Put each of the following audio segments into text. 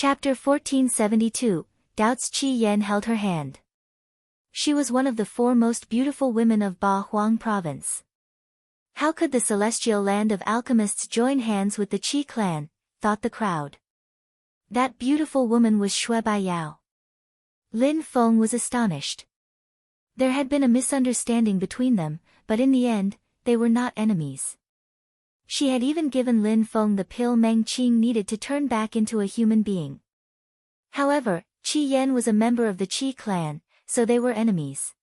Chapter 1472, Doubts. Qi Yan held her hand. She was one of the 4 most beautiful women of Ba Huang province. How could the celestial land of alchemists join hands with the Qi clan, thought the crowd. That beautiful woman was Shui Baiyao. Lin Feng was astonished. There had been a misunderstanding between them, but in the end, they were not enemies. She had even given Lin Feng the pill Meng Qing needed to turn back into a human being. However, Qi Yan was a member of the Qi clan, so they were enemies.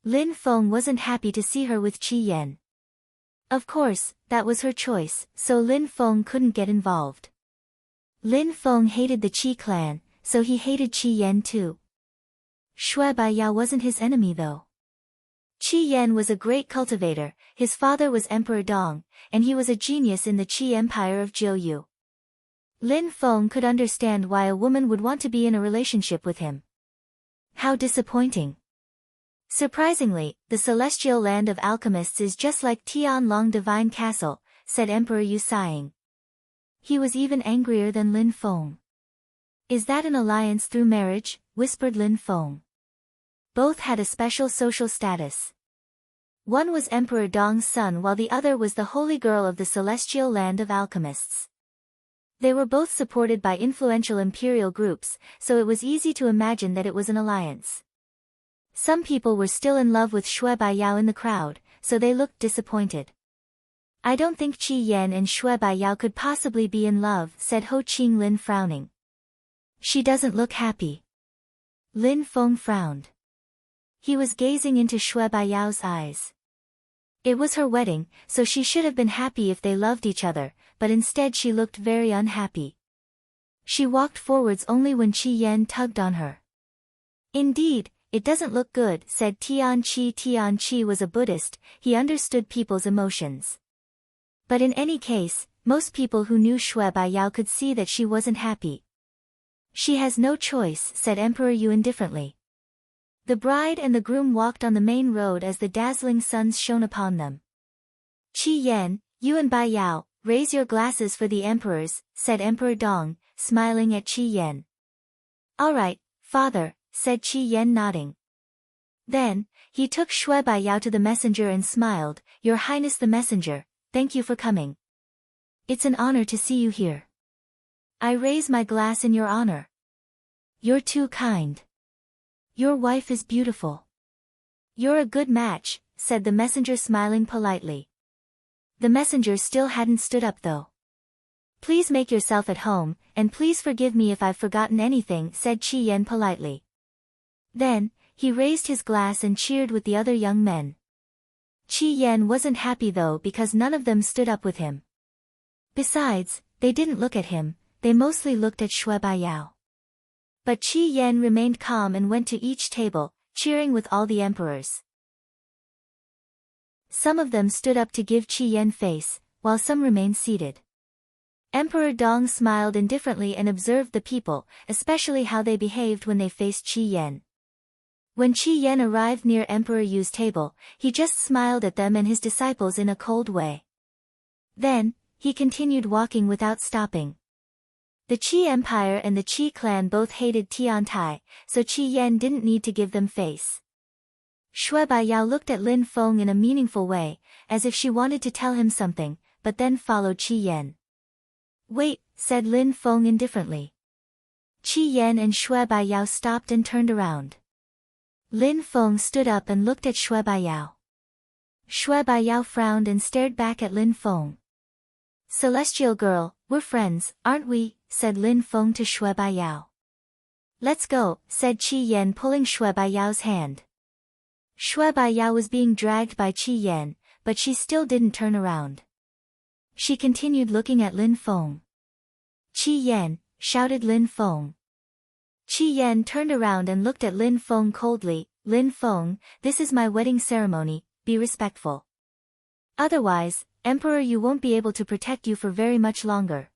Lin Feng wasn't happy to see her with Qi Yan. Of course, that was her choice, so Lin Feng couldn't get involved. Lin Feng hated the Qi clan, so he hated Qi Yan too. Shui Baiyao wasn't his enemy though. Qi Yan was a great cultivator, his father was Emperor Dong, and he was a genius in the Qi Empire of Jiuyu. Lin Feng could understand why a woman would want to be in a relationship with him. How disappointing. Surprisingly, the celestial land of alchemists is just like Tianlong Divine Castle, said Emperor Yu sighing. He was even angrier than Lin Feng. Is that an alliance through marriage? Whispered Lin Feng. Both had a special social status. One was Emperor Dong's son while the other was the holy girl of the celestial land of alchemists. They were both supported by influential imperial groups, so it was easy to imagine that it was an alliance. Some people were still in love with Shui Baiyao in the crowd, so they looked disappointed. I don't think Qi Yan and Shui Baiyao could possibly be in love, said Ho Qinglin frowning. She doesn't look happy. Lin Feng frowned. He was gazing into Shui Baiyao's eyes. It was her wedding, so she should have been happy if they loved each other, but instead she looked very unhappy. She walked forwards only when Qi Yan tugged on her. Indeed, it doesn't look good, said Tian Qi. Tian Qi was a Buddhist, he understood people's emotions. But in any case, most people who knew Shui Baiyao could see that she wasn't happy. She has no choice, said Emperor Yu indifferently. The bride and the groom walked on the main road as the dazzling suns shone upon them. Qi Yan, you and Baiyao, raise your glasses for the emperors, said Emperor Dong, smiling at Qi Yan. All right, father, said Qi Yan nodding. Then, he took Shui Baiyao to the messenger and smiled, Your Highness the messenger, thank you for coming. It's an honor to see you here. I raise my glass in your honor. You're too kind. Your wife is beautiful. You're a good match, said the messenger smiling politely. The messenger still hadn't stood up though. Please make yourself at home, and please forgive me if I've forgotten anything, said Qi Yan politely. Then, he raised his glass and cheered with the other young men. Qi Yan wasn't happy though because none of them stood up with him. Besides, they didn't look at him, they mostly looked at Shui Baiyao. But Qi Yan remained calm and went to each table, cheering with all the emperors. Some of them stood up to give Qi Yan face, while some remained seated. Emperor Dong smiled indifferently and observed the people, especially how they behaved when they faced Qi Yan. When Qi Yan arrived near Emperor Yu's table, he just smiled at them and his disciples in a cold way. Then, he continued walking without stopping. The Qi Empire and the Qi clan both hated Tian Tai, so Qi Yan didn't need to give them face. Shui Baiyao looked at Lin Feng in a meaningful way, as if she wanted to tell him something, but then followed Qi Yan. Wait, said Lin Feng indifferently. Qi Yan and Shui Baiyao stopped and turned around. Lin Feng stood up and looked at Shui Baiyao. Shui Baiyao frowned and stared back at Lin Feng. Celestial girl, we're friends, aren't we? Said Lin Feng to Shui Baiyao. Let's go, said Qi Yan pulling Shui Baiyao's hand. Shui Baiyao was being dragged by Qi Yan, but she still didn't turn around. She continued looking at Lin Feng. Qi Yan, shouted Lin Feng. Qi Yan turned around and looked at Lin Feng coldly. Lin Feng, this is my wedding ceremony, be respectful. Otherwise, Emperor Yu won't be able to protect you for very much longer.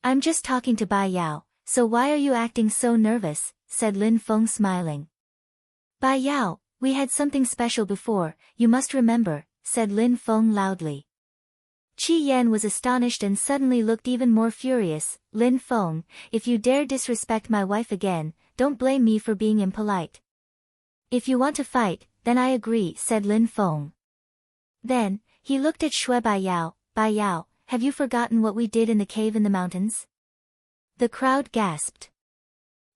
I'm just talking to Baiyao, so why are you acting so nervous, said Lin Feng smiling. Baiyao, we had something special before, you must remember, said Lin Feng loudly. Qi Yan was astonished and suddenly looked even more furious. Lin Feng, if you dare disrespect my wife again, don't blame me for being impolite. If you want to fight, then I agree, said Lin Feng. Then, he looked at Shui Baiyao. Baiyao, have you forgotten what we did in the cave in the mountains? The crowd gasped.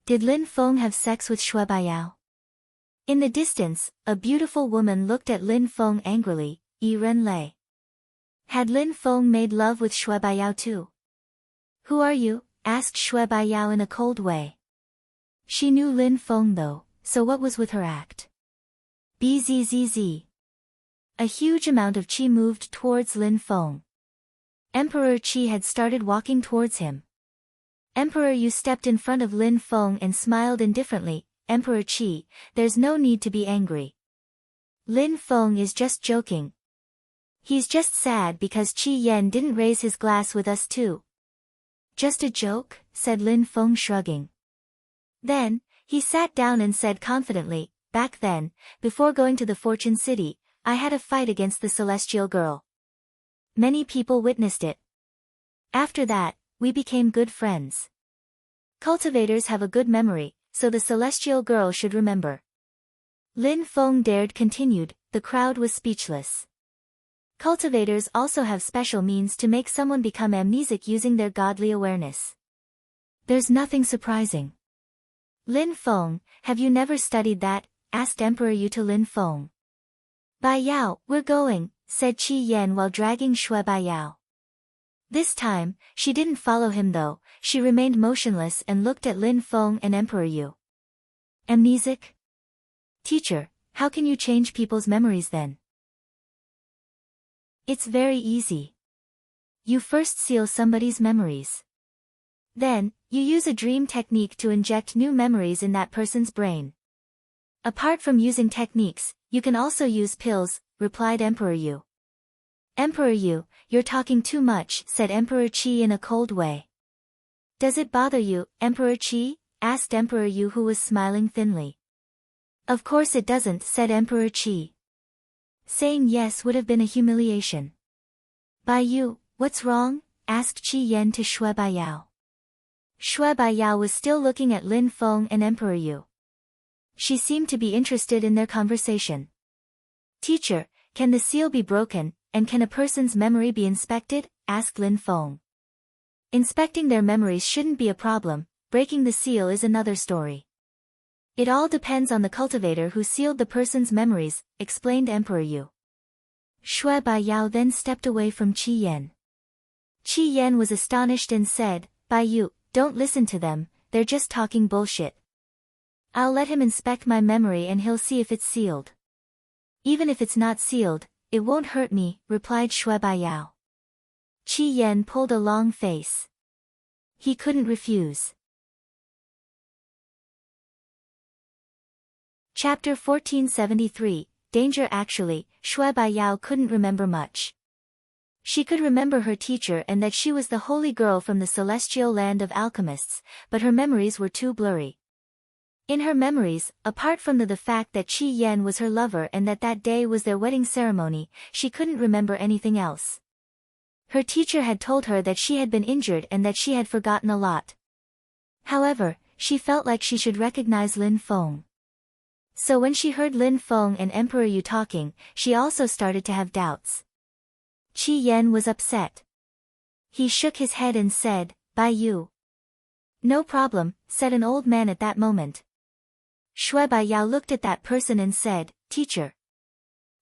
Did Lin Feng have sex with Shui Baiyao? In the distance, a beautiful woman looked at Lin Feng angrily. Yi Ren Lei. Had Lin Feng made love with Shui Baiyao too? Who are you? Asked Shui Baiyao in a cold way. She knew Lin Feng though, so what was with her act? Bzzz. A huge amount of qi moved towards Lin Feng. Emperor Qi had started walking towards him. Emperor Yu stepped in front of Lin Feng and smiled indifferently. Emperor Qi, there's no need to be angry. Lin Feng is just joking. He's just sad because Qi Yan didn't raise his glass with us too. Just a joke, said Lin Feng shrugging. Then, he sat down and said confidently, back then, before going to the Fortune City, I had a fight against the celestial girl. Many people witnessed it. After that, we became good friends. Cultivators have a good memory, so the celestial girl should remember. Lin Feng dared continued, the crowd was speechless. Cultivators also have special means to make someone become amnesic using their godly awareness. There's nothing surprising. Lin Feng, have you never studied that? Asked Emperor Yu to Lin Feng. Baiyao, we're going, said Qi Yan while dragging Shui Baiyao. This time, she didn't follow him though, she remained motionless and looked at Lin Feng and Emperor Yu. Amnesic? Teacher, how can you change people's memories then? It's very easy. You first seal somebody's memories. Then, you use a dream technique to inject new memories in that person's brain. Apart from using techniques, you can also use pills, replied Emperor Yu. Emperor Yu, you're talking too much, said Emperor Qi in a cold way. Does it bother you, Emperor Qi? Asked Emperor Yu who was smiling thinly. Of course it doesn't, said Emperor Qi. Saying yes would have been a humiliation. Baiyu, what's wrong? Asked Qi Yan to Shui Baiyao. Shui Baiyao was still looking at Lin Feng and Emperor Yu. She seemed to be interested in their conversation. Teacher, can the seal be broken, and can a person's memory be inspected? Asked Lin Feng. Inspecting their memories shouldn't be a problem, breaking the seal is another story. It all depends on the cultivator who sealed the person's memories, explained Emperor Yu. Shui Baiyao then stepped away from Qi Yan. Qi Yan was astonished and said, Baiyu, don't listen to them, they're just talking bullshit. I'll let him inspect my memory and he'll see if it's sealed. Even if it's not sealed, it won't hurt me, replied Shui Baiyao. Qi Yan pulled a long face. He couldn't refuse. Chapter 1473, Danger. Actually, Shui Baiyao couldn't remember much. She could remember her teacher and that she was the holy girl from the celestial land of alchemists, but her memories were too blurry. In her memories, apart from the fact that Qi Yan was her lover and that day was their wedding ceremony, she couldn't remember anything else. Her teacher had told her that she had been injured and that she had forgotten a lot. However, she felt like she should recognize Lin Feng. So when she heard Lin Feng and Emperor Yu talking, she also started to have doubts. Qi Yan was upset. He shook his head and said, Baiyu. No problem, said an old man at that moment. Shui Baiyao looked at that person and said, Teacher.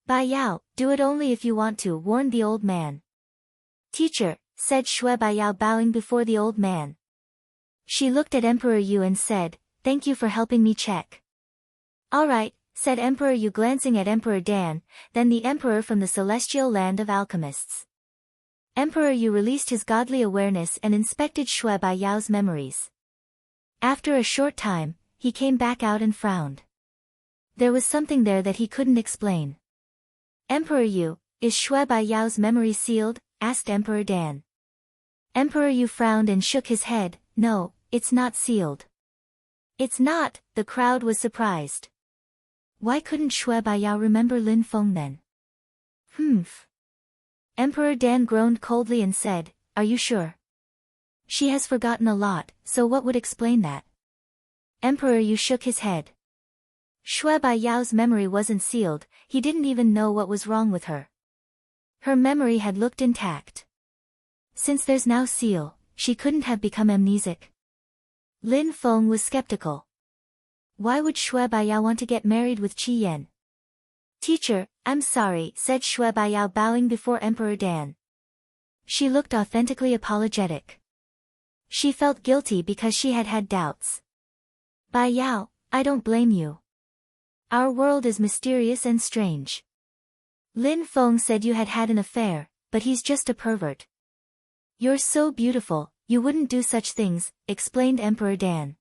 Baiyao, do it only if you want to, warned the old man. Teacher, said Shui Baiyao bowing before the old man. She looked at Emperor Yu and said, Thank you for helping me check. All right, said Emperor Yu glancing at Emperor Dan, then the emperor from the celestial land of alchemists. Emperor Yu released his godly awareness and inspected Shui Baiyao's memories. After a short time, he came back out and frowned. There was something there that he couldn't explain. Emperor Yu, is Shui Baiyao's memory sealed? Asked Emperor Dan. Emperor Yu frowned and shook his head, No, it's not sealed. It's not, the crowd was surprised. Why couldn't Shui Baiyao remember Lin Feng then? Emperor Dan groaned coldly and said, "Are you sure? She has forgotten a lot, so what would explain that?" Emperor Yu shook his head. Shui Baiyao's memory wasn't sealed, he didn't even know what was wrong with her. Her memory had looked intact. Since there's now seal, she couldn't have become amnesic. Lin Feng was skeptical. Why would Shui Baiyao want to get married with Qi Yan? "Teacher, I'm sorry," said Shui Baiyao bowing before Emperor Dan. She looked authentically apologetic. She felt guilty because she had had doubts. "Baiyao, I don't blame you. Our world is mysterious and strange. Lin Feng said you had had an affair, but he's just a pervert." "You're so beautiful, you wouldn't do such things," explained Emperor Dan.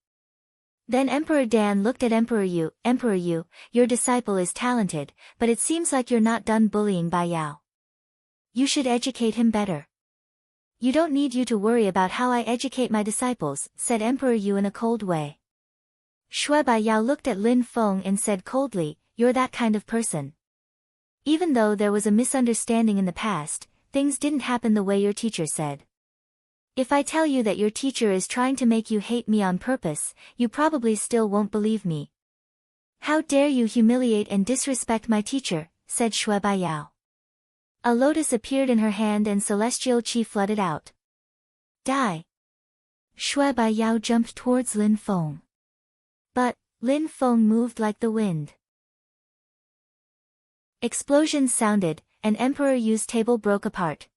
Then Emperor Dan looked at Emperor Yu. "Emperor Yu, your disciple is talented, but it seems like you're not done bullying Baiyao. You should educate him better." "You don't need you to worry about how I educate my disciples," said Emperor Yu in a cold way. Shui Baiyao looked at Lin Feng and said coldly, "You're that kind of person. Even though there was a misunderstanding in the past, things didn't happen the way your teacher said. If I tell you that your teacher is trying to make you hate me on purpose, you probably still won't believe me." "How dare you humiliate and disrespect my teacher," said Shui Baiyao. A lotus appeared in her hand and celestial qi flooded out. "Die!" Shui Baiyao jumped towards Lin Feng. But Lin Feng moved like the wind. Explosions sounded, and Emperor Yu's table broke apart.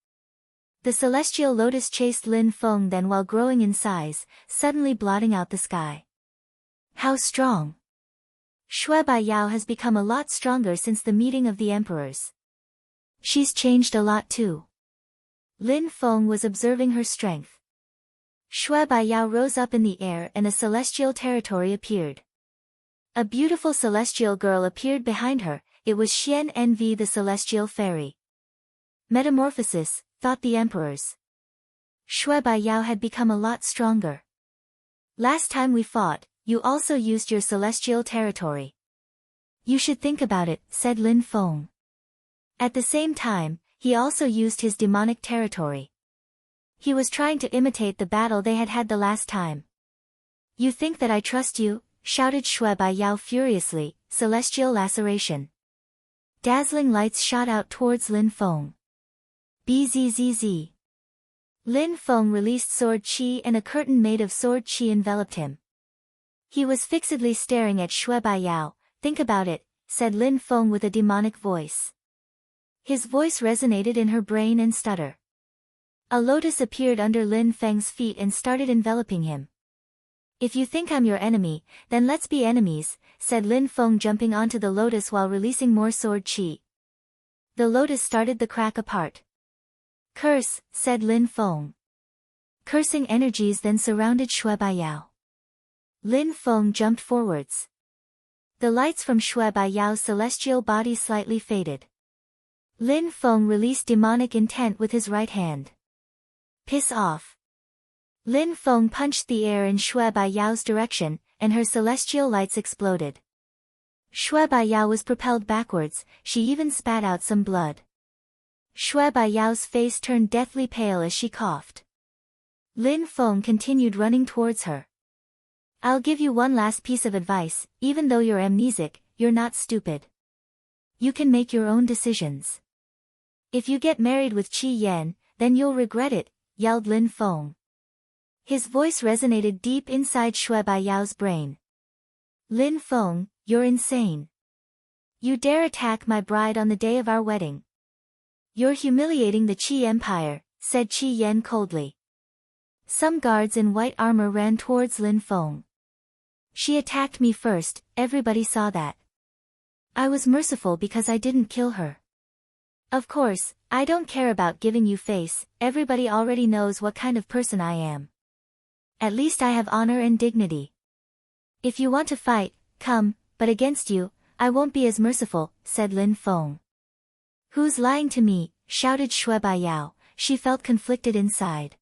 The celestial lotus chased Lin Feng, then while growing in size, suddenly blotting out the sky. How strong! Shui Baiyao has become a lot stronger since the meeting of the emperors. She's changed a lot too. Lin Feng was observing her strength. Shui Baiyao rose up in the air and a celestial territory appeared. A beautiful celestial girl appeared behind her. It was Xian Envy, the celestial fairy. Metamorphosis, thought the emperors. Shui Baiyao had become a lot stronger. "Last time we fought, you also used your celestial territory. You should think about it," said Lin Feng. At the same time, he also used his demonic territory. He was trying to imitate the battle they had had the last time. "You think that I trust you?" shouted Shui Baiyao furiously. Celestial laceration. Dazzling lights shot out towards Lin Feng. Bzzz. Lin Feng released sword qi and a curtain made of sword qi enveloped him. He was fixedly staring at Shui Baiyao. "Think about it," said Lin Feng with a demonic voice. His voice resonated in her brain and stutter. A lotus appeared under Lin Feng's feet and started enveloping him. "If you think I'm your enemy, then let's be enemies," said Lin Feng, jumping onto the lotus while releasing more sword qi. The lotus started to crack apart. "Curse," said Lin Feng. Cursing energies then surrounded Shui Baiyao. Lin Feng jumped forwards. The lights from Shui Baiyao's celestial body slightly faded. Lin Feng released demonic intent with his right hand. "Piss off." Lin Feng punched the air in Shui Baiyao's direction, and her celestial lights exploded. Shui Baiyao was propelled backwards, she even spat out some blood. Shui Baiyao's face turned deathly pale as she coughed. Lin Feng continued running towards her. "I'll give you one last piece of advice, even though you're amnesic, you're not stupid. You can make your own decisions. If you get married with Qi Yan, then you'll regret it," yelled Lin Feng. His voice resonated deep inside Shui Baiyao's brain. "Lin Feng, you're insane. You dare attack my bride on the day of our wedding. You're humiliating the Qi Empire," said Qi Yan coldly. Some guards in white armor ran towards Lin Feng. "She attacked me first, everybody saw that. I was merciful because I didn't kill her. Of course, I don't care about giving you face, everybody already knows what kind of person I am. At least I have honor and dignity. If you want to fight, come, but against you, I won't be as merciful," said Lin Feng. "Who's lying to me?" shouted Shui Baiyao. She felt conflicted inside.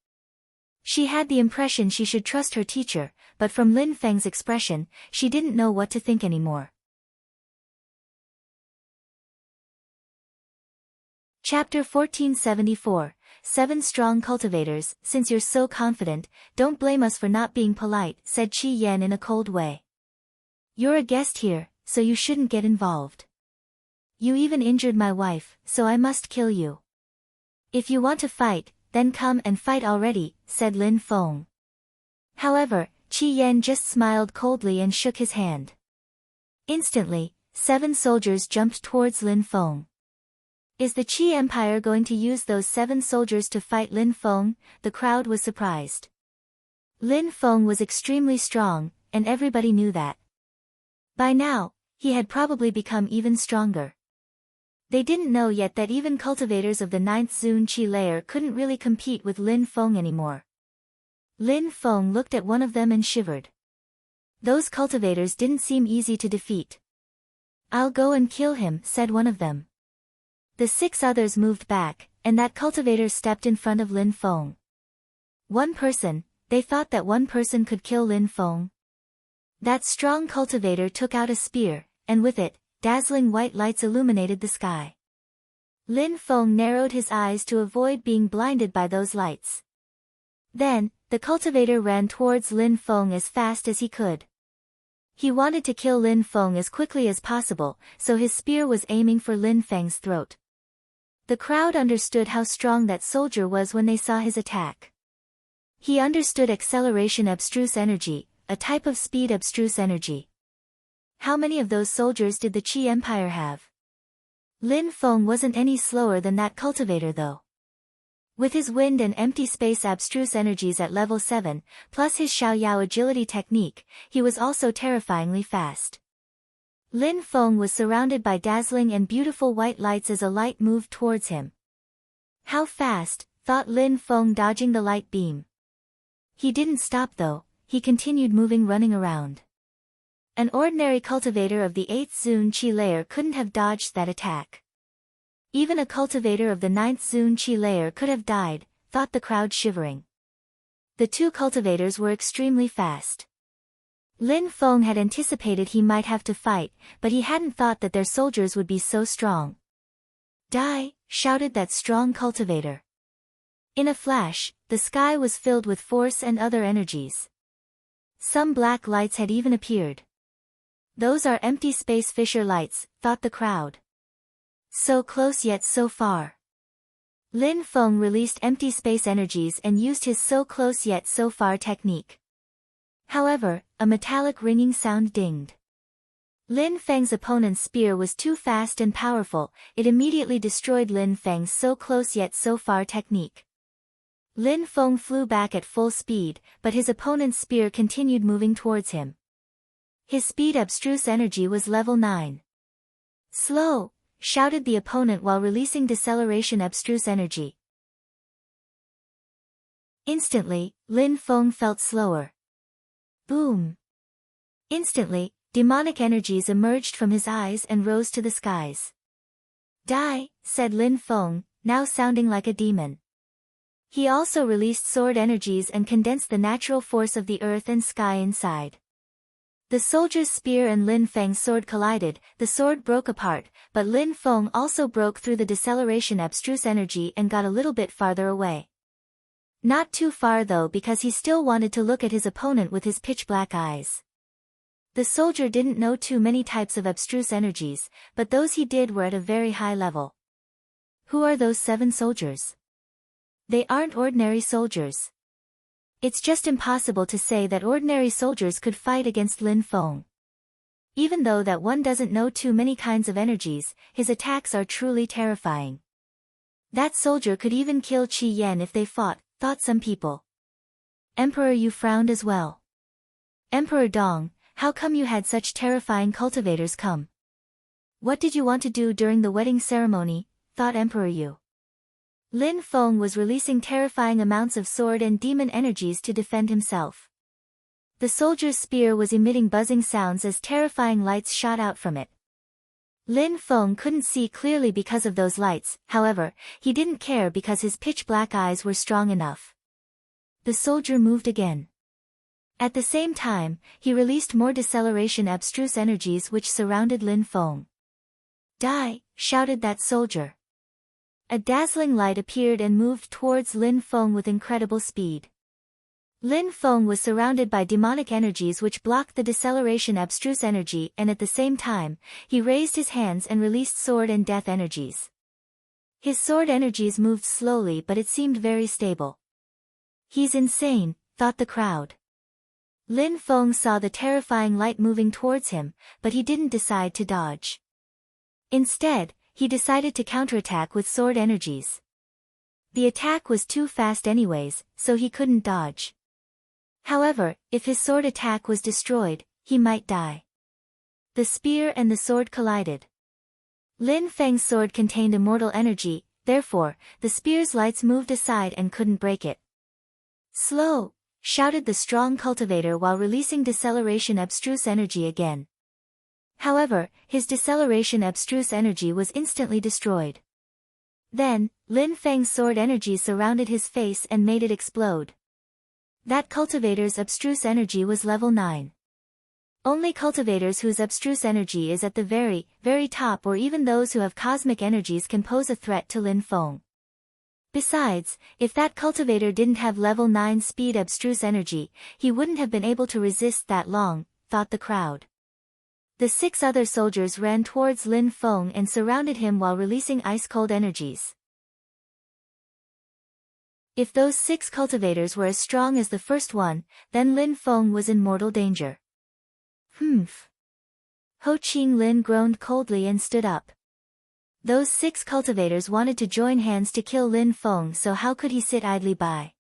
She had the impression she should trust her teacher, but from Lin Feng's expression, she didn't know what to think anymore. Chapter 1474, 7 Strong Cultivators. Since you're so confident, don't blame us for not being polite, said Qi Yan in a cold way. You're a guest here, so you shouldn't get involved. You even injured my wife, so I must kill you. If you want to fight, then come and fight already, said Lin Feng. However, Qi Yan just smiled coldly and shook his hand. Instantly, 7 soldiers jumped towards Lin Feng. Is the Qi Empire going to use those 7 soldiers to fight Lin Feng? The crowd was surprised. Lin Feng was extremely strong, and everybody knew that. By now, he had probably become even stronger. They didn't know yet that even cultivators of the 9th Zun Qi layer couldn't really compete with Lin Feng anymore. Lin Feng looked at one of them and shivered. Those cultivators didn't seem easy to defeat. I'll go and kill him, said one of them. The 6 others moved back, and that cultivator stepped in front of Lin Feng. One person, they thought that one person could kill Lin Feng. That strong cultivator took out a spear, and with it, dazzling white lights illuminated the sky. Lin Feng narrowed his eyes to avoid being blinded by those lights. Then, the cultivator ran towards Lin Feng as fast as he could. He wanted to kill Lin Feng as quickly as possible, so his spear was aiming for Lin Feng's throat. The crowd understood how strong that soldier was when they saw his attack. He understood acceleration abstruse energy, a type of speed abstruse energy. How many of those soldiers did the Qi Empire have? Lin Feng wasn't any slower than that cultivator though. With his wind and empty space abstruse energies at level 7, plus his Xiaoyao agility technique, he was also terrifyingly fast. Lin Feng was surrounded by dazzling and beautiful white lights as a light moved towards him. How fast, thought Lin Feng, dodging the light beam. He didn't stop though, he continued moving, running around. An ordinary cultivator of the 8th Zun Qi layer couldn't have dodged that attack. Even a cultivator of the 9th Zun Qi layer could have died, thought the crowd, shivering. The 2 cultivators were extremely fast. Lin Feng had anticipated he might have to fight, but he hadn't thought that their soldiers would be so strong. Die, shouted that strong cultivator. In a flash, the sky was filled with force and other energies. Some black lights had even appeared. Those are empty space fissure lights, thought the crowd. So close yet so far. Lin Feng released empty space energies and used his so close yet so far technique. However, a metallic ringing sound dinged. Lin Feng's opponent's spear was too fast and powerful, it immediately destroyed Lin Feng's so close yet so far technique. Lin Feng flew back at full speed, but his opponent's spear continued moving towards him. His speed abstruse energy was level 9. Slow, shouted the opponent while releasing deceleration abstruse energy. Instantly, Lin Feng felt slower. Boom! Instantly, demonic energies emerged from his eyes and rose to the skies. Die, said Lin Feng, now sounding like a demon. He also released sword energies and condensed the natural force of the earth and sky inside. The soldier's spear and Lin Feng's sword collided, the sword broke apart, but Lin Feng also broke through the deceleration abstruse energy and got a little bit farther away. Not too far though, because he still wanted to look at his opponent with his pitch-black eyes. The soldier didn't know too many types of abstruse energies, but those he did were at a very high level. Who are those 7 soldiers? They aren't ordinary soldiers. It's just impossible to say that ordinary soldiers could fight against Lin Feng. Even though that one doesn't know too many kinds of energies, his attacks are truly terrifying. That soldier could even kill Qi Yan if they fought, thought some people. Emperor Yu frowned as well. Emperor Dong, how come you had such terrifying cultivators come? What did you want to do during the wedding ceremony, thought Emperor Yu. Lin Feng was releasing terrifying amounts of sword and demon energies to defend himself. The soldier's spear was emitting buzzing sounds as terrifying lights shot out from it. Lin Feng couldn't see clearly because of those lights, however, he didn't care because his pitch-black eyes were strong enough. The soldier moved again. At the same time, he released more deceleration abstruse energies which surrounded Lin Feng. Die, shouted that soldier. A dazzling light appeared and moved towards Lin Feng with incredible speed. Lin Feng was surrounded by demonic energies which blocked the deceleration abstruse energy, and at the same time, he raised his hands and released sword and death energies. His sword energies moved slowly, but it seemed very stable. He's insane, thought the crowd. Lin Feng saw the terrifying light moving towards him, but he didn't decide to dodge. Instead, he decided to counterattack with sword energies. The attack was too fast anyways, so he couldn't dodge. However, if his sword attack was destroyed, he might die. The spear and the sword collided. Lin Feng's sword contained immortal energy, therefore, the spear's lights moved aside and couldn't break it. "Slow!" shouted the strong cultivator while releasing deceleration abstruse energy again. However, his deceleration abstruse energy was instantly destroyed. Then, Lin Feng's sword energy surrounded his face and made it explode. That cultivator's abstruse energy was level 9. Only cultivators whose abstruse energy is at the very, very top, or even those who have cosmic energies, can pose a threat to Lin Feng. Besides, if that cultivator didn't have level 9 speed abstruse energy, he wouldn't have been able to resist that long, thought the crowd. The 6 other soldiers ran towards Lin Feng and surrounded him while releasing ice-cold energies. If those 6 cultivators were as strong as the first one, then Lin Feng was in mortal danger. Humph. Ho Qing Lin groaned coldly and stood up. Those 6 cultivators wanted to join hands to kill Lin Feng, so how could he sit idly by?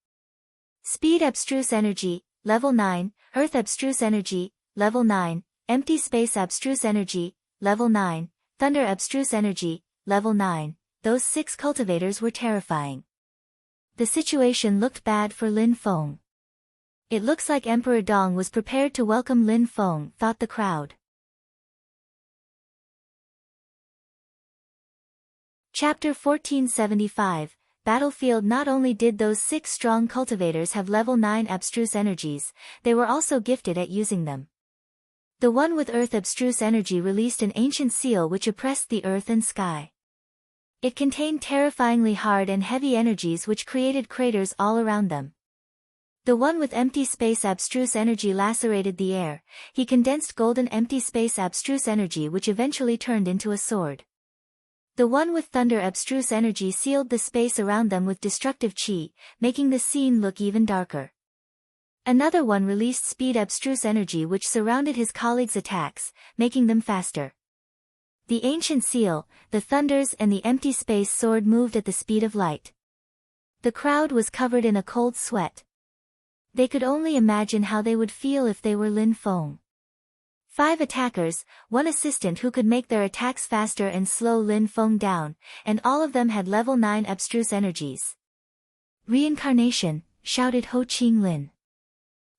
Speed abstruse energy, level 9, earth abstruse energy, level 9, empty space abstruse energy, level 9, thunder abstruse energy, level 9, those 6 cultivators were terrifying. The situation looked bad for Lin Feng. It looks like Emperor Dong was prepared to welcome Lin Feng, thought the crowd. Chapter 1475, Battlefield. Not only did those 6 strong cultivators have level 9 abstruse energies, they were also gifted at using them. The one with earth abstruse energy released an ancient seal which oppressed the earth and sky. It contained terrifyingly hard and heavy energies which created craters all around them. The one with empty space abstruse energy lacerated the air. He condensed golden empty space abstruse energy which eventually turned into a sword. The one with thunder abstruse energy sealed the space around them with destructive chi, making the scene look even darker. Another one released speed abstruse energy which surrounded his colleagues' attacks, making them faster. The ancient seal, the thunders and the empty space sword moved at the speed of light. The crowd was covered in a cold sweat. They could only imagine how they would feel if they were Lin Feng. 5 attackers, 1 assistant who could make their attacks faster and slow Lin Feng down, and all of them had level 9 abstruse energies. "Reincarnation," shouted Ho Qing Lin.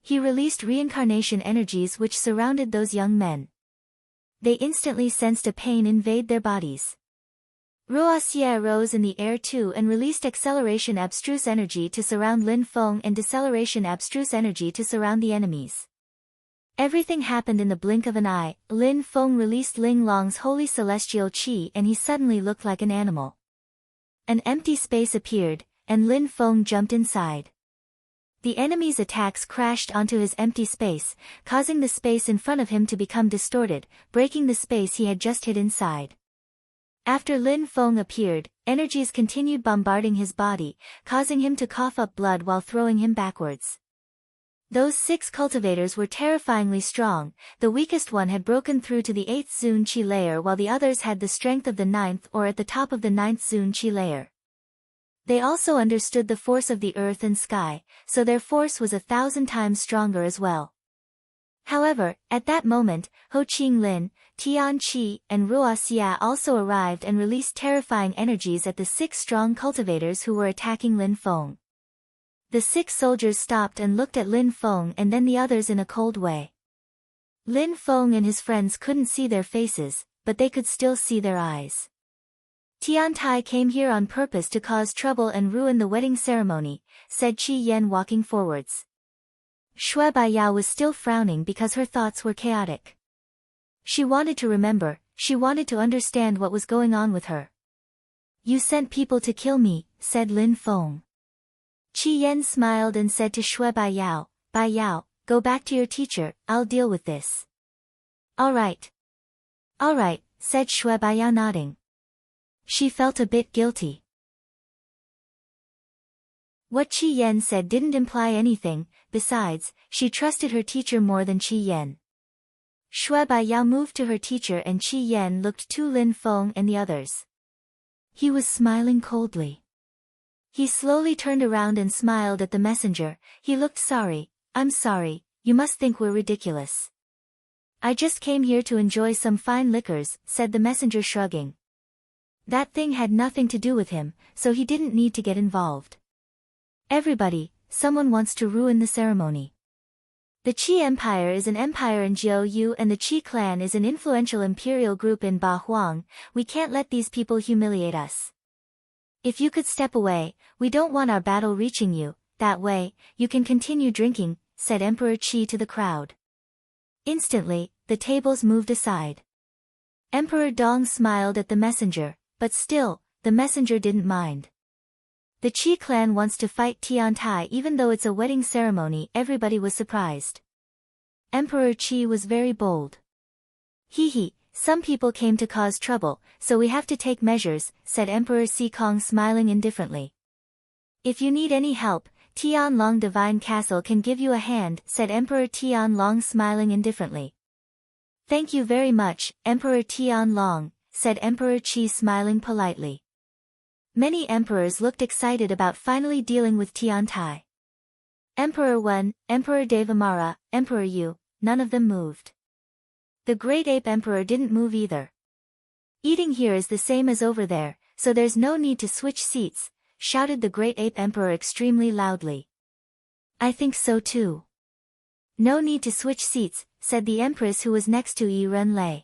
He released reincarnation energies which surrounded those young men. They instantly sensed a pain invade their bodies. Ruoxia rose in the air too and released acceleration abstruse energy to surround Lin Feng and deceleration abstruse energy to surround the enemies. Everything happened in the blink of an eye. Lin Feng released Ling Long's holy celestial qi and he suddenly looked like an animal. An empty space appeared, and Lin Feng jumped inside. The enemy's attacks crashed onto his empty space, causing the space in front of him to become distorted, breaking the space he had just hid inside. After Lin Feng appeared, energies continued bombarding his body, causing him to cough up blood while throwing him backwards. Those 6 cultivators were terrifyingly strong. The weakest one had broken through to the 8th Zun Qi layer while the others had the strength of the 9th or at the top of the 9th Zun Qi layer. They also understood the force of the earth and sky, so their force was 1,000 times stronger as well. However, at that moment, Ho Qing Lin, Tian Qi, and Ruoxia also arrived and released terrifying energies at the 6 strong cultivators who were attacking Lin Feng. The 6 soldiers stopped and looked at Lin Feng and then the others in a cold way. Lin Feng and his friends couldn't see their faces, but they could still see their eyes. "Tian Tai came here on purpose to cause trouble and ruin the wedding ceremony," said Qi Yan walking forwards. Shui Baiyao was still frowning because her thoughts were chaotic. She wanted to remember, she wanted to understand what was going on with her. You sent people to kill me, said Lin Feng. Qi Yan smiled and said to Shui Baiyao, go back to your teacher, I'll deal with this. All right, said Shui Baiyao nodding. She felt a bit guilty. What Qi Yan said didn't imply anything, besides, she trusted her teacher more than Qi Yan. Shui Baiyao moved to her teacher and Qi Yan looked to Lin Feng and the others. He was smiling coldly. He slowly turned around and smiled at the messenger. He looked sorry. I'm sorry, you must think we're ridiculous. I just came here to enjoy some fine liquors, said the messenger shrugging. That thing had nothing to do with him, so he didn't need to get involved. Everybody, someone wants to ruin the ceremony. The Qi Empire is an empire in Jiu and the Qi clan is an influential imperial group in Ba Huang. We can't let these people humiliate us. If you could step away, we don't want our battle reaching you, that way, you can continue drinking, said Emperor Qi to the crowd. Instantly, the tables moved aside. Emperor Dong smiled at the messenger, but still, the messenger didn't mind. The Qi clan wants to fight Tiantai even though it's a wedding ceremony. Everybody was surprised. Emperor Qi was very bold. Hee, some people came to cause trouble, so we have to take measures, said Emperor Sikong smiling indifferently. If you need any help, Tianlong Divine Castle can give you a hand, said Emperor Tianlong smiling indifferently. Thank you very much, Emperor Tianlong, said Emperor Qi smiling politely. Many emperors looked excited about finally dealing with Tiantai. Emperor Wen, Emperor Devamara, Emperor Yu, none of them moved. The Great Ape Emperor didn't move either. Eating here is the same as over there, so there's no need to switch seats, shouted the Great Ape Emperor extremely loudly. I think so too. No need to switch seats, said the Empress who was next to Yi Renlei.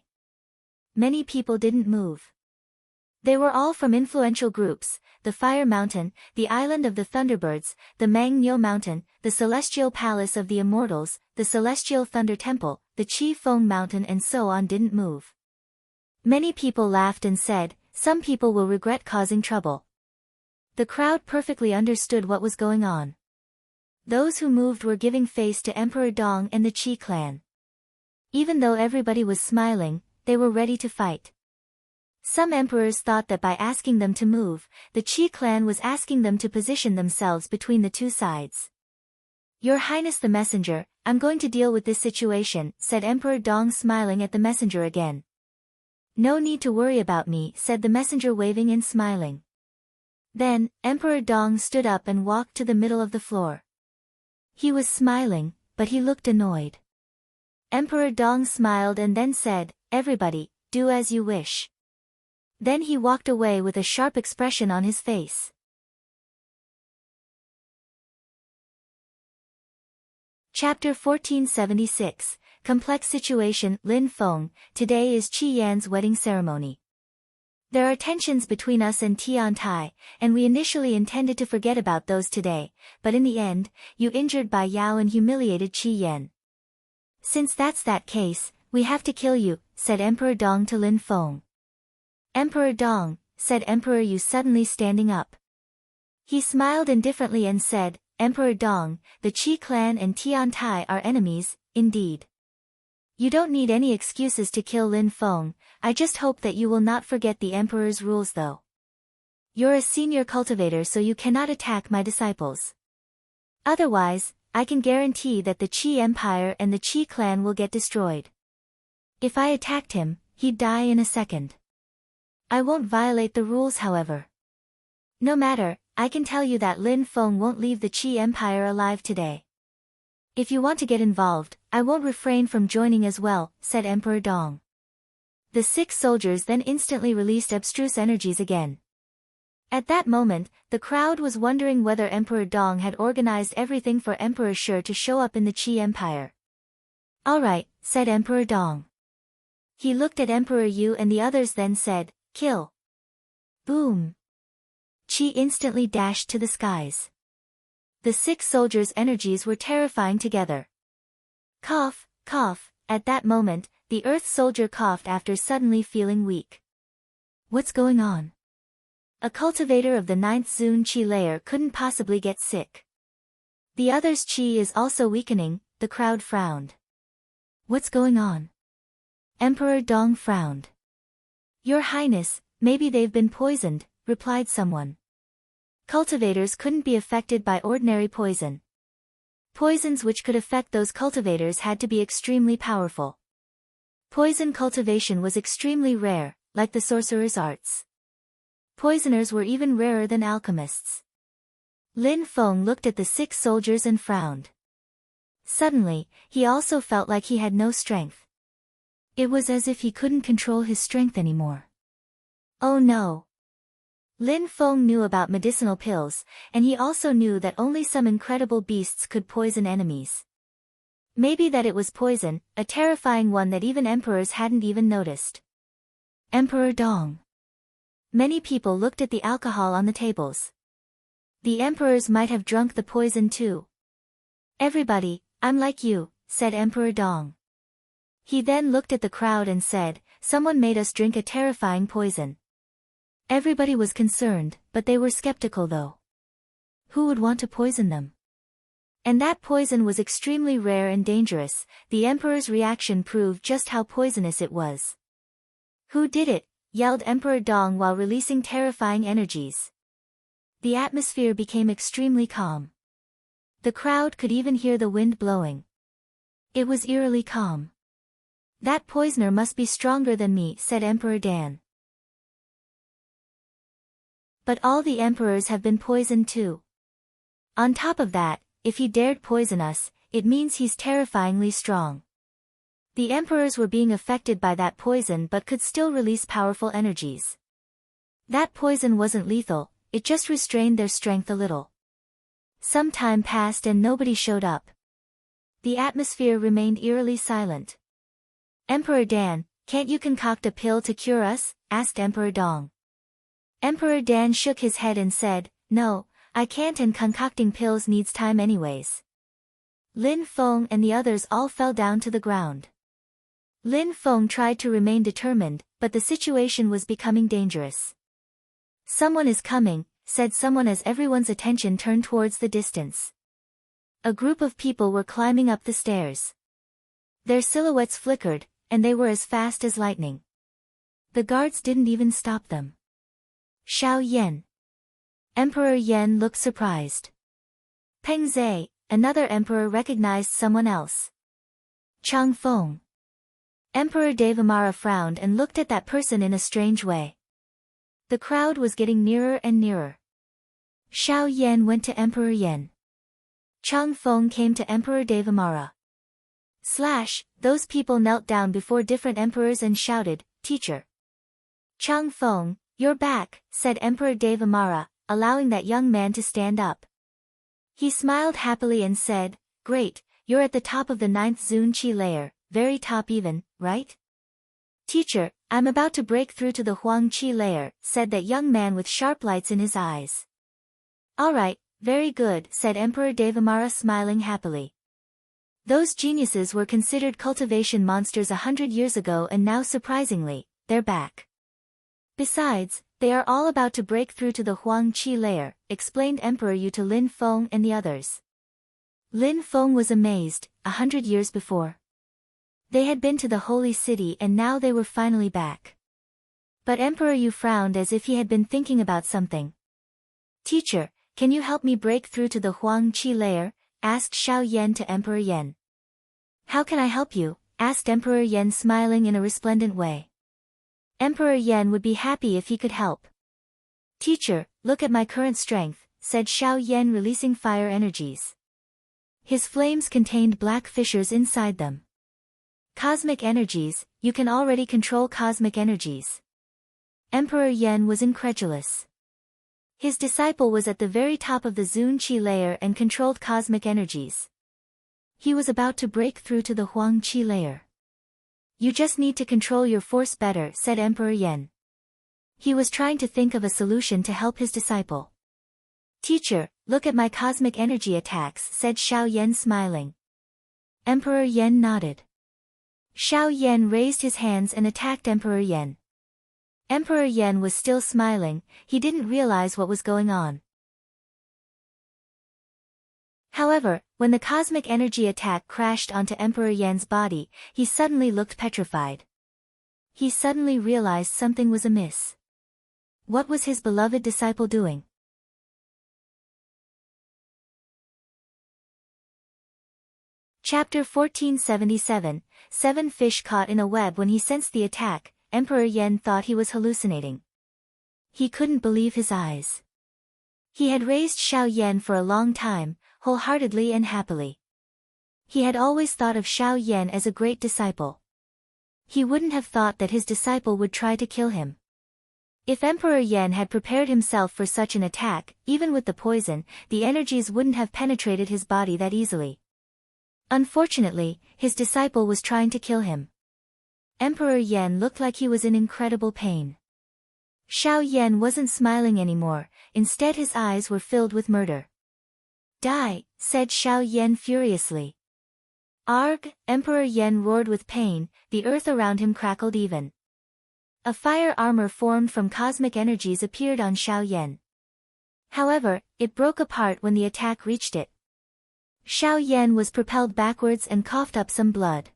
Many people didn't move. They were all from influential groups, the Fire Mountain, the Island of the Thunderbirds, the Mang Nyo Mountain, the Celestial Palace of the Immortals, the Celestial Thunder Temple, the Chi Feng Mountain and so on didn't move. Many people laughed and said, some people will regret causing trouble. The crowd perfectly understood what was going on. Those who moved were giving face to Emperor Dong and the Qi clan. Even though everybody was smiling, they were ready to fight. Some emperors thought that by asking them to move, the Qi clan was asking them to position themselves between the two sides. Your Highness the Messenger, I'm going to deal with this situation, said Emperor Dong smiling at the messenger again. No need to worry about me, said the messenger waving and smiling. Then, Emperor Dong stood up and walked to the middle of the floor. He was smiling, but he looked annoyed. Emperor Dong smiled and then said, everybody, do as you wish. Then he walked away with a sharp expression on his face. Chapter 1476, Complex Situation. Lin Feng, today is Qi Yan's wedding ceremony. There are tensions between us and Tiantai, and we initially intended to forget about those today, but in the end, you injured Bai Yao and humiliated Qi Yan. Since that's that case, we have to kill you, said Emperor Dong to Lin Feng. Emperor Dong, said Emperor Yu suddenly standing up. He smiled indifferently and said, Emperor Dong, the Qi clan and Tiantai are enemies, indeed. You don't need any excuses to kill Lin Feng, I just hope that you will not forget the Emperor's rules though. You're a senior cultivator so you cannot attack my disciples. Otherwise, I can guarantee that the Qi Empire and the Qi clan will get destroyed. If I attacked him, he'd die in a second. I won't violate the rules however. No matter, I can tell you that Lin Feng won't leave the Qi Empire alive today. If you want to get involved, I won't refrain from joining as well, said Emperor Dong. The 6 soldiers then instantly released abstruse energies again. At that moment, the crowd was wondering whether Emperor Dong had organized everything for Emperor Shi to show up in the Qi Empire. Alright, said Emperor Dong. He looked at Emperor Yu and the others then said, kill. Boom. Qi instantly dashed to the skies. The 6 soldiers' energies were terrifying together. Cough, cough, at that moment, the Earth soldier coughed after suddenly feeling weak. What's going on? A cultivator of the 9th Zun Qi layer couldn't possibly get sick. The other's qi is also weakening, the crowd frowned. What's going on? Emperor Dong frowned. Your Highness, maybe they've been poisoned, replied someone. Cultivators couldn't be affected by ordinary poison. Poisons which could affect those cultivators had to be extremely powerful. Poison cultivation was extremely rare, like the sorcerer's arts. Poisoners were even rarer than alchemists. Lin Feng looked at the 6 soldiers and frowned. Suddenly, he also felt like he had no strength. It was as if he couldn't control his strength anymore. Oh no! Lin Feng knew about medicinal pills, and he also knew that only some incredible beasts could poison enemies. Maybe that it was poison, a terrifying one that even emperors hadn't even noticed. Emperor Dong. Many people looked at the alcohol on the tables. The emperors might have drunk the poison too. Everybody, I'm like you, said Emperor Dong. He then looked at the crowd and said, someone made us drink a terrifying poison. Everybody was concerned, but they were skeptical though. Who would want to poison them? And that poison was extremely rare and dangerous. The emperor's reaction proved just how poisonous it was. Who did it? Yelled Emperor Dong while releasing terrifying energies. The atmosphere became extremely calm. The crowd could even hear the wind blowing. It was eerily calm. That poisoner must be stronger than me, said Emperor Dan. But all the emperors have been poisoned too. On top of that, if he dared poison us, it means he's terrifyingly strong. The emperors were being affected by that poison but could still release powerful energies. That poison wasn't lethal, it just restrained their strength a little. Some time passed and nobody showed up. The atmosphere remained eerily silent. Emperor Dan, can't you concoct a pill to cure us? Asked Emperor Dong. Emperor Dan shook his head and said, no, I can't, and concocting pills needs time anyways. Lin Feng and the others all fell down to the ground. Lin Feng tried to remain determined, but the situation was becoming dangerous. Someone is coming, said someone as everyone's attention turned towards the distance. A group of people were climbing up the stairs. Their silhouettes flickered, and they were as fast as lightning. The guards didn't even stop them. Xiao Yan. Emperor Yan looked surprised. Peng Zhe, another emperor, recognized someone else. Chang Feng. Emperor Devamara frowned and looked at that person in a strange way. The crowd was getting nearer and nearer. Xiao Yan went to Emperor Yan. Chang Feng came to Emperor Devamara. Those people knelt down before different emperors and shouted, Teacher. Chang Feng, you're back, said Emperor Devamara, allowing that young man to stand up. He smiled happily and said, Great, you're at the top of the 9th Zun Qi layer, very top even, right? Teacher, I'm about to break through to the Huang Qi layer, said that young man with sharp lights in his eyes. Alright, very good, said Emperor Devamara, smiling happily. Those geniuses were considered cultivation monsters 100 years ago, and now surprisingly, they're back. Besides, they are all about to break through to the Huang Qi layer, explained Emperor Yu to Lin Feng and the others. Lin Feng was amazed. 100 years before, they had been to the holy city and now they were finally back. But Emperor Yu frowned as if he had been thinking about something. Teacher, can you help me break through to the Huang Qi layer? Asked Xiao Yan to Emperor Yan. How can I help you? Asked Emperor Yan, smiling in a resplendent way. Emperor Yan would be happy if he could help. Teacher, look at my current strength, said Xiao Yan, releasing fire energies. His flames contained black fissures inside them. Cosmic energies, you can already control cosmic energies. Emperor Yan was incredulous. His disciple was at the very top of the Zun Qi layer and controlled cosmic energies. He was about to break through to the Huang Qi layer. You just need to control your force better, said Emperor Yan. He was trying to think of a solution to help his disciple. Teacher, look at my cosmic energy attacks, said Xiao Yan, smiling. Emperor Yan nodded. Xiao Yan raised his hands and attacked Emperor Yan. Emperor Yan was still smiling, he didn't realize what was going on. However, when the cosmic energy attack crashed onto Emperor Yan's body, he suddenly looked petrified. He suddenly realized something was amiss. What was his beloved disciple doing? Chapter 1477, 7 fish caught in a web. When he sensed the attack, Emperor Yan thought he was hallucinating. He couldn't believe his eyes. He had raised Xiao Yan for a long time, wholeheartedly and happily. He had always thought of Xiao Yan as a great disciple. He wouldn't have thought that his disciple would try to kill him. If Emperor Yan had prepared himself for such an attack, even with the poison, the energies wouldn't have penetrated his body that easily. Unfortunately, his disciple was trying to kill him. Emperor Yan looked like he was in incredible pain. Xiao Yan wasn't smiling anymore, instead his eyes were filled with murder. "Die," said Xiao Yan furiously. "Arg!" Emperor Yan roared with pain, the earth around him crackled even. A fire armor formed from cosmic energies appeared on Xiao Yan. However, it broke apart when the attack reached it. Xiao Yan was propelled backwards and coughed up some blood.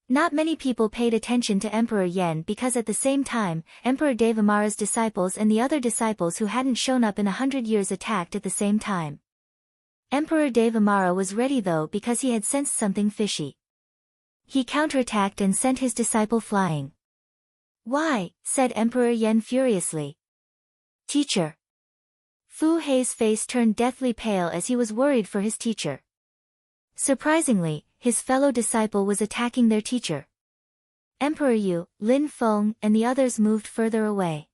Not many people paid attention to Emperor Yan because at the same time, Emperor Devamara's disciples and the other disciples who hadn't shown up in 100 years attacked at the same time. Emperor Devamara was ready though because he had sensed something fishy. He counterattacked and sent his disciple flying. "Why?" said Emperor Yan furiously. "Teacher." Fu Hei's face turned deathly pale as he was worried for his teacher. Surprisingly, his fellow disciple was attacking their teacher. Emperor Yu, Lin Feng, and the others moved further away.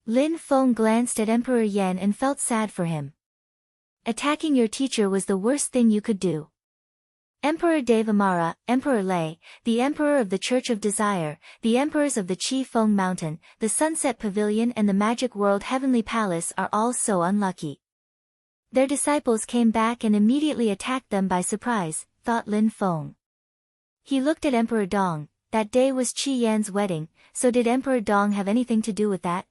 Lin Feng glanced at Emperor Yan and felt sad for him. Attacking your teacher was the worst thing you could do. Emperor Devamara, Emperor Lei, the Emperor of the Church of Desire, the Emperors of the Qi Feng Mountain, the Sunset Pavilion and the Magic World Heavenly Palace are all so unlucky. Their disciples came back and immediately attacked them by surprise, thought Lin Feng. He looked at Emperor Dong. That day was Qi Yan's wedding, so did Emperor Dong have anything to do with that?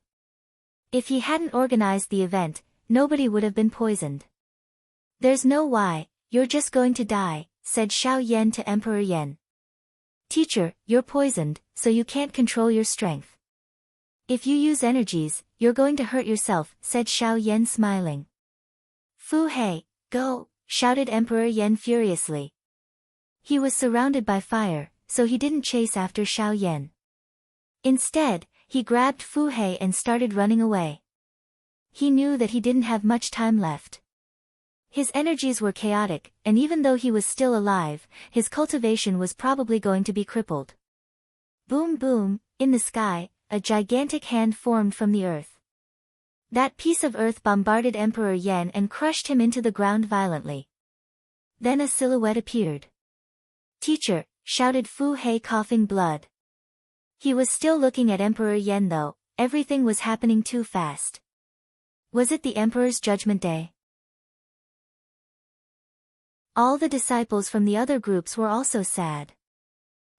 If he hadn't organized the event, nobody would have been poisoned. "There's no why, you're just going to die," said Xiao Yan to Emperor Yan. "Teacher, you're poisoned, so you can't control your strength. If you use energies, you're going to hurt yourself," said Xiao Yan smiling. "Fu Hei, go!" shouted Emperor Yan furiously. He was surrounded by fire, so he didn't chase after Xiao Yan. Instead, he grabbed Fu Hei and started running away. He knew that he didn't have much time left. His energies were chaotic, and even though he was still alive, his cultivation was probably going to be crippled. Boom boom, in the sky, a gigantic hand formed from the earth. That piece of earth bombarded Emperor Yan and crushed him into the ground violently. Then a silhouette appeared. "Teacher," shouted Fu Hei coughing blood. He was still looking at Emperor Yan though, everything was happening too fast. Was it the Emperor's judgment day? All the disciples from the other groups were also sad.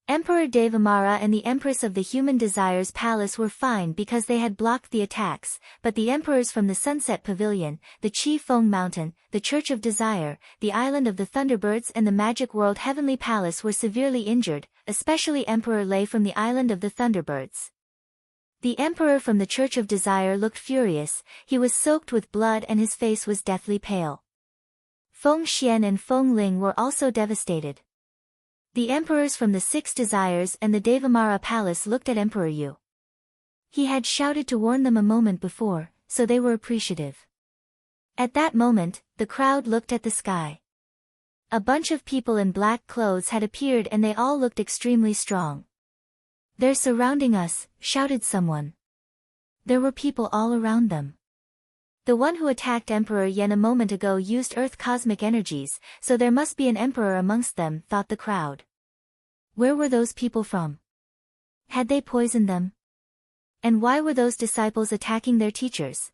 Emperor Devamara and the Empress of the Human Desires Palace were fine because they had blocked the attacks, but the emperors from the Sunset Pavilion, the Qi Feng Mountain, the Church of Desire, the Island of the Thunderbirds and the Magic World Heavenly Palace were severely injured, especially Emperor Lei from the Island of the Thunderbirds. The Emperor from the Church of Desire looked furious, he was soaked with blood and his face was deathly pale. Feng Xian and Feng Ling were also devastated. The emperors from the Six Desires and the Devamara Palace looked at Emperor Yu. He had shouted to warn them a moment before, so they were appreciative. At that moment, the crowd looked at the sky. A bunch of people in black clothes had appeared and they all looked extremely strong. "They're surrounding us," shouted someone. There were people all around them. The one who attacked Emperor Yan a moment ago used Earth cosmic energies, so there must be an emperor amongst them, thought the crowd. Where were those people from? Had they poisoned them? And why were those disciples attacking their teachers?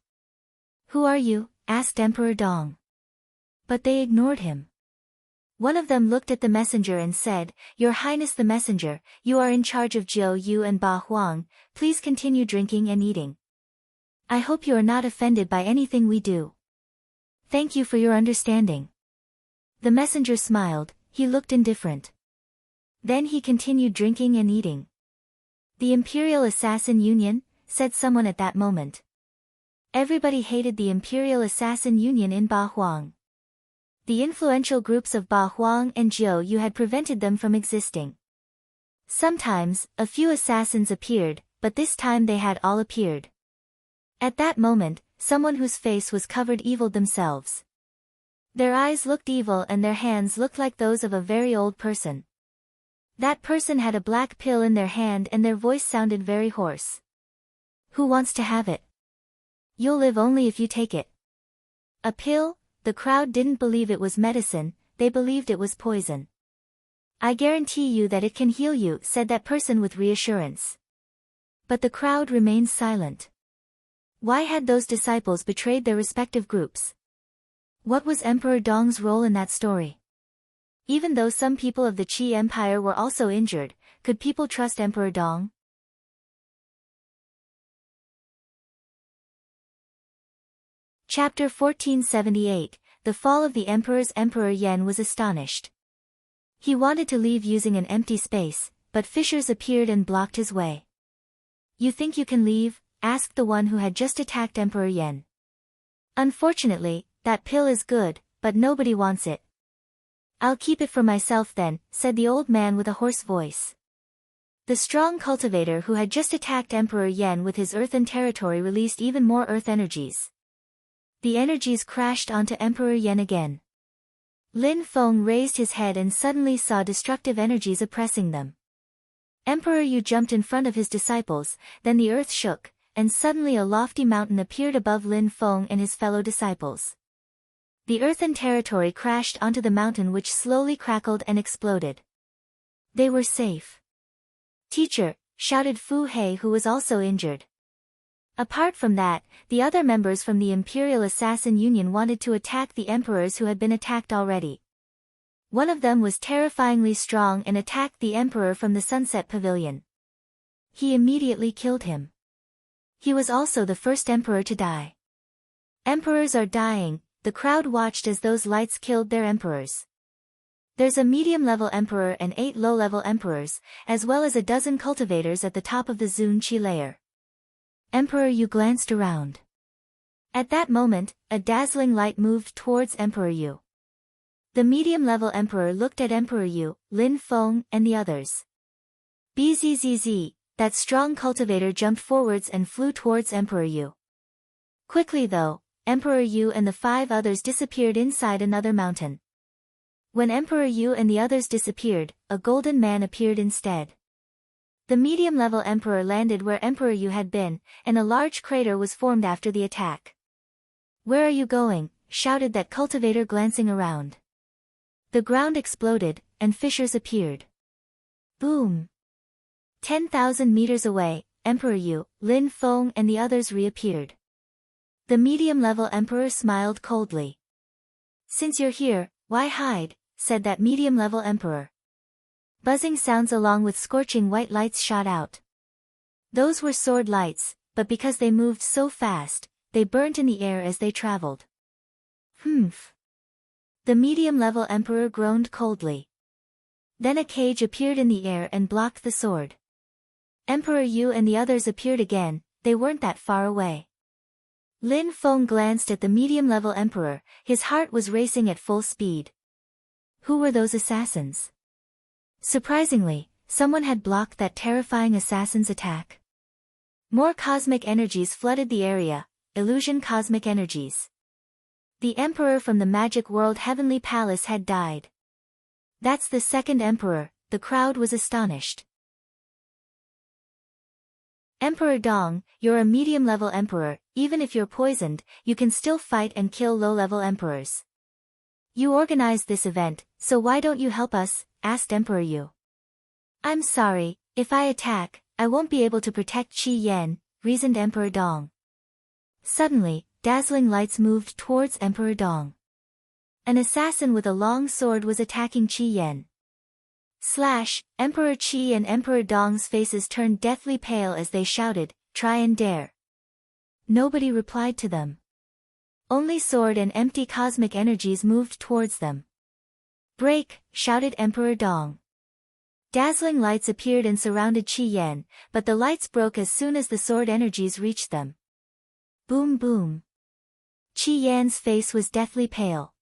"Who are you?" asked Emperor Dong. But they ignored him. One of them looked at the messenger and said, "Your Highness the messenger, you are in charge of Jiu Yu and Ba Huang, please continue drinking and eating. I hope you are not offended by anything we do. Thank you for your understanding." The messenger smiled, he looked indifferent. Then he continued drinking and eating. "The Imperial Assassin Union," said someone at that moment. Everybody hated the Imperial Assassin Union in Ba Huang. The influential groups of Ba Huang and Jiu Yu had prevented them from existing. Sometimes, a few assassins appeared, but this time they had all appeared. At that moment, someone whose face was covered eviled themselves. Their eyes looked evil and their hands looked like those of a very old person. That person had a black pill in their hand and their voice sounded very hoarse. "Who wants to have it? You'll live only if you take it." A pill? The crowd didn't believe it was medicine, they believed it was poison. "I guarantee you that it can heal you," said that person with reassurance. But the crowd remained silent. Why had those disciples betrayed their respective groups? What was Emperor Dong's role in that story? Even though some people of the Qi Empire were also injured, could people trust Emperor Dong? Chapter 1478, The Fall of the Emperors. Emperor Yen was astonished. He wanted to leave using an empty space, but fissures appeared and blocked his way. "You think you can leave?" asked the one who had just attacked Emperor Yen. "Unfortunately, that pill is good, but nobody wants it." "I'll keep it for myself then," said the old man with a hoarse voice. The strong cultivator who had just attacked Emperor Yen with his earthen territory released even more earth energies. The energies crashed onto Emperor Yen again. Lin Feng raised his head and suddenly saw destructive energies oppressing them. Emperor Yu jumped in front of his disciples, then the earth shook, and suddenly a lofty mountain appeared above Lin Feng and his fellow disciples. The earthen territory crashed onto the mountain which slowly crackled and exploded. They were safe. "Teacher," shouted Fu Hei who was also injured. Apart from that, the other members from the Imperial Assassin Union wanted to attack the emperors who had been attacked already. One of them was terrifyingly strong and attacked the emperor from the Sunset Pavilion. He immediately killed him. He was also the first emperor to die. Emperors are dying, the crowd watched as those lights killed their emperors. There's a medium-level emperor and 8 low-level emperors, as well as a dozen cultivators at the top of the Zun Qi layer. Emperor Yu glanced around. At that moment, a dazzling light moved towards Emperor Yu. The medium-level emperor looked at Emperor Yu, Lin Feng, and the others. Bzzz, that strong cultivator jumped forwards and flew towards Emperor Yu. Quickly though, Emperor Yu and the 5 others disappeared inside another mountain. When Emperor Yu and the others disappeared, a golden man appeared instead. The medium-level emperor landed where Emperor Yu had been, and a large crater was formed after the attack. "Where are you going?" shouted that cultivator glancing around. The ground exploded, and fissures appeared. Boom! 10,000 meters away, Emperor Yu, Lin Feng and the others reappeared. The medium-level emperor smiled coldly. "Since you're here, why hide?" said that medium-level emperor. Buzzing sounds along with scorching white lights shot out. Those were sword lights, but because they moved so fast, they burnt in the air as they traveled. "Humph." The medium-level emperor groaned coldly. Then a cage appeared in the air and blocked the sword. Emperor Yu and the others appeared again, they weren't that far away. Lin Feng glanced at the medium-level emperor, his heart was racing at full speed. Who were those assassins? Surprisingly, someone had blocked that terrifying assassin's attack. More cosmic energies flooded the area, illusion cosmic energies. The emperor from the magic world Heavenly Palace had died. That's the second emperor, the crowd was astonished. Emperor Dong, you're a medium-level emperor, even if you're poisoned, you can still fight and kill low-level emperors. You organized this event, so why don't you help us? Asked Emperor Yu. I'm sorry, if I attack, I won't be able to protect Qi Yan, reasoned Emperor Dong. Suddenly, dazzling lights moved towards Emperor Dong. An assassin with a long sword was attacking Qi Yan. Emperor Qi and Emperor Dong's faces turned deathly pale as they shouted, "Try and dare." Nobody replied to them. Only sword and empty cosmic energies moved towards them. "Break!" shouted Emperor Dong. Dazzling lights appeared and surrounded Qi Yan, but the lights broke as soon as the sword energies reached them. Boom boom. Qi Yan's face was deathly pale.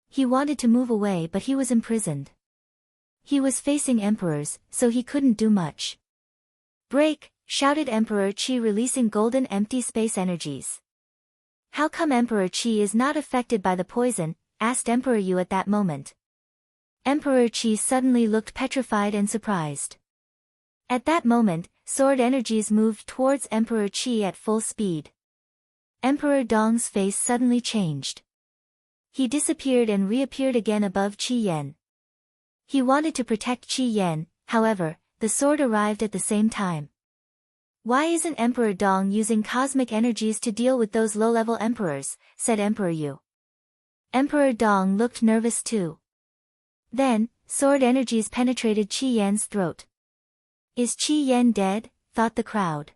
He wanted to move away but he was imprisoned. He was facing emperors, so he couldn't do much. "Break!" shouted Emperor Qi, releasing golden empty space energies. "How come Emperor Qi is not affected by the poison?" asked Emperor Yu at that moment. Emperor Qi suddenly looked petrified and surprised. At that moment, sword energies moved towards Emperor Qi at full speed. Emperor Dong's face suddenly changed. He disappeared and reappeared again above Qi Yan. He wanted to protect Qi Yan, however, the sword arrived at the same time. "Why isn't Emperor Dong using cosmic energies to deal with those low-level emperors?" said Emperor Yu. Emperor Dong looked nervous too. Then, sword energies penetrated Qi Yan's throat. "Is Qi Yan dead?" thought the crowd.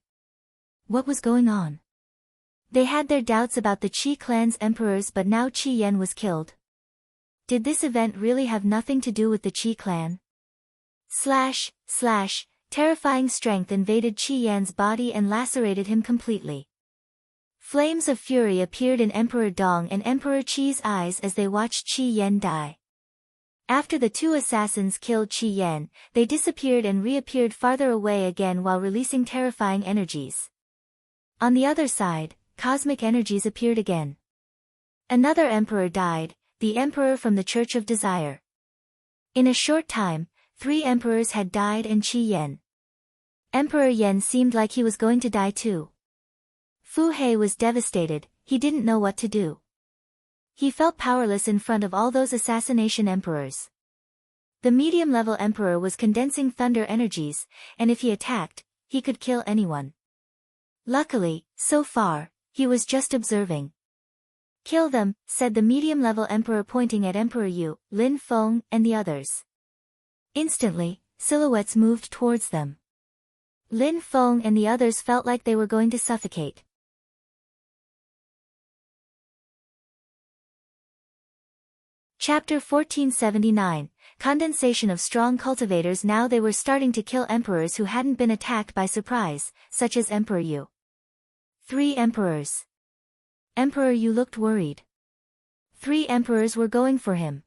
What was going on? They had their doubts about the Qi clan's emperors, but now Qi Yan was killed. Did this event really have nothing to do with the Qi clan? Terrifying strength invaded Qi Yan's body and lacerated him completely. Flames of fury appeared in Emperor Dong and Emperor Qi's eyes as they watched Qi Yan die. After the two assassins killed Qi Yan, they disappeared and reappeared farther away again while releasing terrifying energies. On the other side, cosmic energies appeared again. Another emperor died, the emperor from the Church of Desire. In a short time, 3 emperors had died and Qi Yan. Emperor Yan seemed like he was going to die too. Fu He was devastated, he didn't know what to do. He felt powerless in front of all those assassination emperors. The medium-level emperor was condensing thunder energies, and if he attacked, he could kill anyone. Luckily, so far, he was just observing. "Kill them," said the medium-level emperor pointing at Emperor Yu, Lin Feng, and the others. Instantly, silhouettes moved towards them. Lin Feng and the others felt like they were going to suffocate. Chapter 1479, Condensation of Strong Cultivators. Now they were starting to kill emperors who hadn't been attacked by surprise, such as Emperor Yu. 3 emperors. Emperor Yu looked worried. 3 emperors were going for him.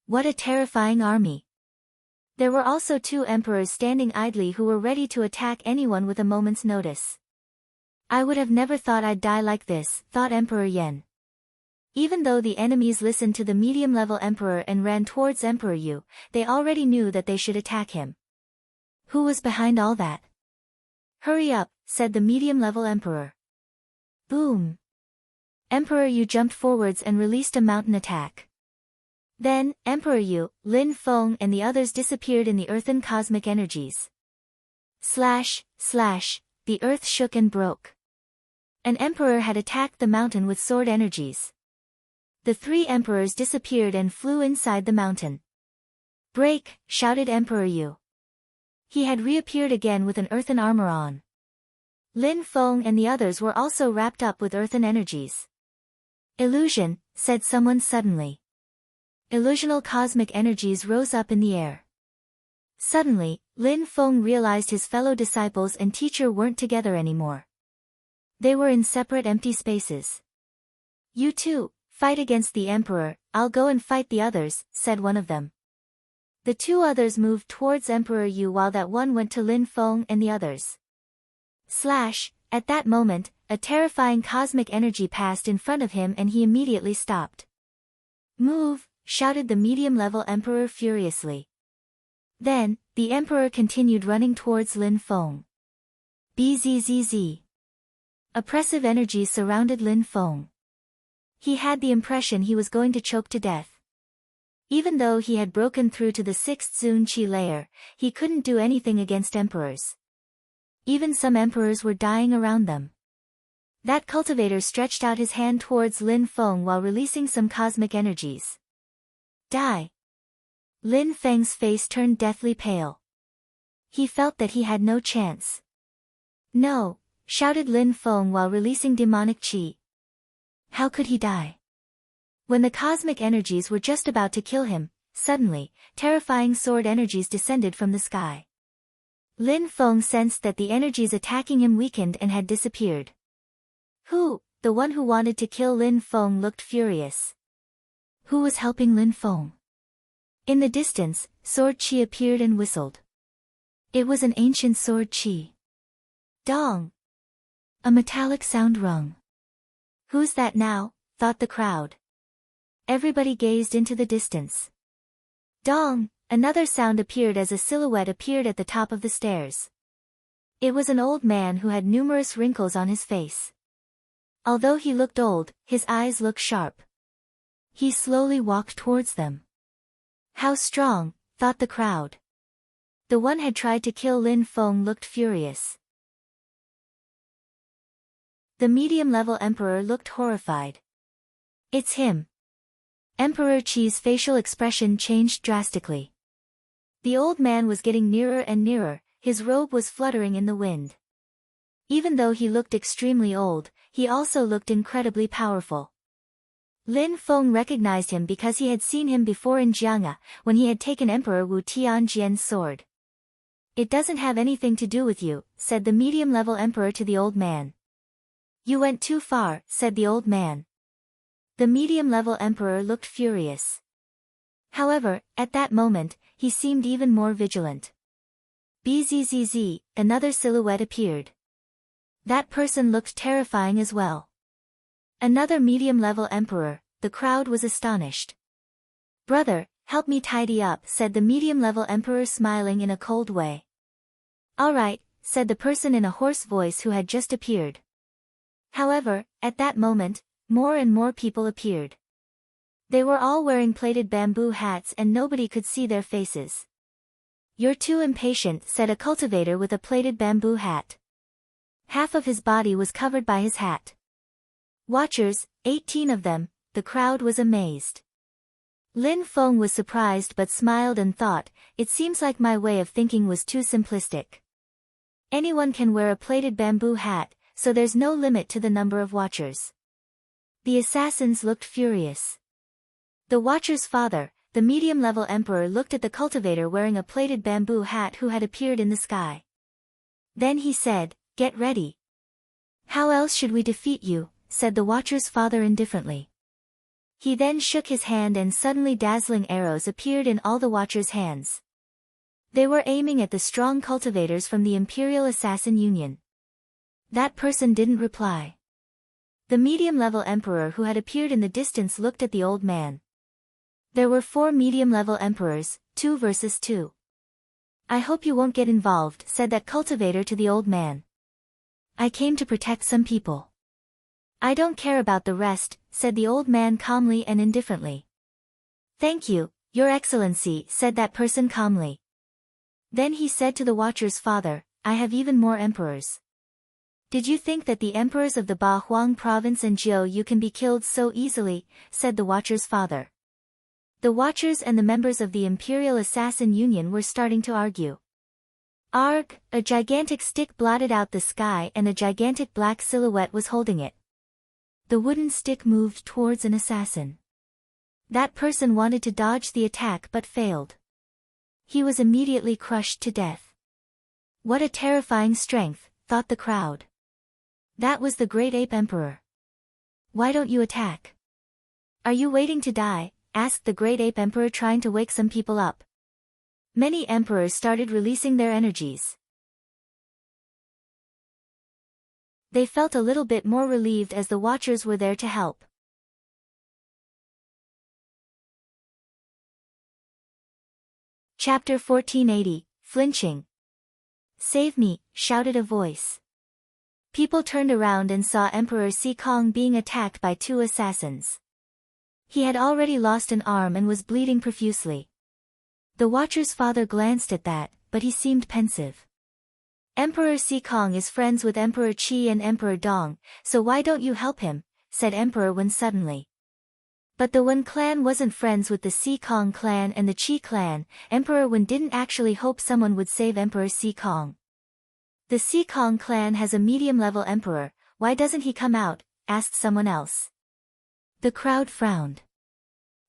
What a terrifying army. There were also 2 emperors standing idly who were ready to attack anyone with a moment's notice. "I would have never thought I'd die like this," thought Emperor Yan. Even though the enemies listened to the medium-level emperor and ran towards Emperor Yu, they already knew that they should attack him. Who was behind all that? "Hurry up," said the medium-level emperor. Boom! Emperor Yu jumped forwards and released a mountain attack. Then, Emperor Yu, Lin Feng and the others disappeared in the earthen cosmic energies. The earth shook and broke. An emperor had attacked the mountain with sword energies. The 3 emperors disappeared and flew inside the mountain. "Break!" shouted Emperor Yu. He had reappeared again with an earthen armor on. Lin Feng and the others were also wrapped up with earthen energies. "Illusion," said someone suddenly. Illusional cosmic energies rose up in the air. Suddenly, Lin Feng realized his fellow disciples and teacher weren't together anymore. They were in separate empty spaces. "You too, fight against the emperor, I'll go and fight the others," said one of them. The 2 others moved towards Emperor Yu while that one went to Lin Feng and the others. At that moment, a terrifying cosmic energy passed in front of him and he immediately stopped. "Move!" shouted the medium-level emperor furiously. Then, the emperor continued running towards Lin Feng. Bzzz. Oppressive energies surrounded Lin Feng. He had the impression he was going to choke to death. Even though he had broken through to the 6th Zun Qi layer, he couldn't do anything against emperors. Even some emperors were dying around them. That cultivator stretched out his hand towards Lin Feng while releasing some cosmic energies. Die! Lin Feng's face turned deathly pale. He felt that he had no chance. No! Shouted Lin Feng while releasing demonic qi. How could he die? When the cosmic energies were just about to kill him, suddenly, terrifying sword energies descended from the sky. Lin Feng sensed that the energies attacking him weakened and had disappeared. Who? The one who wanted to kill Lin Feng looked furious. Who was helping Lin Feng? In the distance, sword qi appeared and whistled. It was an ancient sword qi. Dong! A metallic sound rung. Who's that now? Thought the crowd. Everybody gazed into the distance. Dong! Another sound appeared as a silhouette appeared at the top of the stairs. It was an old man who had numerous wrinkles on his face. Although he looked old, his eyes looked sharp. He slowly walked towards them. How strong, thought the crowd. The one had tried to kill Lin Feng looked furious. The medium-level emperor looked horrified. It's him. Emperor Qi's facial expression changed drastically. The old man was getting nearer and nearer, his robe was fluttering in the wind. Even though he looked extremely old, he also looked incredibly powerful. Lin Feng recognized him because he had seen him before in Jiang'a, when he had taken Emperor Wu Tianjian's sword. It doesn't have anything to do with you, said the medium-level emperor to the old man. You went too far, said the old man. The medium-level emperor looked furious. However, at that moment, he seemed even more vigilant. Bzzz, another silhouette appeared. That person looked terrifying as well. Another medium-level emperor, the crowd was astonished. Brother, help me tidy up, said the medium-level emperor smiling in a cold way. All right, said the person in a hoarse voice who had just appeared. However, at that moment, more and more people appeared. They were all wearing plated bamboo hats and nobody could see their faces. You're too impatient, said a cultivator with a plated bamboo hat. Half of his body was covered by his hat. Watchers, 18 of them, the crowd was amazed. Lin Feng was surprised but smiled and thought, it seems like my way of thinking was too simplistic. Anyone can wear a plated bamboo hat, so there's no limit to the number of watchers. The assassins looked furious. The watcher's father, the medium-level emperor, looked at the cultivator wearing a plated bamboo hat who had appeared in the sky. Then he said, get ready. How else should we defeat you, said the watcher's father indifferently. He then shook his hand and suddenly dazzling arrows appeared in all the watchers' hands. They were aiming at the strong cultivators from the Imperial Assassin Union. That person didn't reply. The medium-level emperor who had appeared in the distance looked at the old man. There were 4 medium-level emperors, 2 versus 2. I hope you won't get involved, said that cultivator to the old man. I came to protect some people. I don't care about the rest, said the old man calmly and indifferently. Thank you, Your Excellency, said that person calmly. Then he said to the watcher's father, I have even more emperors. Did you think that the emperors of the Ba Huang province and Jiu Yu can be killed so easily, said the watcher's father. The watchers and the members of the Imperial Assassin Union were starting to argue. Arg! A gigantic stick blotted out the sky and a gigantic black silhouette was holding it. The wooden stick moved towards an assassin. That person wanted to dodge the attack but failed. He was immediately crushed to death. What a terrifying strength, thought the crowd. That was the Great Ape Emperor. Why don't you attack? Are you waiting to die? Asked the Great Ape Emperor, trying to wake some people up. Many emperors started releasing their energies. They felt a little bit more relieved as the watchers were there to help. Chapter 1480, Flinching. Save me, shouted a voice. People turned around and saw Emperor Sikong being attacked by 2 assassins. He had already lost an arm and was bleeding profusely. The watcher's father glanced at that, but he seemed pensive. Emperor Sikong is friends with Emperor Qi and Emperor Dong, so why don't you help him, said Emperor Wen suddenly. But the Wen clan wasn't friends with the Sikong clan and the Qi clan. Emperor Wen didn't actually hope someone would save Emperor Sikong. The Sikong clan has a medium-level emperor, why doesn't he come out, asked someone else. The crowd frowned.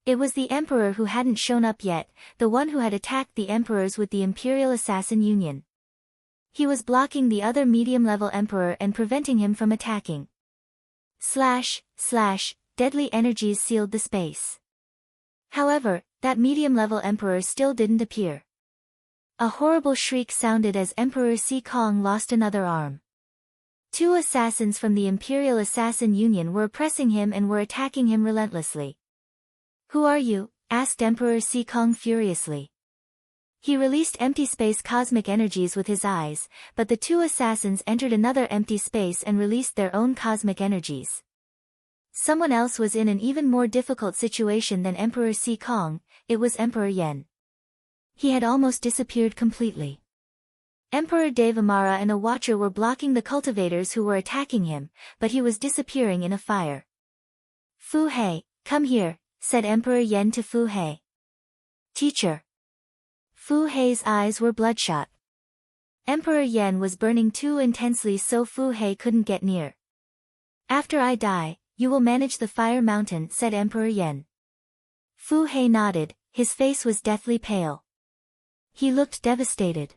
It was the emperor who hadn't shown up yet, the one who had attacked the emperors with the Imperial Assassin Union. He was blocking the other medium-level emperor and preventing him from attacking. Slash, deadly energies sealed the space. However, that medium-level emperor still didn't appear. A horrible shriek sounded as Emperor Sikong lost another arm. 2 assassins from the Imperial Assassin Union were oppressing him and were attacking him relentlessly. Who are you? Asked Emperor Sikong furiously. He released empty space cosmic energies with his eyes, but the 2 assassins entered another empty space and released their own cosmic energies. Someone else was in an even more difficult situation than Emperor Sikong, it was Emperor Yen. He had almost disappeared completely. Emperor Devamara and a watcher were blocking the cultivators who were attacking him, but he was disappearing in a fire. Fu Hei, come here, said Emperor Yen to Fu Hei. Teacher. Fu Hei's eyes were bloodshot. Emperor Yen was burning too intensely so Fu Hei couldn't get near. After I die, you will manage the fire mountain, said Emperor Yen. Fu Hei nodded, his face was deathly pale. He looked devastated.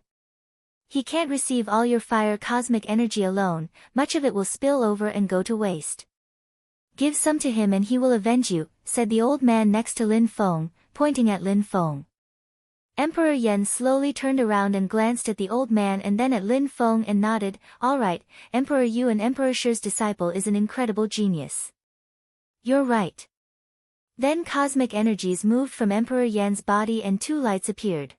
He can't receive all your fire cosmic energy alone, much of it will spill over and go to waste. Give some to him and he will avenge you, said the old man next to Lin Feng, pointing at Lin Feng. Emperor Yen slowly turned around and glanced at the old man and then at Lin Feng and nodded, all right, Emperor Yu and Emperor Shi's disciple is an incredible genius. You're right. Then cosmic energies moved from Emperor Yan's body and 2 lights appeared.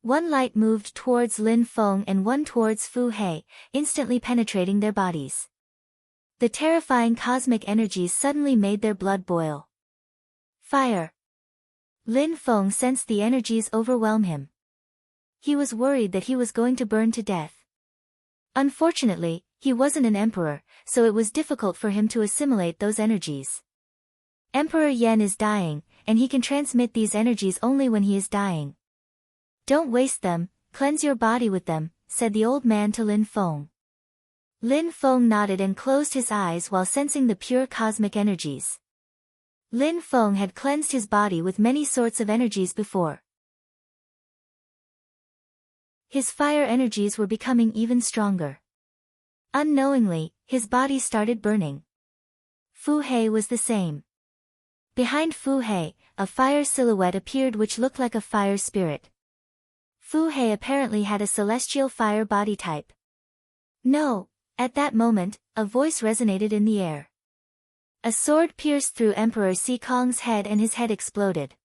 1 light moved towards Lin Feng and 1 towards Fu Hei, instantly penetrating their bodies. The terrifying cosmic energies suddenly made their blood boil. Fire. Lin Feng sensed the energies overwhelm him. He was worried that he was going to burn to death. Unfortunately, he wasn't an emperor, so it was difficult for him to assimilate those energies. Emperor Yen is dying, and he can transmit these energies only when he is dying. Don't waste them, cleanse your body with them, said the old man to Lin Feng. Lin Feng nodded and closed his eyes while sensing the pure cosmic energies. Lin Feng had cleansed his body with many sorts of energies before. His fire energies were becoming even stronger. Unknowingly, his body started burning. Fu Hei was the same. Behind Fu Hei, a fire silhouette appeared which looked like a fire spirit. Fu Hei apparently had a celestial fire body type. No! At that moment, a voice resonated in the air. A sword pierced through Emperor Sikong's head and his head exploded.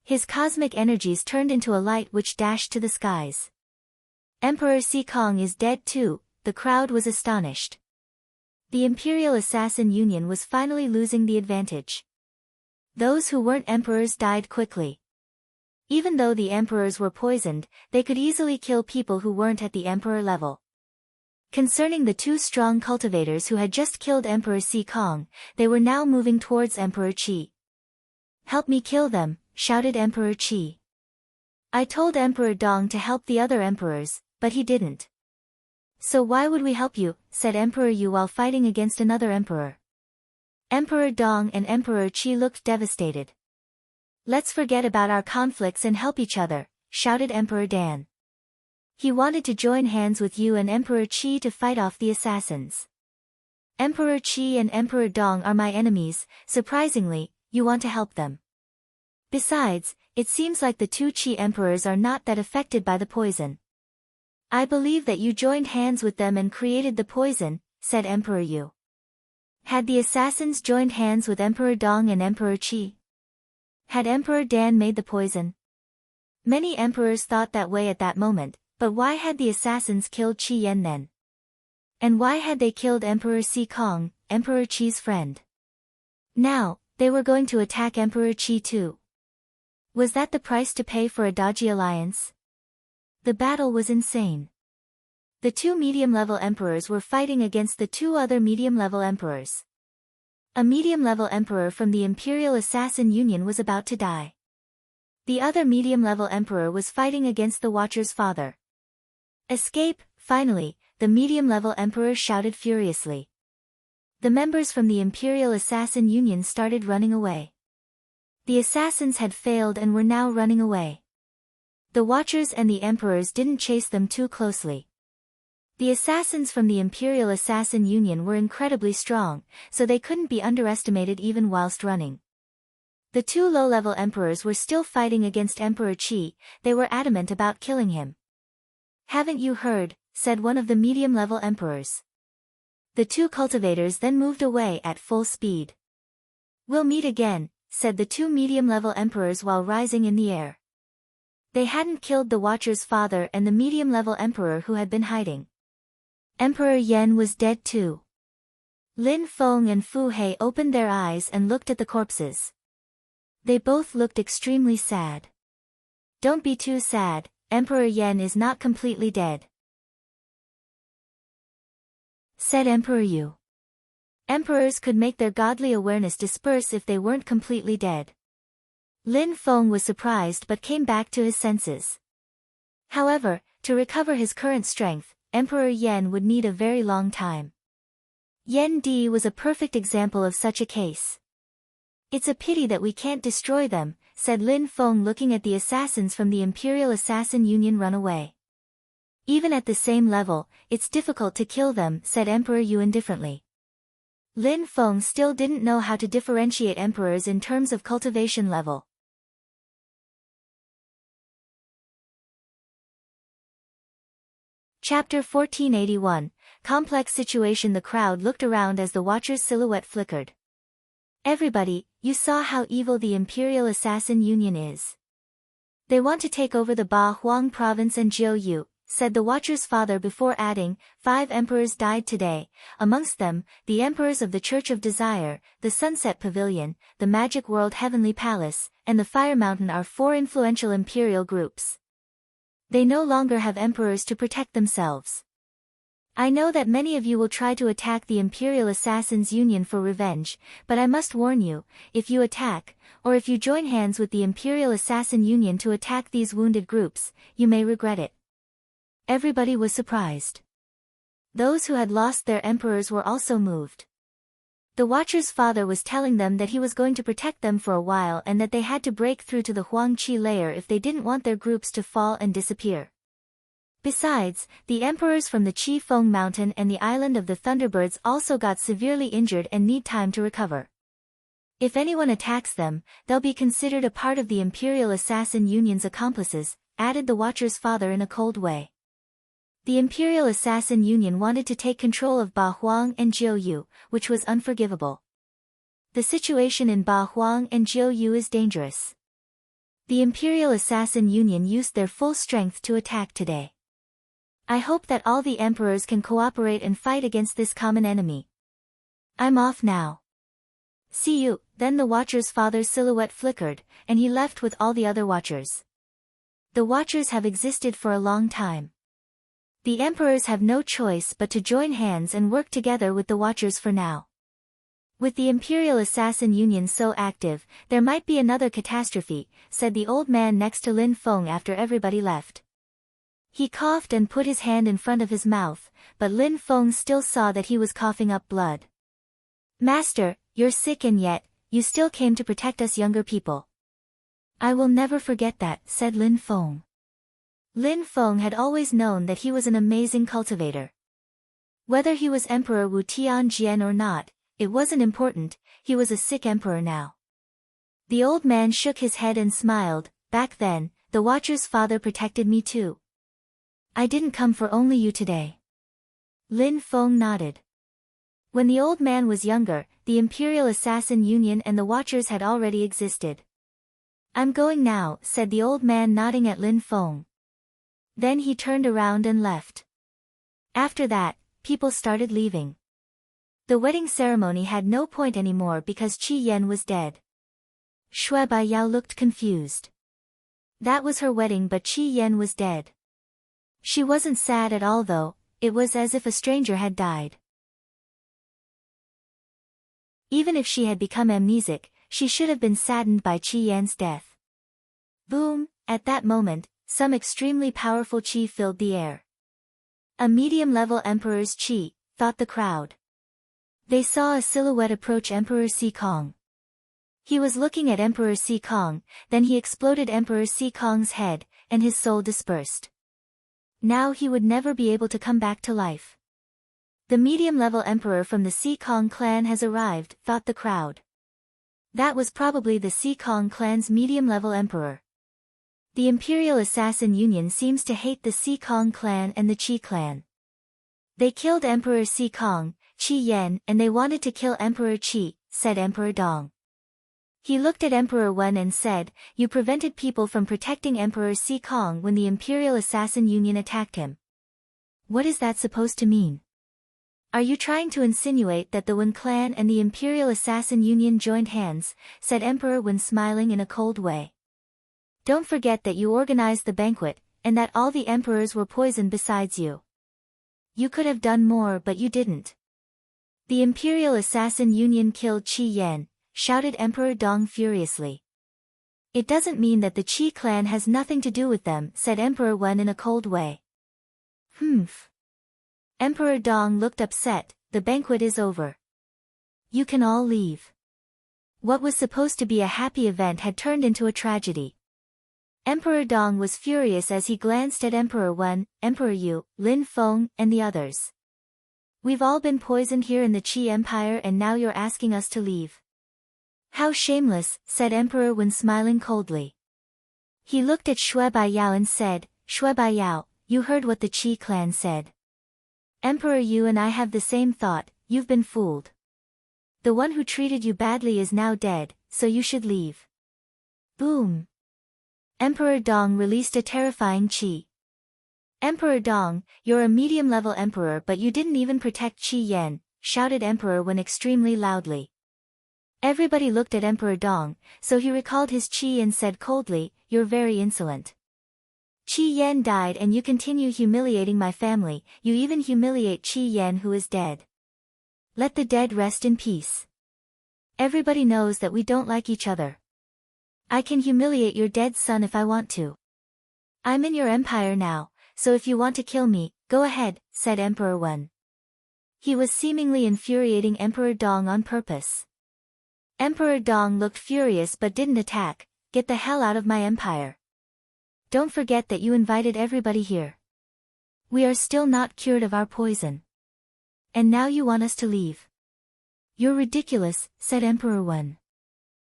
His cosmic energies turned into a light which dashed to the skies. Emperor Sikong is dead too, the crowd was astonished. The Imperial Assassin Union was finally losing the advantage. Those who weren't emperors died quickly. Even though the emperors were poisoned, they could easily kill people who weren't at the emperor level. Concerning the 2 strong cultivators who had just killed Emperor Sikong, they were now moving towards Emperor Qi. Help me kill them, shouted Emperor Qi. I told Emperor Dong to help the other emperors, but he didn't. So why would we help you, said Emperor Yu while fighting against another emperor. Emperor Dong and Emperor Qi looked devastated. Let's forget about our conflicts and help each other, shouted Emperor Dan. He wanted to join hands with you and Emperor Qi to fight off the assassins. Emperor Qi and Emperor Dong are my enemies, surprisingly, you want to help them. Besides, it seems like the 2 Qi emperors are not that affected by the poison. I believe that you joined hands with them and created the poison, said Emperor Yu. Had the assassins joined hands with Emperor Dong and Emperor Qi? Had Emperor Dan made the poison? Many emperors thought that way at that moment, but why had the assassins killed Qi Yan then? And why had they killed Emperor Sikong, Emperor Qi's friend? Now, they were going to attack Emperor Qi too. Was that the price to pay for a dodgy alliance? The battle was insane. The two medium-level emperors were fighting against the two other medium-level emperors. A medium-level emperor from the Imperial Assassin Union was about to die. The other medium-level emperor was fighting against the Watcher's father. Escape, finally, the medium-level emperor shouted furiously. The members from the Imperial Assassin Union started running away. The assassins had failed and were now running away. The Watchers and the emperors didn't chase them too closely. The assassins from the Imperial Assassin Union were incredibly strong, so they couldn't be underestimated even whilst running. The two low-level emperors were still fighting against Emperor Qi. They were adamant about killing him. "Haven't you heard?" said one of the medium-level emperors. The two cultivators then moved away at full speed. "We'll meet again," said the two medium-level emperors while rising in the air. They hadn't killed the Watcher's father and the medium-level emperor who had been hiding. Emperor Yan was dead too. Lin Feng and Fu He opened their eyes and looked at the corpses. They both looked extremely sad. "Don't be too sad, Emperor Yan is not completely dead," said Emperor Yu. Emperors could make their godly awareness disperse if they weren't completely dead. Lin Feng was surprised but came back to his senses. However, to recover his current strength, Emperor Yan would need a very long time. Yan Di was a perfect example of such a case. "It's a pity that we can't destroy them," said Lin Feng looking at the assassins from the Imperial Assassin Union run away. "Even at the same level, it's difficult to kill them," said Emperor Yu indifferently. Lin Feng still didn't know how to differentiate emperors in terms of cultivation level. Chapter 1481, Complex Situation. The crowd looked around as the Watcher's silhouette flickered. "Everybody, you saw how evil the Imperial Assassin Union is. They want to take over the Ba Huang province and Jiu Yu," said the Watcher's father before adding, "5 emperors died today, amongst them, the emperors of the Church of Desire, the Sunset Pavilion, the Magic World Heavenly Palace, and the Fire Mountain are 4 influential imperial groups. They no longer have emperors to protect themselves. I know that many of you will try to attack the Imperial Assassins Union for revenge, but I must warn you, if you attack, or if you join hands with the Imperial Assassin Union to attack these wounded groups, you may regret it." Everybody was surprised. Those who had lost their emperors were also moved. The Watcher's father was telling them that he was going to protect them for a while and that they had to break through to the Huangqi layer if they didn't want their groups to fall and disappear. Besides, the emperors from the Qi Feng Mountain and the Island of the Thunderbirds also got severely injured and need time to recover. If anyone attacks them, they'll be considered a part of the Imperial Assassin Union's accomplices, added the Watcher's father in a cold way. The Imperial Assassin Union wanted to take control of Ba Huang and Jiu Yu, which was unforgivable. The situation in Ba Huang and Jiu Yu is dangerous. The Imperial Assassin Union used their full strength to attack today. I hope that all the emperors can cooperate and fight against this common enemy. I'm off now. See you. Then the Watcher's father's silhouette flickered, and he left with all the other Watchers. The Watchers have existed for a long time. The emperors have no choice but to join hands and work together with the Watchers for now. With the Imperial Assassin Union so active, there might be another catastrophe, said the old man next to Lin Feng after everybody left. He coughed and put his hand in front of his mouth, but Lin Feng still saw that he was coughing up blood. "Master, you're sick and yet, you still came to protect us younger people." "I will never forget that," said Lin Feng. Lin Feng had always known that he was an amazing cultivator. Whether he was Emperor Wu Tianjian or not, it wasn't important, he was a sick emperor now. The old man shook his head and smiled. "Back then, the Watcher's father protected me too. I didn't come for only you today." Lin Feng nodded. When the old man was younger, the Imperial Assassin Union and the Watchers had already existed. "I'm going now," said the old man nodding at Lin Feng. Then he turned around and left. After that, people started leaving. The wedding ceremony had no point anymore because Qi Yan was dead. Shui Baiyao looked confused. That was her wedding but Qi Yan was dead. She wasn't sad at all though, it was as if a stranger had died. Even if she had become amnesic, she should have been saddened by Qi Yan's death. Boom! At that moment, some extremely powerful qi filled the air. A medium-level emperor's qi, thought the crowd. They saw a silhouette approach Emperor Sikong. He was looking at Emperor Sikong, then he exploded Emperor Sikong's head, and his soul dispersed. Now he would never be able to come back to life. The medium-level emperor from the Sikong clan has arrived, thought the crowd. That was probably the Sikong clan's medium-level emperor. The Imperial Assassin Union seems to hate the Sikong clan and the Qi clan. They killed Emperor Sikong, Qi Yan, and they wanted to kill Emperor Qi, said Emperor Dong. He looked at Emperor Wen and said, "You prevented people from protecting Emperor Sikong when the Imperial Assassin Union attacked him. What is that supposed to mean? Are you trying to insinuate that the Wen clan and the Imperial Assassin Union joined hands?" said Emperor Wen, smiling in a cold way. "Don't forget that you organized the banquet, and that all the emperors were poisoned besides you. You could have done more but you didn't." "The Imperial Assassin Union killed Qi Yan," shouted Emperor Dong furiously. "It doesn't mean that the Qi clan has nothing to do with them," said Emperor Wen in a cold way. "Humph." Emperor Dong looked upset. "The banquet is over. You can all leave." What was supposed to be a happy event had turned into a tragedy. Emperor Dong was furious as he glanced at Emperor Wen, Emperor Yu, Lin Feng, and the others. "We've all been poisoned here in the Qi Empire and now you're asking us to leave. How shameless," said Emperor Wen, smiling coldly. He looked at Shui Baiyao and said, "Shui Baiyao, you heard what the Qi clan said. Emperor Yu and I have the same thought. You've been fooled. The one who treated you badly is now dead, so you should leave." Boom! Emperor Dong released a terrifying qi. "Emperor Dong, you're a medium-level emperor but you didn't even protect Qi Yan," shouted Emperor Wen extremely loudly. Everybody looked at Emperor Dong, so he recalled his qi and said coldly, "You're very insolent. Qi Yan died and you continue humiliating my family, you even humiliate Qi Yan who is dead. Let the dead rest in peace. Everybody knows that we don't like each other. I can humiliate your dead son if I want to. I'm in your empire now, so if you want to kill me, go ahead," said Emperor Wen. He was seemingly infuriating Emperor Dong on purpose. Emperor Dong looked furious but didn't attack. "Get the hell out of my empire. Don't forget that you invited everybody here. We are still not cured of our poison. And now you want us to leave. You're ridiculous," said Emperor Wen.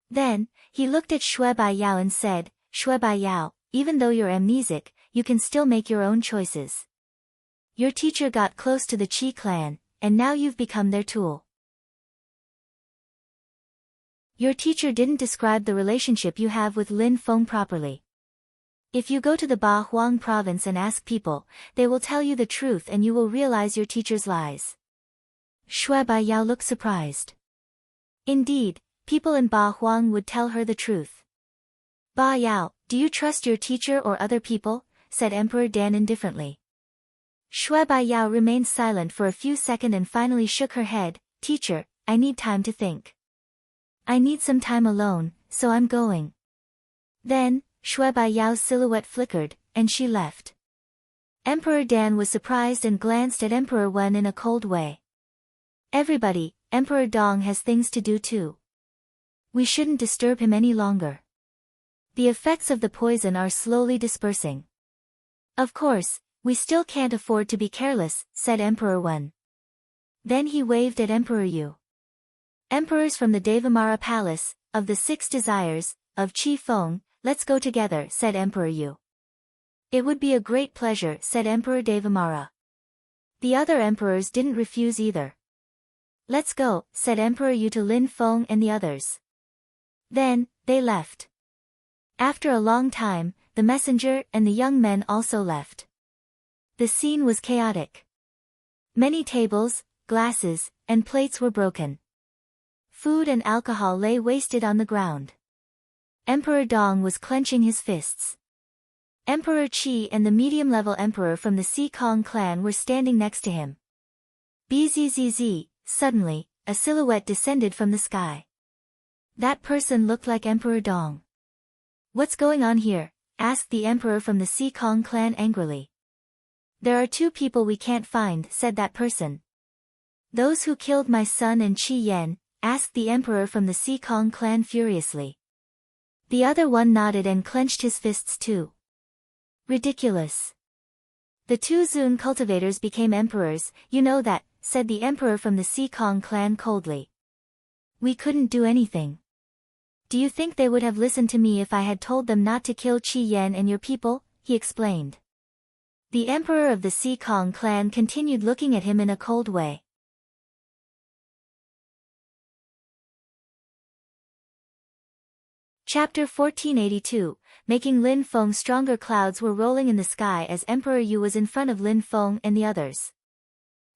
Then, he looked at Shui Baiyao and said, "Shui Baiyao, even though you're amnesic, you can still make your own choices. Your teacher got close to the Qi clan, and now you've become their tool. Your teacher didn't describe the relationship you have with Lin Feng properly. If you go to the Ba Huang province and ask people, they will tell you the truth and you will realize your teacher's lies." Shui Baiyao looked surprised. Indeed, people in Ba Huang would tell her the truth. "Ba Yao, do you trust your teacher or other people?" said Emperor Dan indifferently. Shui Baiyao remained silent for a few seconds and finally shook her head. "Teacher, I need time to think. I need some time alone, so I'm going." Then, Shui Baiyao's silhouette flickered, and she left. Emperor Dan was surprised and glanced at Emperor Wen in a cold way. "Everybody, Emperor Dong has things to do too. We shouldn't disturb him any longer. The effects of the poison are slowly dispersing. Of course, we still can't afford to be careless," said Emperor Wen. Then he waved at Emperor Yu. "Emperors from the Devamara Palace, of the Six Desires, of Qi Feng, let's go together," said Emperor Yu. "It would be a great pleasure," said Emperor Devamara. The other emperors didn't refuse either. "Let's go," said Emperor Yu to Lin Feng and the others. Then, they left. After a long time, the messenger and the young men also left. The scene was chaotic. Many tables, glasses, and plates were broken. Food and alcohol lay wasted on the ground. Emperor Dong was clenching his fists. Emperor Qi and the medium-level emperor from the Si Kong clan were standing next to him. Bzzz, suddenly, a silhouette descended from the sky. That person looked like Emperor Dong. What's going on here? Asked the emperor from the Si Kong clan angrily. There are two people we can't find, said that person. Those who killed my son and Qi Yan? Asked the emperor from the Si Kong clan furiously. The other one nodded and clenched his fists too. Ridiculous. The two Zun cultivators became emperors, you know that, said the emperor from the Si Kong clan coldly. We couldn't do anything. Do you think they would have listened to me if I had told them not to kill Qi Yan and your people? He explained. The emperor of the Si Kong clan continued looking at him in a cold way. Chapter 1482, Making Lin Feng Stronger. Clouds were rolling in the sky as Emperor Yu was in front of Lin Feng and the others.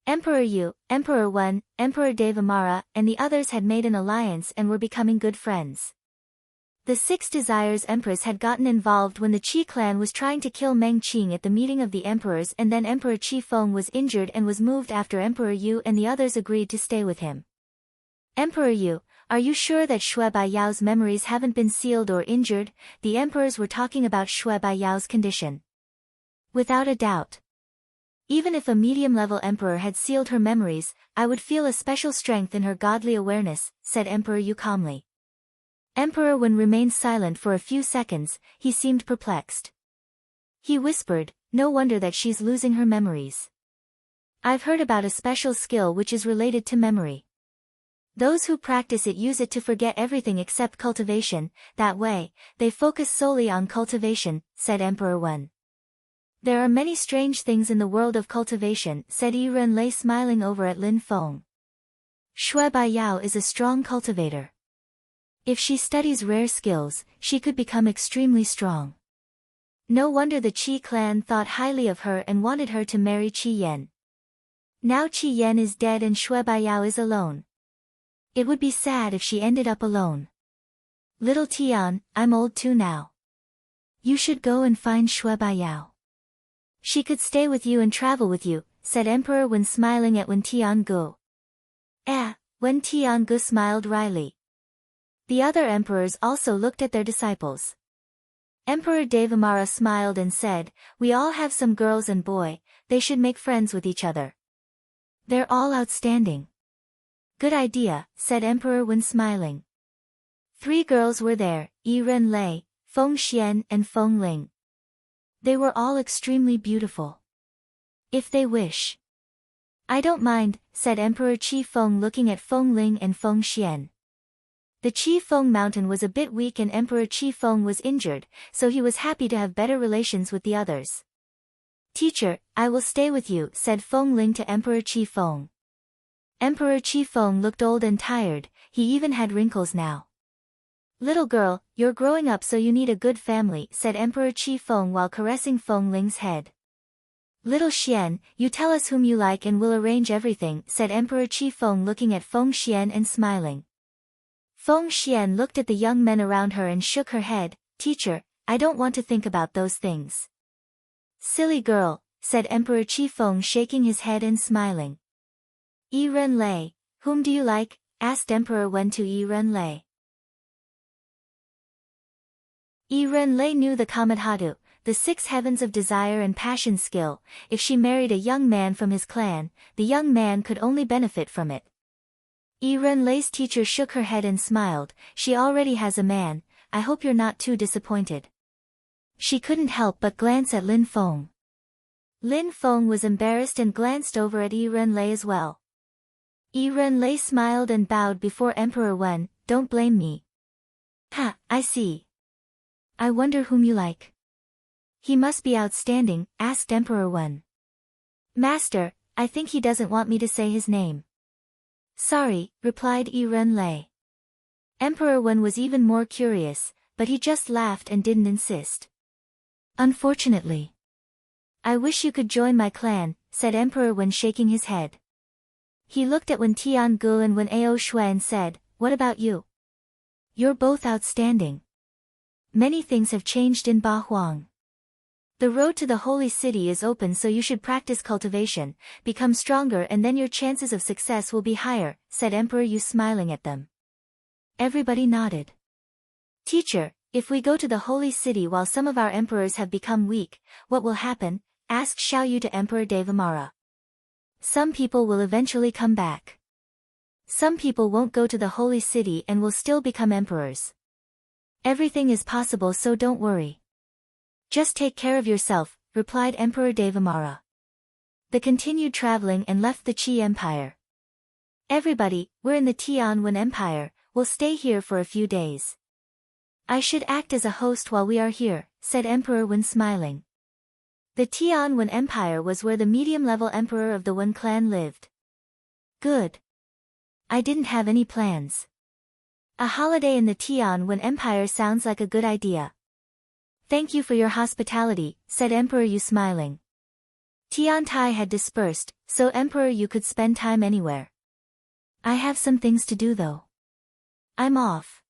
Emperor Yu, Emperor Wen, Emperor Devamara, and the others had made an alliance and were becoming good friends. The Six Desires Empress had gotten involved when the Qi clan was trying to kill Meng Qing at the meeting of the emperors, and then Emperor Qi Feng was injured and was moved after Emperor Yu and the others agreed to stay with him. Emperor Yu, are you sure that Shui Baiyao's memories haven't been sealed or injured? The emperors were talking about Shui Baiyao's condition. Without a doubt. Even if a medium-level emperor had sealed her memories, I would feel a special strength in her godly awareness, said Emperor Yu calmly. Emperor Wen remained silent for a few seconds, he seemed perplexed. He whispered, no wonder that she's losing her memories. I've heard about a special skill which is related to memory. Those who practice it use it to forget everything except cultivation, that way, they focus solely on cultivation, said Emperor Wen. There are many strange things in the world of cultivation, said Yi Renlei smiling over at Lin Feng. Shui Baiyao is a strong cultivator. If she studies rare skills, she could become extremely strong. No wonder the Qi clan thought highly of her and wanted her to marry Qi Yan. Now Qi Yan is dead and Shui Baiyao is alone. It would be sad if she ended up alone. Little Tian, I'm old too now. You should go and find Shui Baiyao. She could stay with you and travel with you, said Emperor Wen smiling at Wen Tiangu. Wen Tiangu smiled wryly. The other emperors also looked at their disciples. Emperor Devamara smiled and said, we all have some girls and boy, they should make friends with each other. They're all outstanding. Good idea, said Emperor Wen smiling. 3 girls were there, Yi Renlei, Feng Xian and Feng Ling. They were all extremely beautiful. If they wish. I don't mind, said Emperor Qi Feng looking at Feng Ling and Feng Xian. The Qi Feng mountain was a bit weak and Emperor Qi Feng was injured, so he was happy to have better relations with the others. Teacher, I will stay with you, said Feng Ling to Emperor Qi Feng. Emperor Qi Feng looked old and tired, he even had wrinkles now. Little girl, you're growing up so you need a good family, said Emperor Qi Feng while caressing Feng Ling's head. Little Xian, you tell us whom you like and we'll arrange everything, said Emperor Qi Feng looking at Feng Xian and smiling. Feng Xian looked at the young men around her and shook her head. Teacher, I don't want to think about those things. Silly girl, said Emperor Qi Feng shaking his head and smiling. Yi Renlei, whom do you like? Asked Emperor Wen to Yi Renlei. Yi Renlei knew the Kamadhatu, the 6 heavens of desire and passion skill. If she married a young man from his clan, the young man could only benefit from it. Yi Renlei's teacher shook her head and smiled. She already has a man, I hope you're not too disappointed. She couldn't help but glance at Lin Feng. Lin Feng was embarrassed and glanced over at Yi Renlei as well. Yi Renlei smiled and bowed before Emperor Wen. Don't blame me. I see. I wonder whom you like. He must be outstanding, asked Emperor Wen. Master, I think he doesn't want me to say his name. Sorry, replied Yi Renlei. Emperor Wen was even more curious, but he just laughed and didn't insist. Unfortunately. I wish you could join my clan, said Emperor Wen shaking his head. He looked at Wen Tiangu and Wen Ao Shui and said, what about you? You're both outstanding. Many things have changed in Ba Huang. The road to the holy city is open, so you should practice cultivation, become stronger, and then your chances of success will be higher, said Emperor Yu, smiling at them. Everybody nodded. Teacher, if we go to the holy city while some of our emperors have become weak, what will happen? Asked Xiao Yu to Emperor Devamara. Some people will eventually come back. Some people won't go to the holy city and will still become emperors. Everything is possible, so don't worry. Just take care of yourself, replied Emperor Devamara. They continued traveling and left the Qi Empire. Everybody, we're in the Tianwen Empire, we'll stay here for a few days. I should act as a host while we are here, said Emperor Wen, smiling. The Tianwen Empire was where the medium-level emperor of the Wen clan lived. Good. I didn't have any plans. A holiday in the Tianwen Empire sounds like a good idea. Thank you for your hospitality, said Emperor Yu, smiling. Tiantai had dispersed, so Emperor Yu could spend time anywhere. I have some things to do though. I'm off.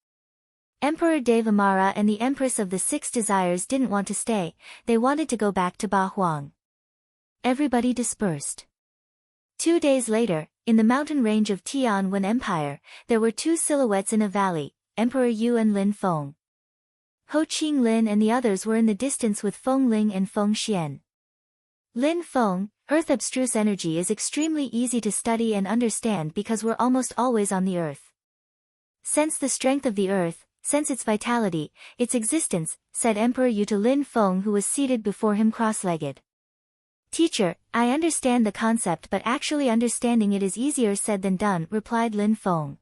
Emperor Devamara and the Empress of the Six Desires didn't want to stay, they wanted to go back to Ba Huang. Everybody dispersed. 2 days later, in the mountain range of Tianwen Empire, there were two silhouettes in a valley, Emperor Yu and Lin Feng. Ho Qinglin and the others were in the distance with Feng Ling and Feng Xian. Lin Feng, Earth abstruse energy is extremely easy to study and understand because we're almost always on the Earth. Sense the strength of the Earth, sense its vitality, its existence, said Emperor Yu to Lin Feng, who was seated before him cross-legged. Teacher, I understand the concept, but actually understanding it is easier said than done, replied Lin Feng.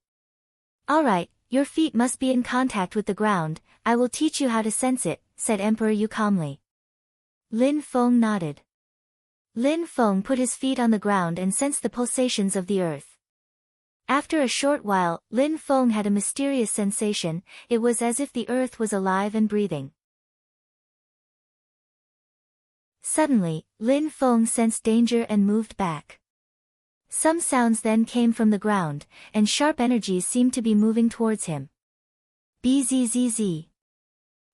Alright, your feet must be in contact with the ground, I will teach you how to sense it, said Emperor Yu calmly. Lin Feng nodded. Lin Feng put his feet on the ground and sensed the pulsations of the earth. After a short while, Lin Feng had a mysterious sensation, it was as if the earth was alive and breathing. Suddenly, Lin Feng sensed danger and moved back. Some sounds then came from the ground, and sharp energies seemed to be moving towards him. Bzzz.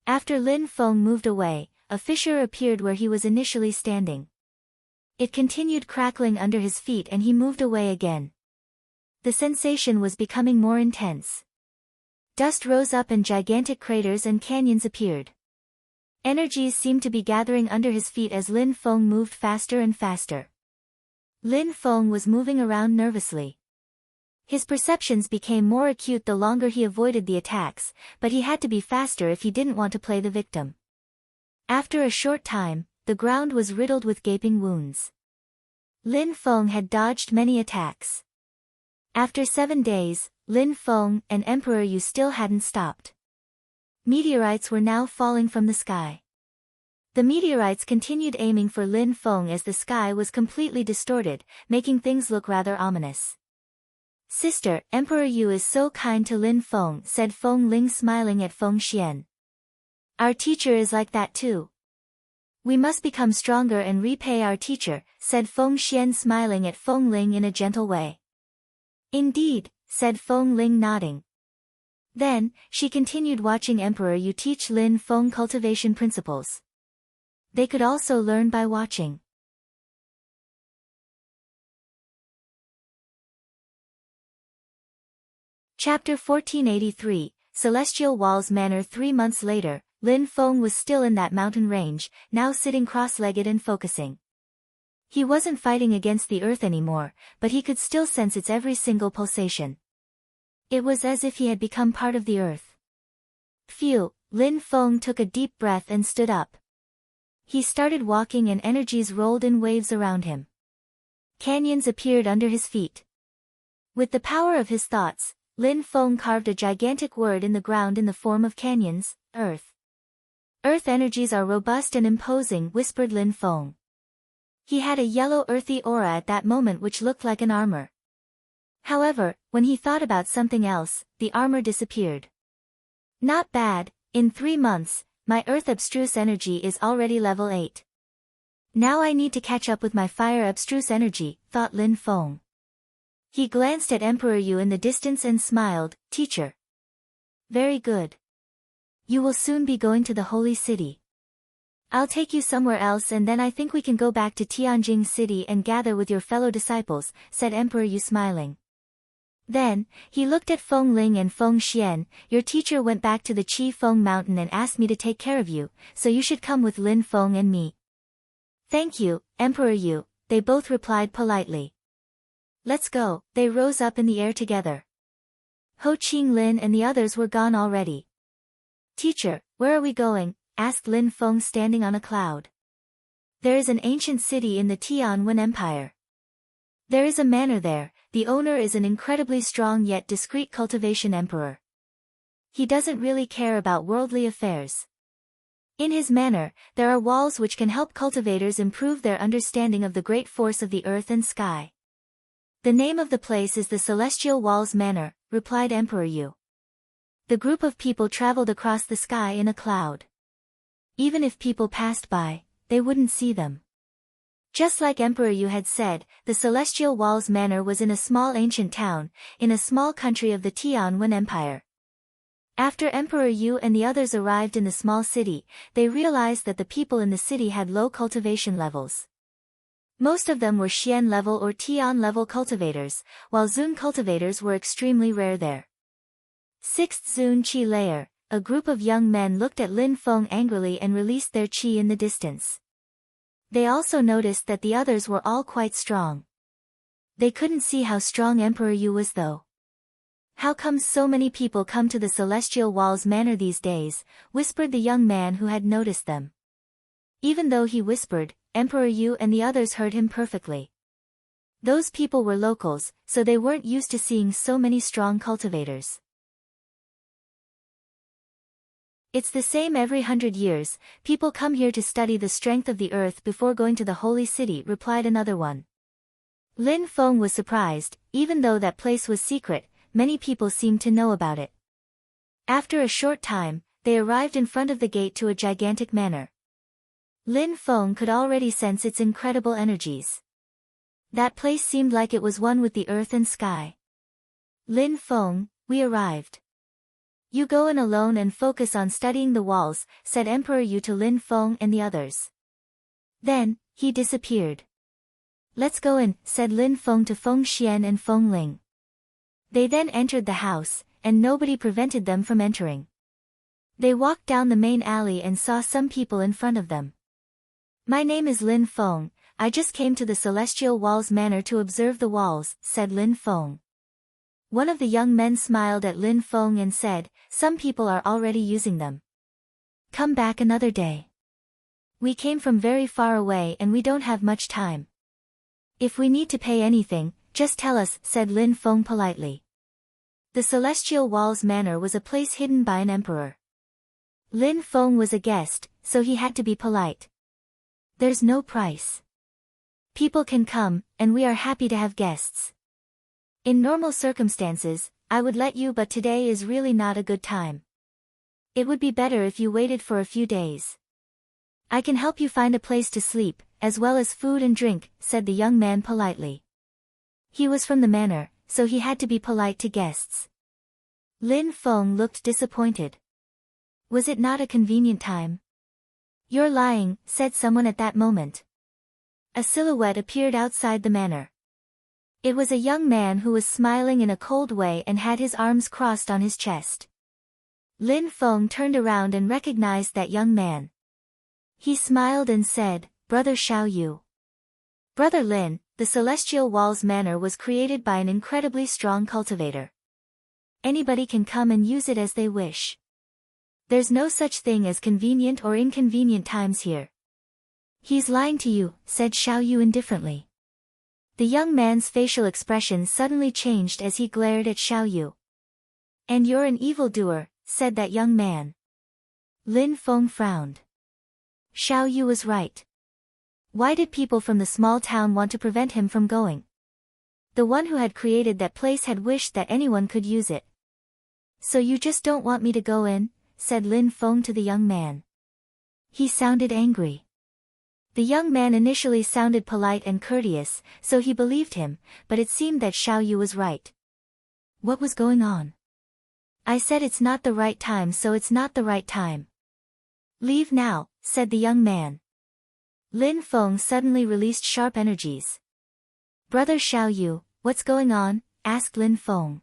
After Lin Feng moved away, a fissure appeared where he was initially standing. It continued crackling under his feet and he moved away again. The sensation was becoming more intense. Dust rose up and gigantic craters and canyons appeared. Energies seemed to be gathering under his feet as Lin Feng moved faster and faster. Lin Feng was moving around nervously. His perceptions became more acute the longer he avoided the attacks, but he had to be faster if he didn't want to play the victim. After a short time, the ground was riddled with gaping wounds. Lin Feng had dodged many attacks. After 7 days, Lin Feng and Emperor Yu still hadn't stopped. Meteorites were now falling from the sky. The meteorites continued aiming for Lin Feng as the sky was completely distorted, making things look rather ominous. Sister, Emperor Yu is so kind to Lin Feng, said Feng Ling, smiling at Feng Xian. Our teacher is like that too. We must become stronger and repay our teacher, said Feng Xian, smiling at Feng Ling in a gentle way. Indeed, said Feng Ling, nodding. Then, she continued watching Emperor Yu teach Lin Feng cultivation principles. They could also learn by watching. Chapter 1483, Celestial Walls Manor. 3 months later, Lin Feng was still in that mountain range, now sitting cross-legged and focusing. He wasn't fighting against the earth anymore, but he could still sense its every single pulsation. It was as if he had become part of the earth. Phew, Lin Feng took a deep breath and stood up. He started walking and energies rolled in waves around him. Canyons appeared under his feet. With the power of his thoughts, Lin Feng carved a gigantic word in the ground in the form of canyons, Earth. Earth energies are robust and imposing, whispered Lin Feng. He had a yellow earthy aura at that moment which looked like an armor. However, when he thought about something else, the armor disappeared. Not bad, in 3 months, my earth abstruse energy is already level 8. Now I need to catch up with my fire abstruse energy, thought Lin Feng. He glanced at Emperor Yu in the distance and smiled, Teacher. Very good. You will soon be going to the holy city. I'll take you somewhere else and then I think we can go back to Tianjing City and gather with your fellow disciples, said Emperor Yu smiling. Then, he looked at Feng Ling and Feng Xian. Your teacher went back to the Qi Feng mountain and asked me to take care of you, so you should come with Lin Feng and me. Thank you, Emperor Yu, they both replied politely. Let's go. They rose up in the air together. Ho Qinglin and the others were gone already. Teacher, where are we going? Asked Lin Feng standing on a cloud. There is an ancient city in the Tianwen Empire. There is a manor there. The owner is an incredibly strong yet discreet cultivation emperor. He doesn't really care about worldly affairs. In his manor, there are walls which can help cultivators improve their understanding of the great force of the earth and sky. The name of the place is the Celestial Walls Manor, replied Emperor Yu. The group of people traveled across the sky in a cloud. Even if people passed by, they wouldn't see them. Just like Emperor Yu had said, the Celestial Walls Manor was in a small ancient town, in a small country of the Tianwen Empire. After Emperor Yu and the others arrived in the small city, they realized that the people in the city had low cultivation levels. Most of them were Xian level or Tian level cultivators, while Zun cultivators were extremely rare there. 6th Zun Qi layer, a group of young men looked at Lin Feng angrily and released their qi in the distance. They also noticed that the others were all quite strong. They couldn't see how strong Emperor Yu was though. How come so many people come to the Celestial Walls Manor these days? Whispered the young man who had noticed them. Even though he whispered, Emperor Yu and the others heard him perfectly. Those people were locals, so they weren't used to seeing so many strong cultivators. It's the same every 100 years, people come here to study the strength of the earth before going to the holy city, replied another one. Lin Feng was surprised, even though that place was secret, many people seemed to know about it. After a short time, they arrived in front of the gate to a gigantic manor. Lin Feng could already sense its incredible energies. That place seemed like it was one with the earth and sky. Lin Feng, we arrived. You go in alone and focus on studying the walls, said Emperor Yu to Lin Feng and the others. Then, he disappeared. Let's go in, said Lin Feng to Feng Xian and Feng Ling. They then entered the house, and nobody prevented them from entering. They walked down the main alley and saw some people in front of them. My name is Lin Feng, I just came to the Celestial Walls Manor to observe the walls, said Lin Feng. One of the young men smiled at Lin Feng and said, some people are already using them. Come back another day. We came from very far away and we don't have much time. If we need to pay anything, just tell us, said Lin Feng politely. The Celestial Walls Manor was a place hidden by an emperor. Lin Feng was a guest, so he had to be polite. There's no price. People can come, and we are happy to have guests. In normal circumstances, I would let you, but today is really not a good time. It would be better if you waited for a few days. I can help you find a place to sleep, as well as food and drink, said the young man politely. He was from the manor, so he had to be polite to guests. Lin Feng looked disappointed. Was it not a convenient time? You're lying, said someone at that moment. A silhouette appeared outside the manor. It was a young man who was smiling in a cold way and had his arms crossed on his chest. Lin Feng turned around and recognized that young man. He smiled and said, Brother Xiao Yu. Brother Lin, the Celestial Walls Manor was created by an incredibly strong cultivator. Anybody can come and use it as they wish. There's no such thing as convenient or inconvenient times here. He's lying to you, said Xiao Yu indifferently. The young man's facial expression suddenly changed as he glared at Xiao Yu. And you're an evildoer, said that young man. Lin Feng frowned. Xiao Yu was right. Why did people from the small town want to prevent him from going? The one who had created that place had wished that anyone could use it. So you just don't want me to go in? Said Lin Feng to the young man. He sounded angry. The young man initially sounded polite and courteous, so he believed him, but it seemed that Xiao Yu was right. What was going on? I said it's not the right time, so it's not the right time. Leave now, said the young man. Lin Feng suddenly released sharp energies. Brother Xiaoyu, what's going on? Asked Lin Feng.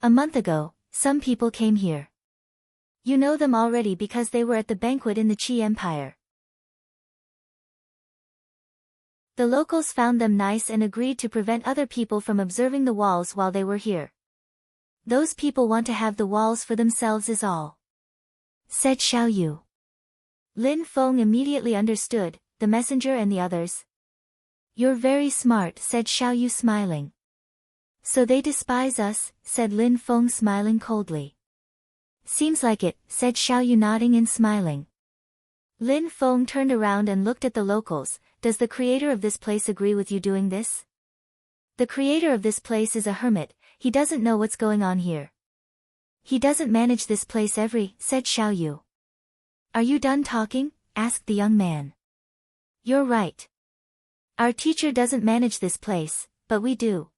A month ago, some people came here. You know them already because they were at the banquet in the Qi Empire. The locals found them nice and agreed to prevent other people from observing the walls while they were here. Those people want to have the walls for themselves is all, said Xiaoyu. Lin Feng immediately understood, the messenger and the others. You're very smart, said Xiaoyu smiling. So they despise us, said Lin Feng smiling coldly. Seems like it, said Xiaoyu nodding and smiling. Lin Feng turned around and looked at the locals. Does the creator of this place agree with you doing this? The creator of this place is a hermit, he doesn't know what's going on here. He doesn't manage this place said Xiaoyu. Are you done talking? Asked the young man. You're right. Our teacher doesn't manage this place, but we do.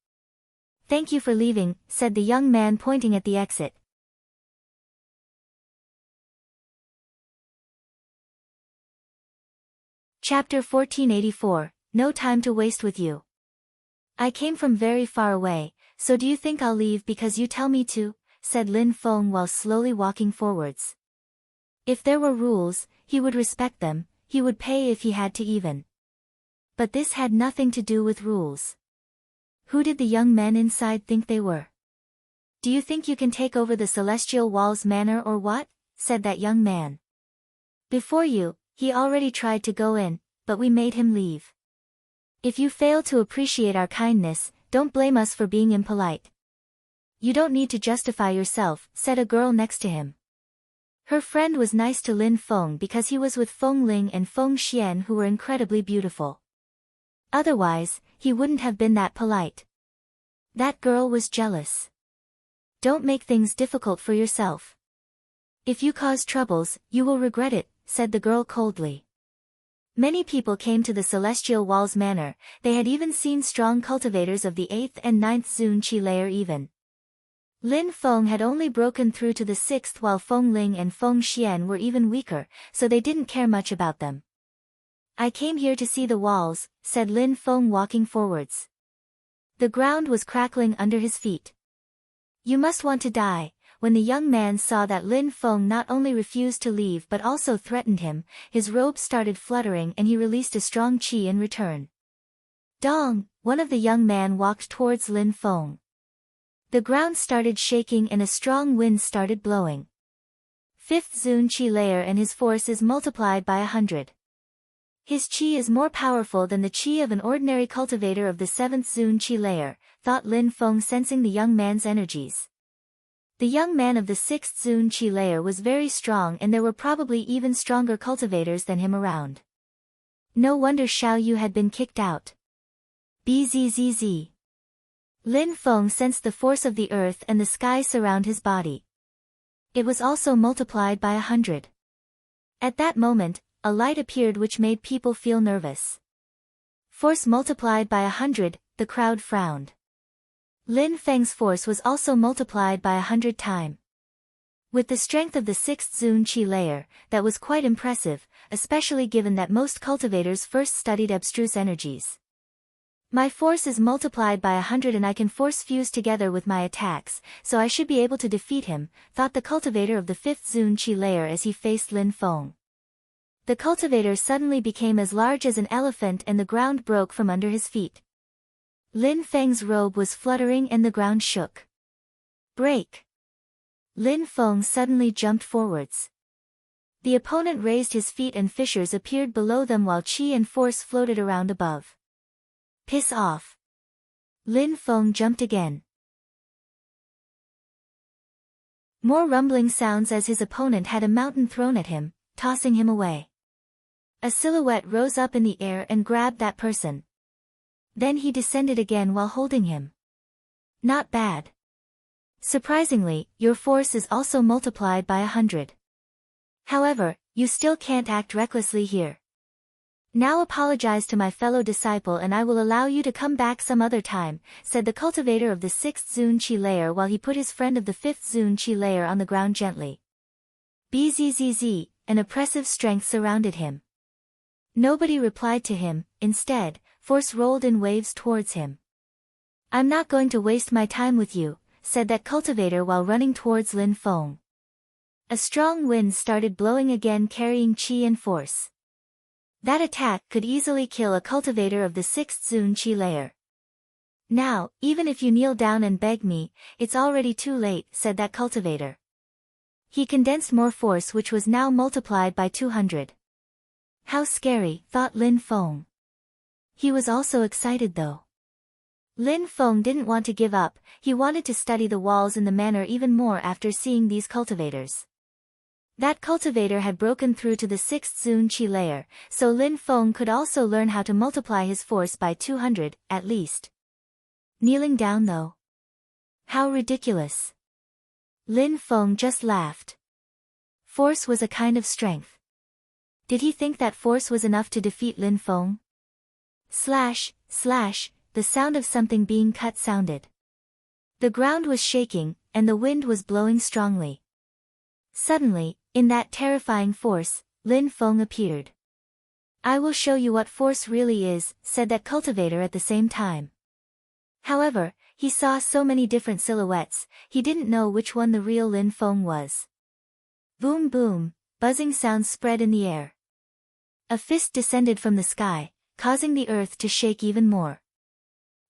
Thank you for leaving, said the young man pointing at the exit. Chapter 1484, No time to waste with you. I came from very far away, so do you think I'll leave because you tell me to? Said Lin Feng while slowly walking forwards. If there were rules, he would respect them, he would pay if he had to even. But this had nothing to do with rules. Who did the young men inside think they were? Do you think you can take over the Celestial Walls manor or what? Said that young man. Before you, he already tried to go in, but we made him leave. If you fail to appreciate our kindness, don't blame us for being impolite. You don't need to justify yourself, said a girl next to him. Her friend was nice to Lin Feng because he was with Feng Ling and Feng Xian who were incredibly beautiful. Otherwise, he wouldn't have been that polite. That girl was jealous. Don't make things difficult for yourself. If you cause troubles, you will regret it, said the girl coldly. Many people came to the Celestial Walls Manor, they had even seen strong cultivators of the 8th and 9th Zun Qi layer even. Lin Feng had only broken through to the 6th while Feng Ling and Feng Xian were even weaker, so they didn't care much about them. I came here to see the walls, said Lin Feng walking forwards. The ground was crackling under his feet. You must want to die. When the young man saw that Lin Feng not only refused to leave but also threatened him, his robe started fluttering and he released a strong qi in return. Dong! One of the young men walked towards Lin Feng. The ground started shaking and a strong wind started blowing. 5th Zun Qi layer and his force is multiplied by 100. His qi is more powerful than the qi of an ordinary cultivator of the 7th Zun Qi layer, thought Lin Feng sensing the young man's energies. The young man of the 6th Zun Qi layer was very strong and there were probably even stronger cultivators than him around. No wonder Xiaoyu had been kicked out. Bzzz. Lin Feng sensed the force of the earth and the sky surround his body. It was also multiplied by 100. At that moment, a light appeared which made people feel nervous. Force multiplied by 100, the crowd frowned. Lin Feng's force was also multiplied by 100 times. With the strength of the 6th Zun Qi layer, that was quite impressive, especially given that most cultivators first studied abstruse energies. My force is multiplied by 100 and I can force fuse together with my attacks, so I should be able to defeat him, thought the cultivator of the 5th Zun Qi layer as he faced Lin Feng. The cultivator suddenly became as large as an elephant and the ground broke from under his feet. Lin Feng's robe was fluttering and the ground shook. Break! Lin Feng suddenly jumped forwards. The opponent raised his feet and fissures appeared below them while qi and force floated around above. Piss off! Lin Feng jumped again. More rumbling sounds as his opponent had a mountain thrown at him, tossing him away. A silhouette rose up in the air and grabbed that person. Then he descended again while holding him. Not bad. Surprisingly, your force is also multiplied by 100. However, you still can't act recklessly here. Now apologize to my fellow disciple and I will allow you to come back some other time, said the cultivator of the 6th Zun Qi layer while he put his friend of the 5th Zun Qi layer on the ground gently. Bzzz, an oppressive strength surrounded him. Nobody replied to him. Instead, force rolled in waves towards him. "I'm not going to waste my time with you," said that cultivator while running towards Lin Feng. A strong wind started blowing again, carrying qi and force. That attack could easily kill a cultivator of the 6th Zun Qi layer. "Now, even if you kneel down and beg me, it's already too late," said that cultivator. He condensed more force, which was now multiplied by 200. How scary, thought Lin Feng. He was also excited though. Lin Feng didn't want to give up, he wanted to study the walls in the manor even more after seeing these cultivators. That cultivator had broken through to the 6th Zun Qi layer, so Lin Feng could also learn how to multiply his force by 200, at least. Kneeling down though? How ridiculous. Lin Feng just laughed. Force was a kind of strength. Did he think that force was enough to defeat Lin Feng? Slash, slash, the sound of something being cut sounded. The ground was shaking, and the wind was blowing strongly. Suddenly, in that terrifying force, Lin Feng appeared. "I will show you what force really is," said that cultivator at the same time. However, he saw so many different silhouettes, he didn't know which one the real Lin Feng was. Boom boom, buzzing sounds spread in the air. A fist descended from the sky, causing the earth to shake even more.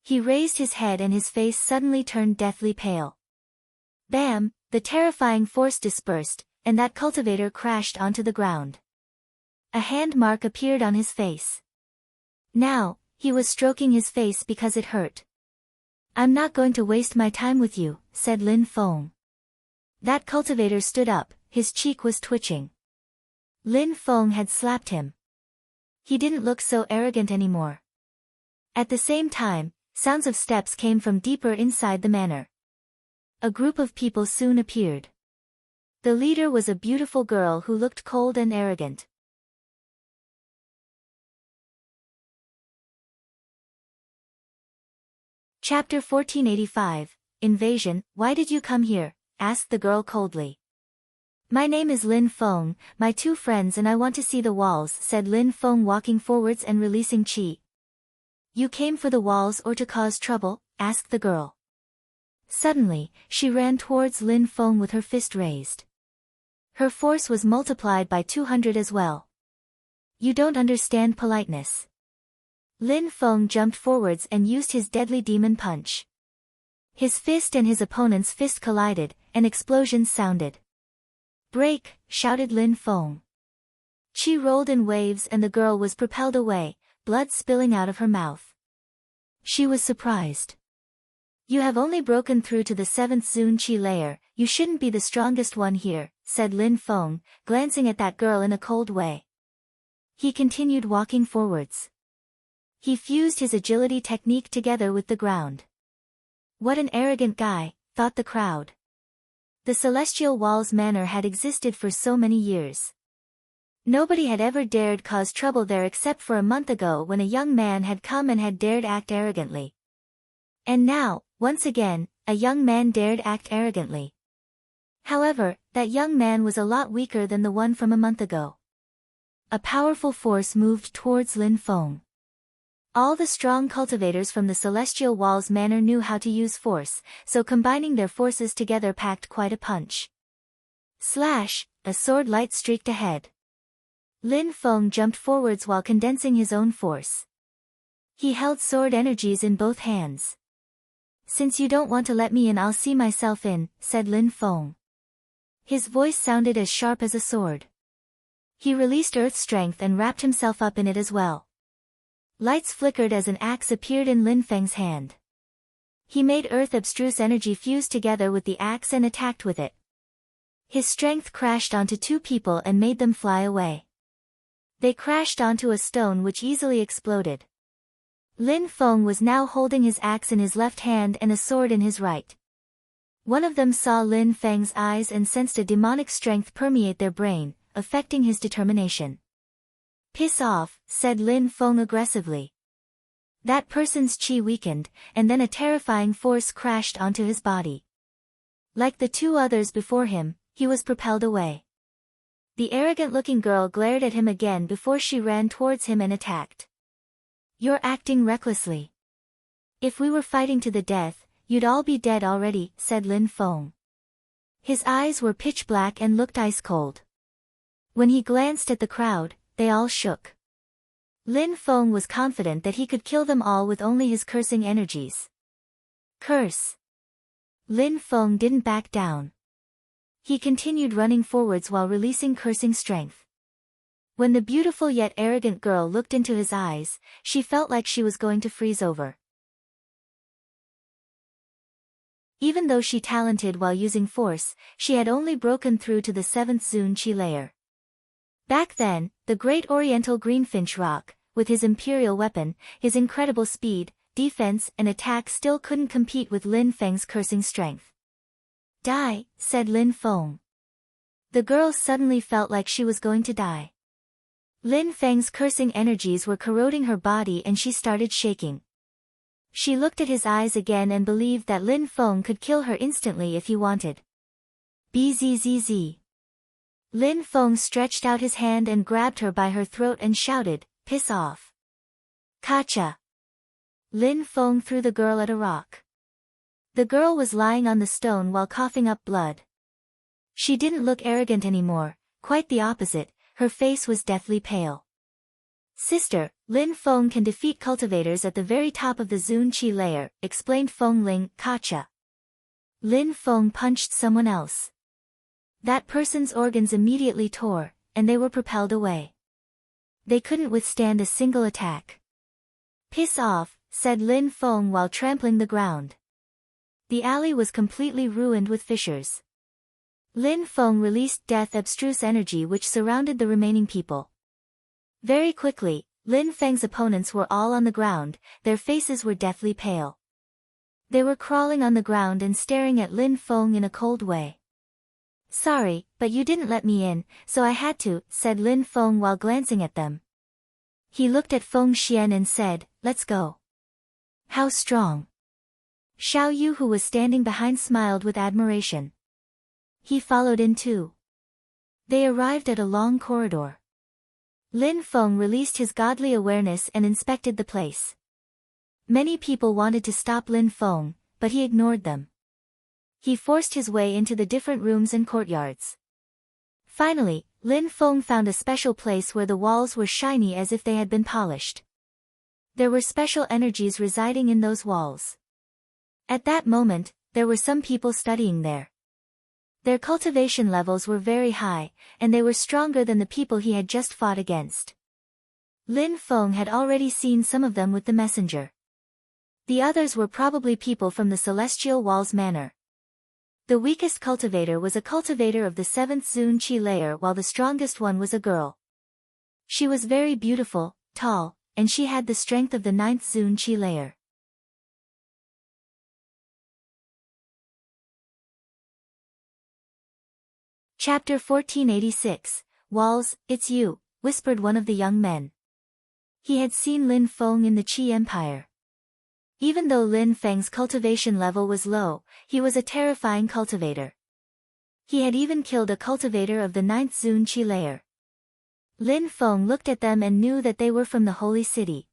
He raised his head and his face suddenly turned deathly pale. Bam, the terrifying force dispersed, and that cultivator crashed onto the ground. A hand mark appeared on his face. Now, he was stroking his face because it hurt. "I'm not going to waste my time with you," said Lin Feng. That cultivator stood up, his cheek was twitching. Lin Feng had slapped him. He didn't look so arrogant anymore. At the same time, sounds of steps came from deeper inside the manor. A group of people soon appeared. The leader was a beautiful girl who looked cold and arrogant. Chapter 1485, Invasion. "Why did you come here?" asked the girl coldly. "My name is Lin Feng, my two friends and I want to see the walls," said Lin Feng walking forwards and releasing qi. "You came for the walls or to cause trouble?" asked the girl. Suddenly, she ran towards Lin Feng with her fist raised. Her force was multiplied by 200 as well. "You don't understand politeness." Lin Feng jumped forwards and used his deadly demon punch. His fist and his opponent's fist collided, and explosions sounded. "Break!" shouted Lin Feng. Qi rolled in waves and the girl was propelled away, blood spilling out of her mouth. She was surprised. "You have only broken through to the 7th Zun Qi layer, you shouldn't be the strongest one here," said Lin Feng, glancing at that girl in a cold way. He continued walking forwards. He fused his agility technique together with the ground. What an arrogant guy, thought the crowd. The Celestial Walls Manor had existed for so many years. Nobody had ever dared cause trouble there except for a month ago when a young man had come and had dared act arrogantly. And now, once again, a young man dared act arrogantly. However, that young man was a lot weaker than the one from a month ago. A powerful force moved towards Lin Feng. All the strong cultivators from the Celestial Walls Manor knew how to use force, so combining their forces together packed quite a punch. Slash, a sword light streaked ahead. Lin Feng jumped forwards while condensing his own force. He held sword energies in both hands. "Since you don't want to let me in, I'll see myself in," said Lin Feng. His voice sounded as sharp as a sword. He released earth strength and wrapped himself up in it as well. Lights flickered as an axe appeared in Lin Feng's hand. He made earth abstruse energy fuse together with the axe and attacked with it. His strength crashed onto two people and made them fly away. They crashed onto a stone which easily exploded. Lin Feng was now holding his axe in his left hand and a sword in his right. One of them saw Lin Feng's eyes and sensed a demonic strength permeate their brain, affecting his determination. "Piss off," said Lin Feng aggressively. That person's qi weakened, and then a terrifying force crashed onto his body. Like the two others before him, he was propelled away. The arrogant-looking girl glared at him again before she ran towards him and attacked. You're acting recklessly. If we were fighting to the death, you'd all be dead already, said Lin Feng. His eyes were pitch black and looked ice-cold. When he glanced at the crowd, they all shook. Lin Feng was confident that he could kill them all with only his cursing energies. Curse! Lin Feng didn't back down. He continued running forwards while releasing cursing strength. When the beautiful yet arrogant girl looked into his eyes, she felt like she was going to freeze over. Even though she talented while using force, she had only broken through to the 7th Zun Qi layer. Back then, the great oriental greenfinch roc, with his imperial weapon, his incredible speed, defense and attack still couldn't compete with Lin Feng's cursing strength. Die, said Lin Feng. The girl suddenly felt like she was going to die. Lin Feng's cursing energies were corroding her body and she started shaking. She looked at his eyes again and believed that Lin Feng could kill her instantly if he wanted. Bzzz. Lin Feng stretched out his hand and grabbed her by her throat and shouted, piss off. Kacha. Lin Feng threw the girl at a rock. The girl was lying on the stone while coughing up blood. She didn't look arrogant anymore, quite the opposite, her face was deathly pale. Sister, Lin Feng can defeat cultivators at the very top of the Zun Qi layer, explained Feng Ling, Kacha. Lin Feng punched someone else. That person's organs immediately tore, and they were propelled away. They couldn't withstand a single attack. Piss off, said Lin Feng while trampling the ground. The alley was completely ruined with fissures. Lin Feng released death abstruse energy which surrounded the remaining people. Very quickly, Lin Feng's opponents were all on the ground, their faces were deathly pale. They were crawling on the ground and staring at Lin Feng in a cold way. Sorry, but you didn't let me in, so I had to, said Lin Feng while glancing at them. He looked at Feng Xian and said, let's go. How strong. Xiao Yu who was standing behind smiled with admiration. He followed in too. They arrived at a long corridor. Lin Feng released his godly awareness and inspected the place. Many people wanted to stop Lin Feng, but he ignored them. He forced his way into the different rooms and courtyards. Finally, Lin Feng found a special place where the walls were shiny as if they had been polished. There were special energies residing in those walls. At that moment, there were some people studying there. Their cultivation levels were very high, and they were stronger than the people he had just fought against. Lin Feng had already seen some of them with the messenger. The others were probably people from the Celestial Walls Manor. The weakest cultivator was a cultivator of the 7th Zun Qi layer while the strongest one was a girl. She was very beautiful, tall, and she had the strength of the 9th Zun Qi layer. Chapter 1486, Walls, it's you, whispered one of the young men. He had seen Lin Feng in the Qi Empire. Even though Lin Feng's cultivation level was low, he was a terrifying cultivator. He had even killed a cultivator of the 9th Zun Qi layer. Lin Feng looked at them and knew that they were from the Holy City.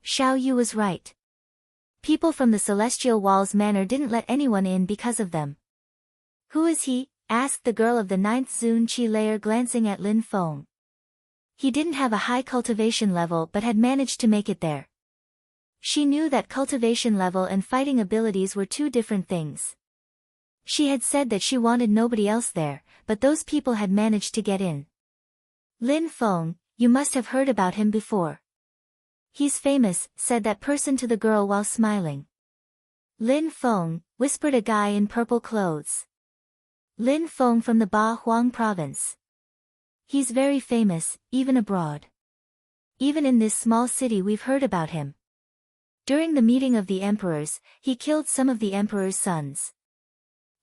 Xiao Yu was right. People from the Celestial Walls Manor didn't let anyone in because of them. Who is he? Asked the girl of the 9th Zun Qi layer glancing at Lin Feng. He didn't have a high cultivation level but had managed to make it there. She knew that cultivation level and fighting abilities were two different things. She had said that she wanted nobody else there, but those people had managed to get in. Lin Feng, you must have heard about him before. He's famous, said that person to the girl while smiling. Lin Feng, whispered a guy in purple clothes. Lin Feng from the Ba Huang province. He's very famous, even abroad. Even in this small city we've heard about him. During the meeting of the emperors, he killed some of the emperor's sons.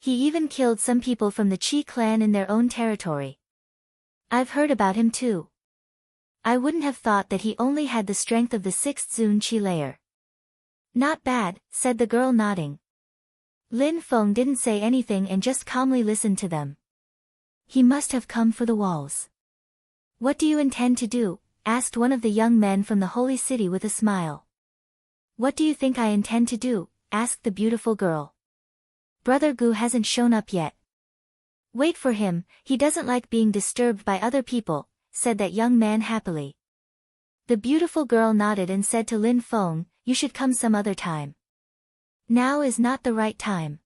He even killed some people from the Qi clan in their own territory. I've heard about him too. I wouldn't have thought that he only had the strength of the 6th Zun Qi layer. Not bad, said the girl nodding. Lin Feng didn't say anything and just calmly listened to them. He must have come for the walls. What do you intend to do? Asked one of the young men from the holy city with a smile. What do you think I intend to do? Asked the beautiful girl. Brother Gu hasn't shown up yet. Wait for him, he doesn't like being disturbed by other people, said that young man happily. The beautiful girl nodded and said to Lin Feng, you should come some other time. Now is not the right time.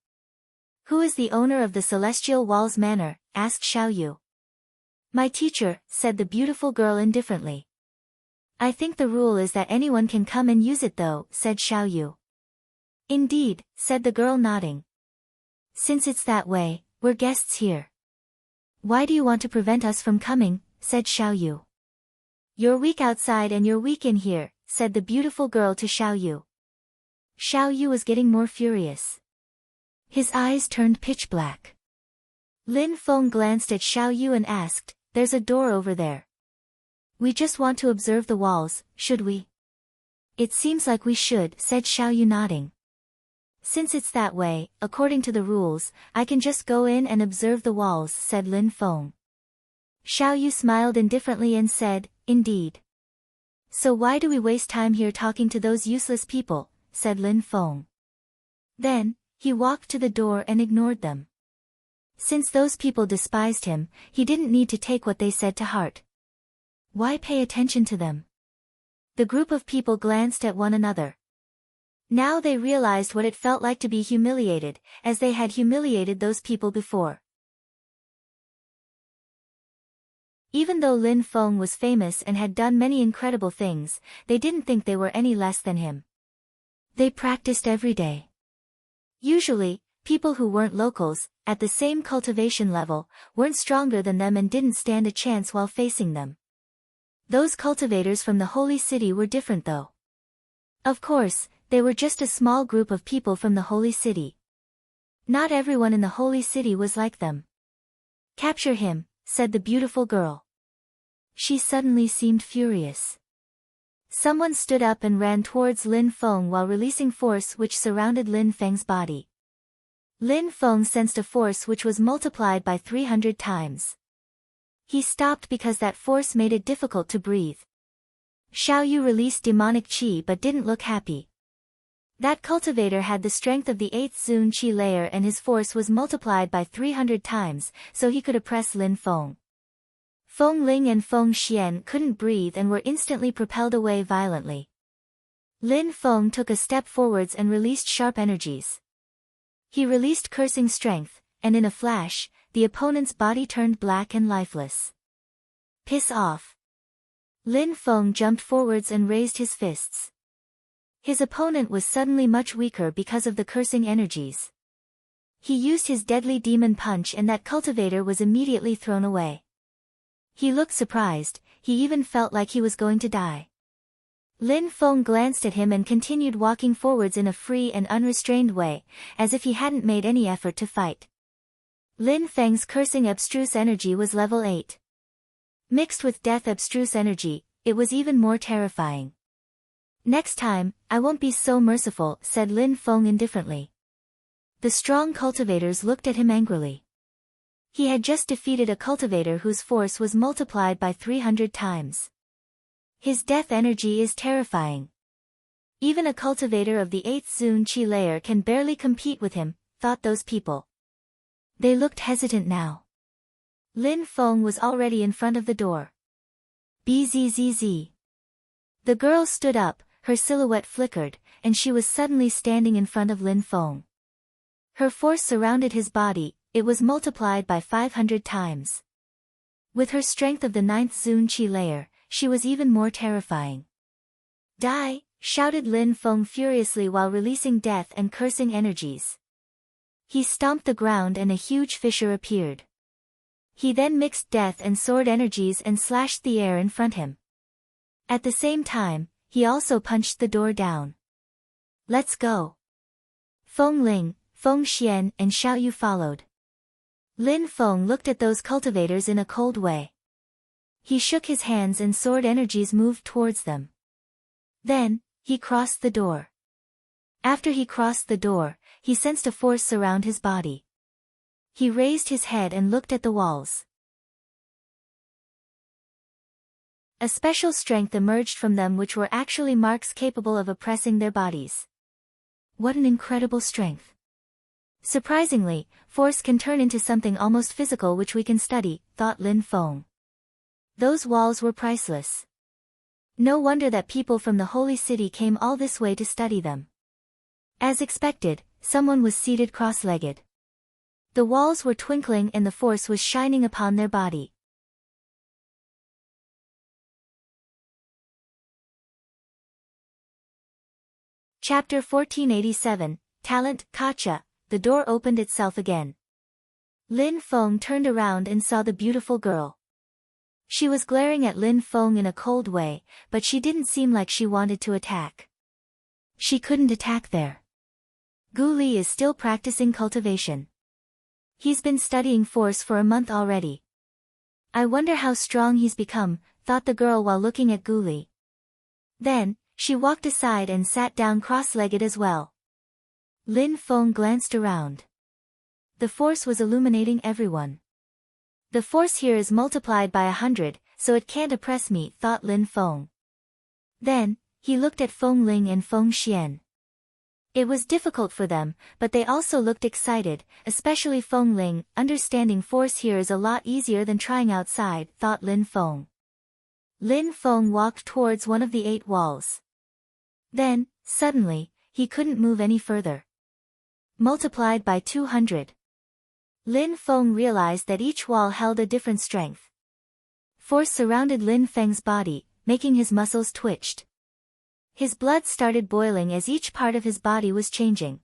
Who is the owner of the Celestial Walls Manor? Asked Xiao Yu. My teacher, said the beautiful girl indifferently. I think the rule is that anyone can come and use it though, said Xiao Yu. Indeed, said the girl nodding. Since it's that way, we're guests here. Why do you want to prevent us from coming? Said Xiao Yu. You're weak outside and you're weak in here, said the beautiful girl to Xiao Yu. Xiao Yu was getting more furious. His eyes turned pitch black. Lin Feng glanced at Xiao Yu and asked, there's a door over there. We just want to observe the walls, should we? It seems like we should, said Xiao Yu nodding. Since it's that way, according to the rules, I can just go in and observe the walls, said Lin Feng. Xiao Yu smiled indifferently and said, indeed. So why do we waste time here talking to those useless people, said Lin Feng. Then, he walked to the door and ignored them. Since those people despised him, he didn't need to take what they said to heart. Why pay attention to them? The group of people glanced at one another. Now they realized what it felt like to be humiliated, as they had humiliated those people before. Even though Lin Feng was famous and had done many incredible things, they didn't think they were any less than him. They practiced every day. Usually, people who weren't locals, at the same cultivation level, weren't stronger than them and didn't stand a chance while facing them. Those cultivators from the holy city were different though. Of course, they were just a small group of people from the holy city. Not everyone in the holy city was like them. Capture him, said the beautiful girl. She suddenly seemed furious. Someone stood up and ran towards Lin Feng while releasing force which surrounded Lin Feng's body. Lin Feng sensed a force which was multiplied by 300 times. He stopped because that force made it difficult to breathe. Xiao Yu released demonic qi but didn't look happy. That cultivator had the strength of the 8th Zun Qi layer and his force was multiplied by 300 times, so he could oppress Lin Feng. Feng Ling and Feng Xian couldn't breathe and were instantly propelled away violently. Lin Feng took a step forwards and released sharp energies. He released cursing strength, and in a flash, the opponent's body turned black and lifeless. Piss off. Lin Feng jumped forwards and raised his fists. His opponent was suddenly much weaker because of the cursing energies. He used his deadly demon punch and that cultivator was immediately thrown away. He looked surprised, he even felt like he was going to die. Lin Feng glanced at him and continued walking forwards in a free and unrestrained way, as if he hadn't made any effort to fight. Lin Feng's cursing abstruse energy was level 8. Mixed with death abstruse energy, it was even more terrifying. Next time, I won't be so merciful, said Lin Feng indifferently. The strong cultivators looked at him angrily. He had just defeated a cultivator whose force was multiplied by 300 times. His death energy is terrifying. Even a cultivator of the 8th Zun Qi layer can barely compete with him, thought those people. They looked hesitant now. Lin Feng was already in front of the door. Bzzz. The girl stood up, her silhouette flickered, and she was suddenly standing in front of Lin Feng. Her force surrounded his body, it was multiplied by 500 times. With her strength of the 9th Zun Qi layer, she was even more terrifying. Die! Shouted Lin Feng furiously while releasing death and cursing energies. He stomped the ground and a huge fissure appeared. He then mixed death and sword energies and slashed the air in front him. At the same time, he also punched the door down. Let's go. Feng Ling, Feng Xian and Xiao Yu followed. Lin Feng looked at those cultivators in a cold way. He shook his hands and sword energies moved towards them. Then, he crossed the door. After he crossed the door, he sensed a force surround his body. He raised his head and looked at the walls. A special strength emerged from them which were actually marks capable of oppressing their bodies. What an incredible strength! Surprisingly, force can turn into something almost physical which we can study, thought Lin Feng. Those walls were priceless. No wonder that people from the holy city came all this way to study them. As expected, someone was seated cross-legged. The walls were twinkling and the force was shining upon their body. Chapter 1487, Talent, Kacha. The door opened itself again. Lin Feng turned around and saw the beautiful girl. She was glaring at Lin Feng in a cold way, but she didn't seem like she wanted to attack. She couldn't attack there. Gu Li is still practicing cultivation. He's been studying force for a month already. I wonder how strong he's become, thought the girl while looking at Gu Li. Then, she walked aside and sat down cross-legged as well. Lin Feng glanced around. The force was illuminating everyone. The force here is multiplied by 100, so it can't oppress me, thought Lin Feng. Then, he looked at Feng Ling and Feng Xian. It was difficult for them, but they also looked excited, especially Feng Ling. Understanding force here is a lot easier than trying outside, thought Lin Feng. Lin Feng walked towards one of the 8 walls. Then, suddenly, he couldn't move any further. Multiplied by 200. Lin Feng realized that each wall held a different strength. Force surrounded Lin Feng's body, making his muscles twitched. His blood started boiling as each part of his body was changing.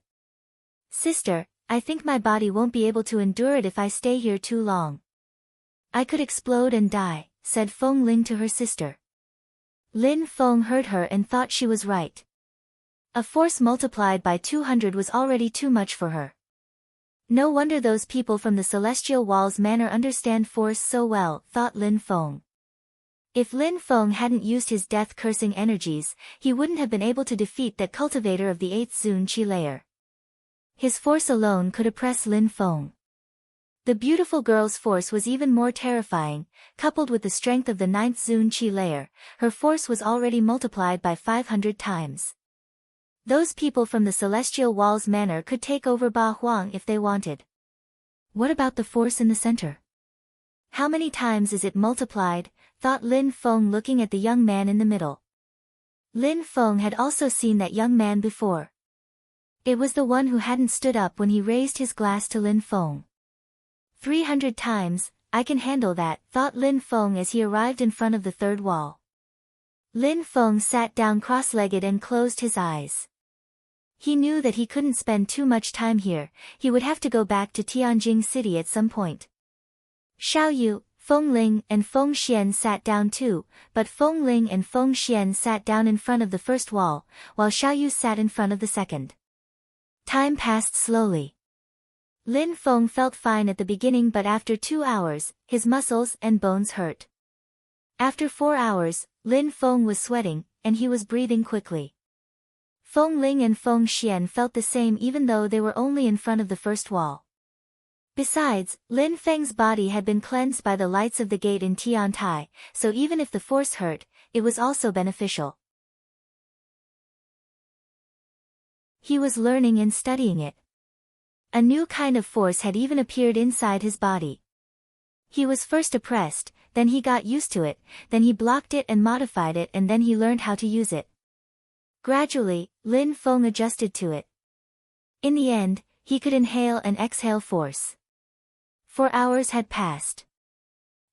Sister, I think my body won't be able to endure it if I stay here too long. I could explode and die, said Feng Ling to her sister. Lin Feng heard her and thought she was right. A force multiplied by 200 was already too much for her. No wonder those people from the Celestial Walls Manor understand force so well, thought Lin Feng. If Lin Feng hadn't used his death-cursing energies, he wouldn't have been able to defeat that cultivator of the 8th Zun Qi layer. His force alone could oppress Lin Feng. The beautiful girl's force was even more terrifying, coupled with the strength of the 9th Zun Qi layer, her force was already multiplied by 500 times. Those people from the Celestial Walls Manor could take over Ba Huang if they wanted. What about the force in the center? How many times is it multiplied, thought Lin Feng looking at the young man in the middle. Lin Feng had also seen that young man before. It was the one who hadn't stood up when he raised his glass to Lin Feng. 300 times, I can handle that, thought Lin Feng as he arrived in front of the 3rd wall. Lin Feng sat down cross-legged and closed his eyes. He knew that he couldn't spend too much time here, he would have to go back to Tianjing City at some point. Xiao Yu, Feng Ling and Feng Xian sat down too, but Feng Ling and Feng Xian sat down in front of the 1st wall, while Xiao Yu sat in front of the 2nd. Time passed slowly. Lin Feng felt fine at the beginning, but after 2 hours, his muscles and bones hurt. After 4 hours, Lin Feng was sweating, and he was breathing quickly. Feng Ling and Feng Xian felt the same even though they were only in front of the 1st wall. Besides, Lin Feng's body had been cleansed by the lights of the gate in Tiantai, so even if the force hurt, it was also beneficial. He was learning and studying it. A new kind of force had even appeared inside his body. He was first oppressed, then he got used to it, then he blocked it and modified it, and then he learned how to use it. Gradually, Lin Feng adjusted to it. In the end, he could inhale and exhale force. 4 hours had passed.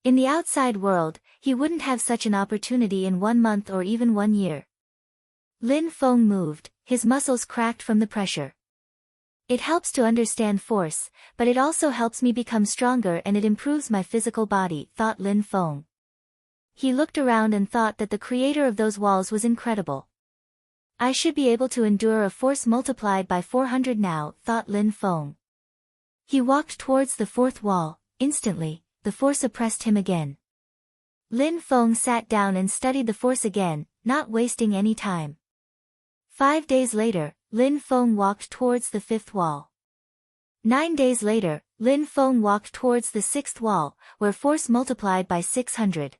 In the outside world, he wouldn't have such an opportunity in 1 month or even 1 year. Lin Feng moved, his muscles cracked from the pressure. It helps to understand force, but it also helps me become stronger and it improves my physical body, thought Lin Feng. He looked around and thought that the creator of those walls was incredible. I should be able to endure a force multiplied by 400 now, thought Lin Feng. He walked towards the 4th wall. Instantly, the force oppressed him again. Lin Feng sat down and studied the force again, not wasting any time. 5 days later, Lin Feng walked towards the 5th wall. 9 days later, Lin Feng walked towards the 6th wall, where force multiplied by 600.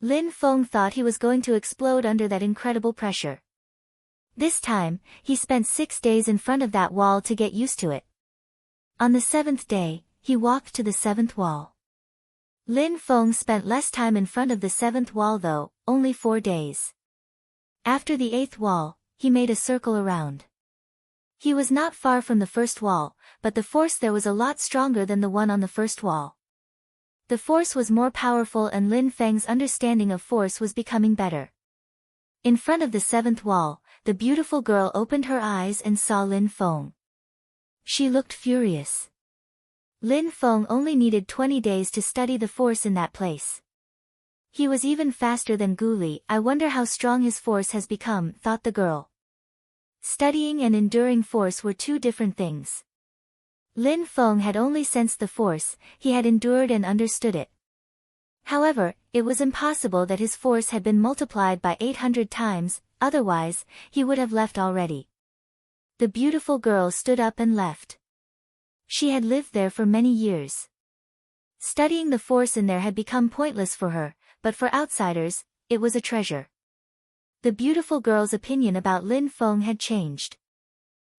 Lin Feng thought he was going to explode under that incredible pressure. This time, he spent 6 days in front of that wall to get used to it. On the 7th day, he walked to the 7th wall. Lin Feng spent less time in front of the 7th wall though, only 4 days. After the 8th wall, he made a circle around. He was not far from the first wall, but the force there was a lot stronger than the one on the first wall. The force was more powerful and Lin Feng's understanding of force was becoming better. In front of the 7th wall, the beautiful girl opened her eyes and saw Lin Feng. She looked furious. Lin Feng only needed 20 days to study the force in that place. He was even faster than Gu Li. I wonder how strong his force has become, thought the girl. Studying and enduring force were two different things. Lin Feng had only sensed the force, he had endured and understood it. However, it was impossible that his force had been multiplied by 800 times, otherwise, he would have left already. The beautiful girl stood up and left. She had lived there for many years. Studying the force in there had become pointless for her, but for outsiders, it was a treasure. The beautiful girl's opinion about Lin Feng had changed.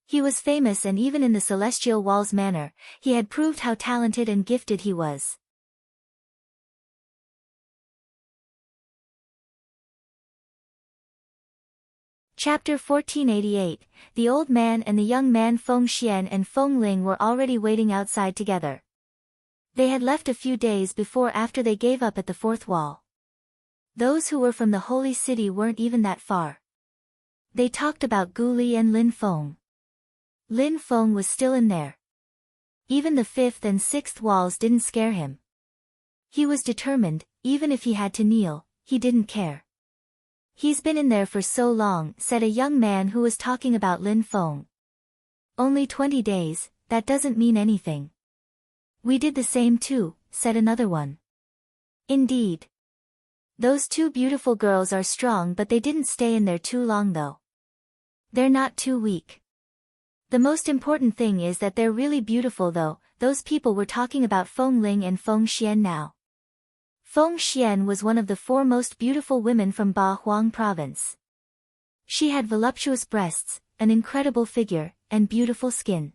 He was famous and even in the Celestial Wall's manner, he had proved how talented and gifted he was. Chapter 1488, The old man and the young man Feng Xian and Feng Ling were already waiting outside together. They had left a few days before after they gave up at the 4th wall. Those who were from the holy city weren't even that far. They talked about Gu Li and Lin Feng. Lin Feng was still in there. Even the 5th and 6th walls didn't scare him. He was determined, even if he had to kneel, he didn't care. He's been in there for so long, said a young man who was talking about Lin Feng. Only 20 days, that doesn't mean anything. We did the same too, said another one. Indeed. Those two beautiful girls are strong but they didn't stay in there too long though. They're not too weak. The most important thing is that they're really beautiful though. Those people were talking about Feng Ling and Feng Xian now. Feng Xian was one of the 4 most beautiful women from Ba Huang province. She had voluptuous breasts, an incredible figure, and beautiful skin.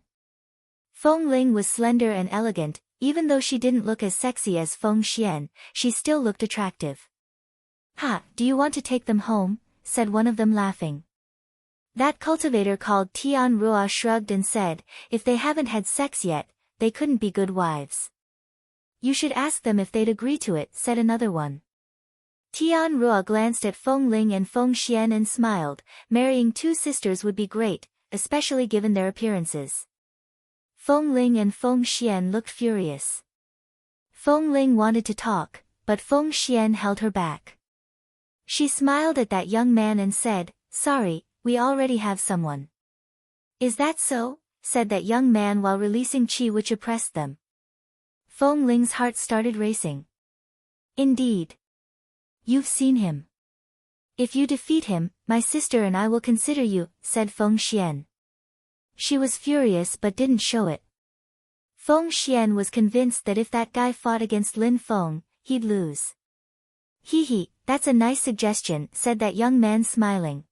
Feng Ling was slender and elegant, even though she didn't look as sexy as Feng Xian, she still looked attractive. Ha, do you want to take them home? Said one of them laughing. That cultivator called Tian Rua shrugged and said, if they haven't had sex yet, they couldn't be good wives. You should ask them if they'd agree to it, said another one. Tian Rua glanced at Feng Ling and Feng Xian and smiled, marrying 2 sisters would be great, especially given their appearances. Feng Ling and Feng Xian looked furious. Feng Ling wanted to talk, but Feng Xian held her back. She smiled at that young man and said, sorry, we already have someone. Is that so? Said that young man while releasing chi which oppressed them. Feng Ling's heart started racing. Indeed. You've seen him. If you defeat him, my sister and I will consider you, said Feng Xian. She was furious but didn't show it. Feng Xian was convinced that if that guy fought against Lin Feng, he'd lose. Hee, that's a nice suggestion, said that young man smiling.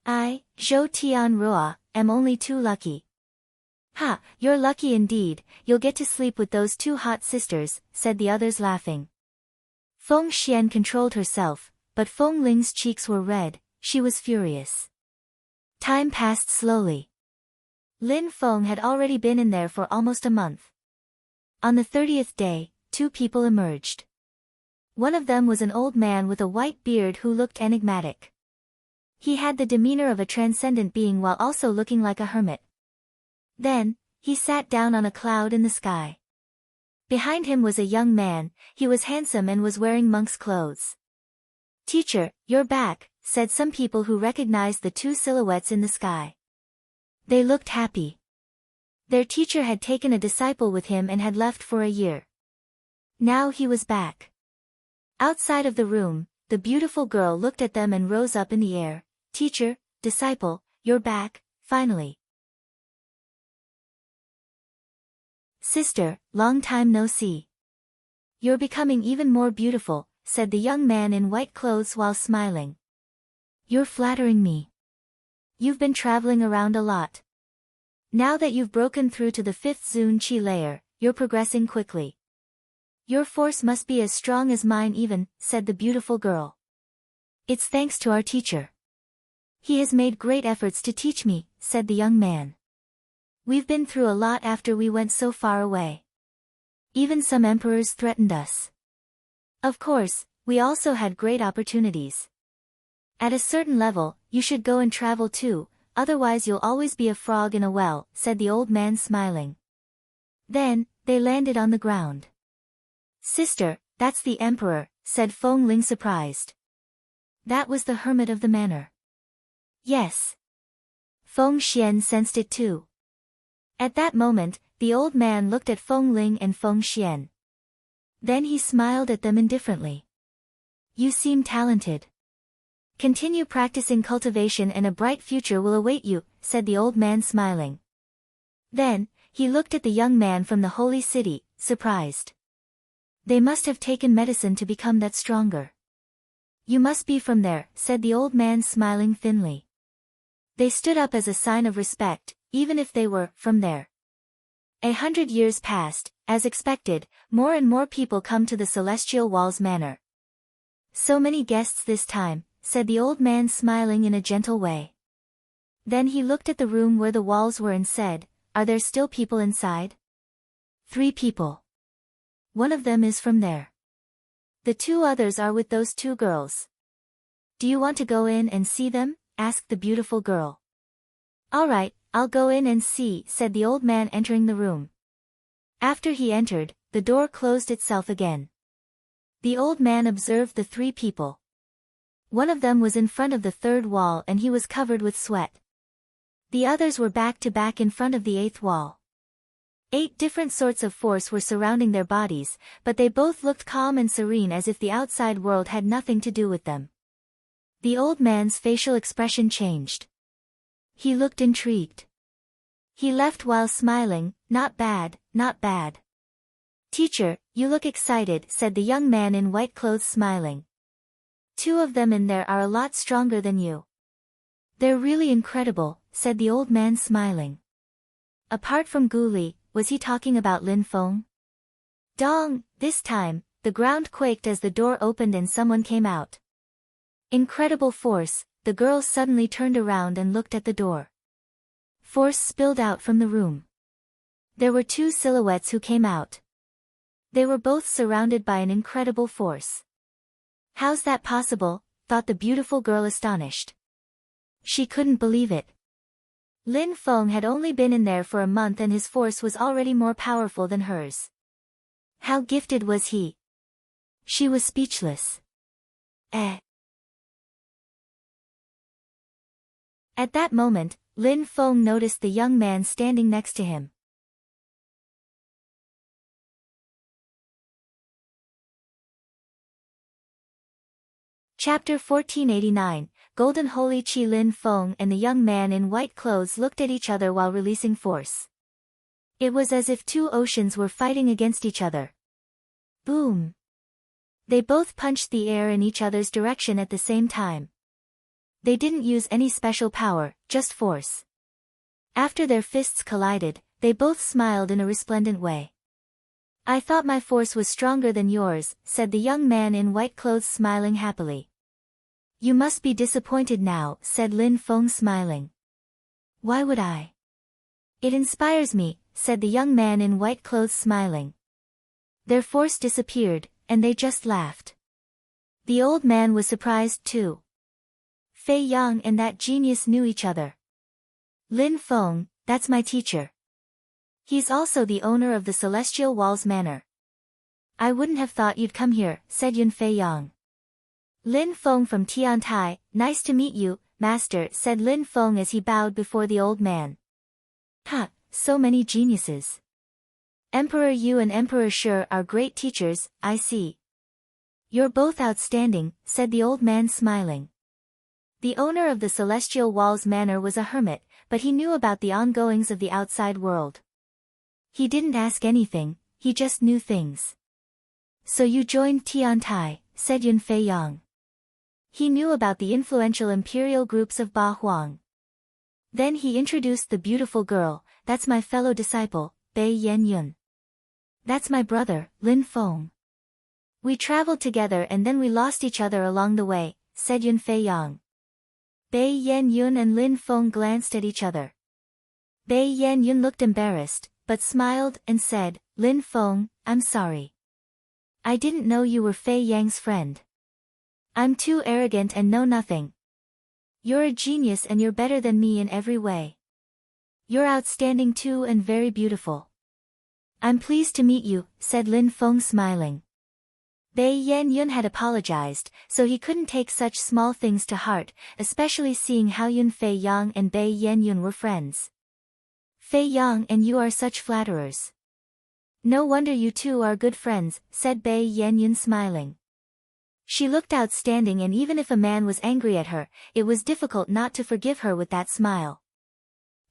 I, Zhou Tian Rua, am only too lucky. Ha, you're lucky indeed, you'll get to sleep with those 2 hot sisters, said the others laughing. Feng Xian controlled herself, but Feng Ling's cheeks were red, she was furious. Time passed slowly. Lin Feng had already been in there for almost a month. On the 30th day, 2 people emerged. One of them was an old man with a white beard who looked enigmatic. He had the demeanor of a transcendent being while also looking like a hermit. Then, he sat down on a cloud in the sky. Behind him was a young man, he was handsome and was wearing monk's clothes. Teacher, you're back, said some people who recognized the 2 silhouettes in the sky. They looked happy. Their teacher had taken a disciple with him and had left for a year. Now he was back. Outside of the room, the beautiful girl looked at them and rose up in the air. Teacher, disciple, you're back, finally. Sister, long time no see. You're becoming even more beautiful, said the young man in white clothes while smiling. You're flattering me. You've been traveling around a lot. Now that you've broken through to the 5th Zun Qi layer, you're progressing quickly. Your force must be as strong as mine even, said the beautiful girl. It's thanks to our teacher. He has made great efforts to teach me, said the young man. We've been through a lot after we went so far away. Even some emperors threatened us. Of course, we also had great opportunities. At a certain level, you should go and travel too, otherwise you'll always be a frog in a well, said the old man smiling. Then, they landed on the ground. Sister, that's the emperor, said Feng Ling surprised. That was the hermit of the manor. Yes. Feng Xian sensed it too. At that moment, the old man looked at Feng Ling and Feng Xian. Then he smiled at them indifferently. You seem talented. Continue practicing cultivation and a bright future will await you, said the old man smiling. Then, he looked at the young man from the holy city, surprised. They must have taken medicine to become that stronger. You must be from there, said the old man smiling thinly. They stood up as a sign of respect, even if they were from there. 100 years passed, as expected, more and more people come to the Celestial Walls Manor. So many guests this time, said the old man smiling in a gentle way. Then he looked at the room where the walls were and said, Are there still people inside? 3 people. One of them is from there. The 2 others are with those 2 girls. Do you want to go in and see them? Asked the beautiful girl. All right, I'll go in and see, said the old man entering the room. After he entered, the door closed itself again. The old man observed the 3 people. One of them was in front of the 3rd wall and he was covered with sweat. The others were back to back in front of the 8th wall. 8 different sorts of force were surrounding their bodies, but they both looked calm and serene as if the outside world had nothing to do with them. The old man's facial expression changed. He looked intrigued. He left while smiling, Not bad, not bad. Teacher, you look excited, said the young man in white clothes smiling. 2 of them in there are a lot stronger than you. They're really incredible, said the old man smiling. Apart from Gu Li, was he talking about Lin Feng? Dong! This time, the ground quaked as the door opened and someone came out. Incredible force, the girl suddenly turned around and looked at the door. Force spilled out from the room. There were 2 silhouettes who came out. They were both surrounded by an incredible force. How's that possible? Thought the beautiful girl astonished. She couldn't believe it. Lin Feng had only been in there for a month and his force was already more powerful than hers. How gifted was he? She was speechless. At that moment, Lin Feng noticed the young man standing next to him. Chapter 1489, Golden Holy Qi. Lin Feng and the young man in white clothes looked at each other while releasing force. It was as if 2 oceans were fighting against each other. Boom! They both punched the air in each other's direction at the same time. They didn't use any special power, just force. After their fists collided, they both smiled in a resplendent way. I thought my force was stronger than yours, said the young man in white clothes smiling happily. You must be disappointed now, said Lin Feng smiling. Why would I? It inspires me, said the young man in white clothes smiling. Their force disappeared, and they just laughed. The old man was surprised too. Fei Yang and that genius knew each other. Lin Feng, that's my teacher. He's also the owner of the Celestial Walls Manor. I wouldn't have thought you'd come here, said Yun Fei Yang. Lin Feng from Tiantai, nice to meet you, master, said Lin Feng as he bowed before the old man. Ha, so many geniuses. Emperor Yu and Emperor Shi are great teachers, I see. You're both outstanding, said the old man smiling. The owner of the Celestial Walls Manor was a hermit, but he knew about the ongoings of the outside world. He didn't ask anything, he just knew things. So you joined Tiantai, said Yun Fei Yang. He knew about the influential imperial groups of Ba Huang. Then he introduced the beautiful girl. That's my fellow disciple, Bei Yan Yun. That's my brother, Lin Feng. We traveled together and then we lost each other along the way, said Yun Fei Yang. Bei Yan Yun and Lin Feng glanced at each other. Bei Yan Yun looked embarrassed, but smiled and said, Lin Feng, I'm sorry. I didn't know you were Fei Yang's friend. I'm too arrogant and know nothing. You're a genius and you're better than me in every way. You're outstanding too and very beautiful. I'm pleased to meet you, said Lin Feng smiling. Bei Yan Yun had apologized, so he couldn't take such small things to heart, especially seeing how Yun Fei Yang and Bei Yan Yun were friends. Fei Yang and you are such flatterers. No wonder you two are good friends, said Bei Yan Yun smiling. She looked outstanding and even if a man was angry at her, it was difficult not to forgive her with that smile.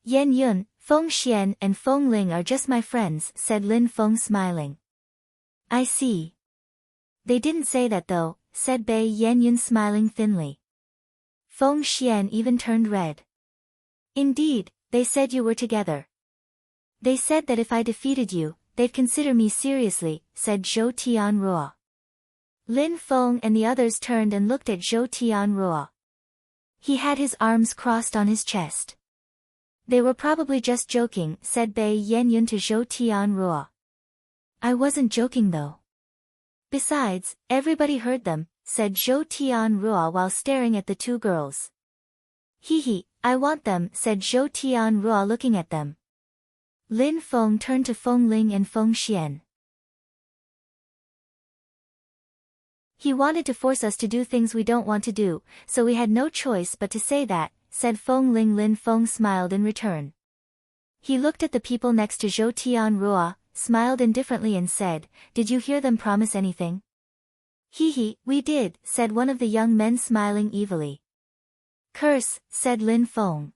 Yan Yun, Feng Xian and Feng Ling are just my friends, said Lin Feng smiling. I see. They didn't say that though, said Bei Yan Yun smiling thinly. Feng Xian even turned red. Indeed, they said you were together. They said that if I defeated you, they'd consider me seriously, said Zhou Tianruo. Lin Feng and the others turned and looked at Zhou Tianruo. He had his arms crossed on his chest. They were probably just joking, said Bei Yan Yun to Zhou Tianruo. I wasn't joking though. Besides, everybody heard them, said Zhou Tianruo while staring at the two girls. Hee, I want them, said Zhou Tianruo looking at them. Lin Feng turned to Feng Ling and Feng Xian. He wanted to force us to do things we don't want to do, so we had no choice but to say that, said Feng Ling. Lin Feng smiled in return. He looked at the people next to Zhou Tianruo, smiled indifferently and said, Did you hear them promise anything? Hee, we did, said one of the young men smiling evilly. Curse, said Lin Feng.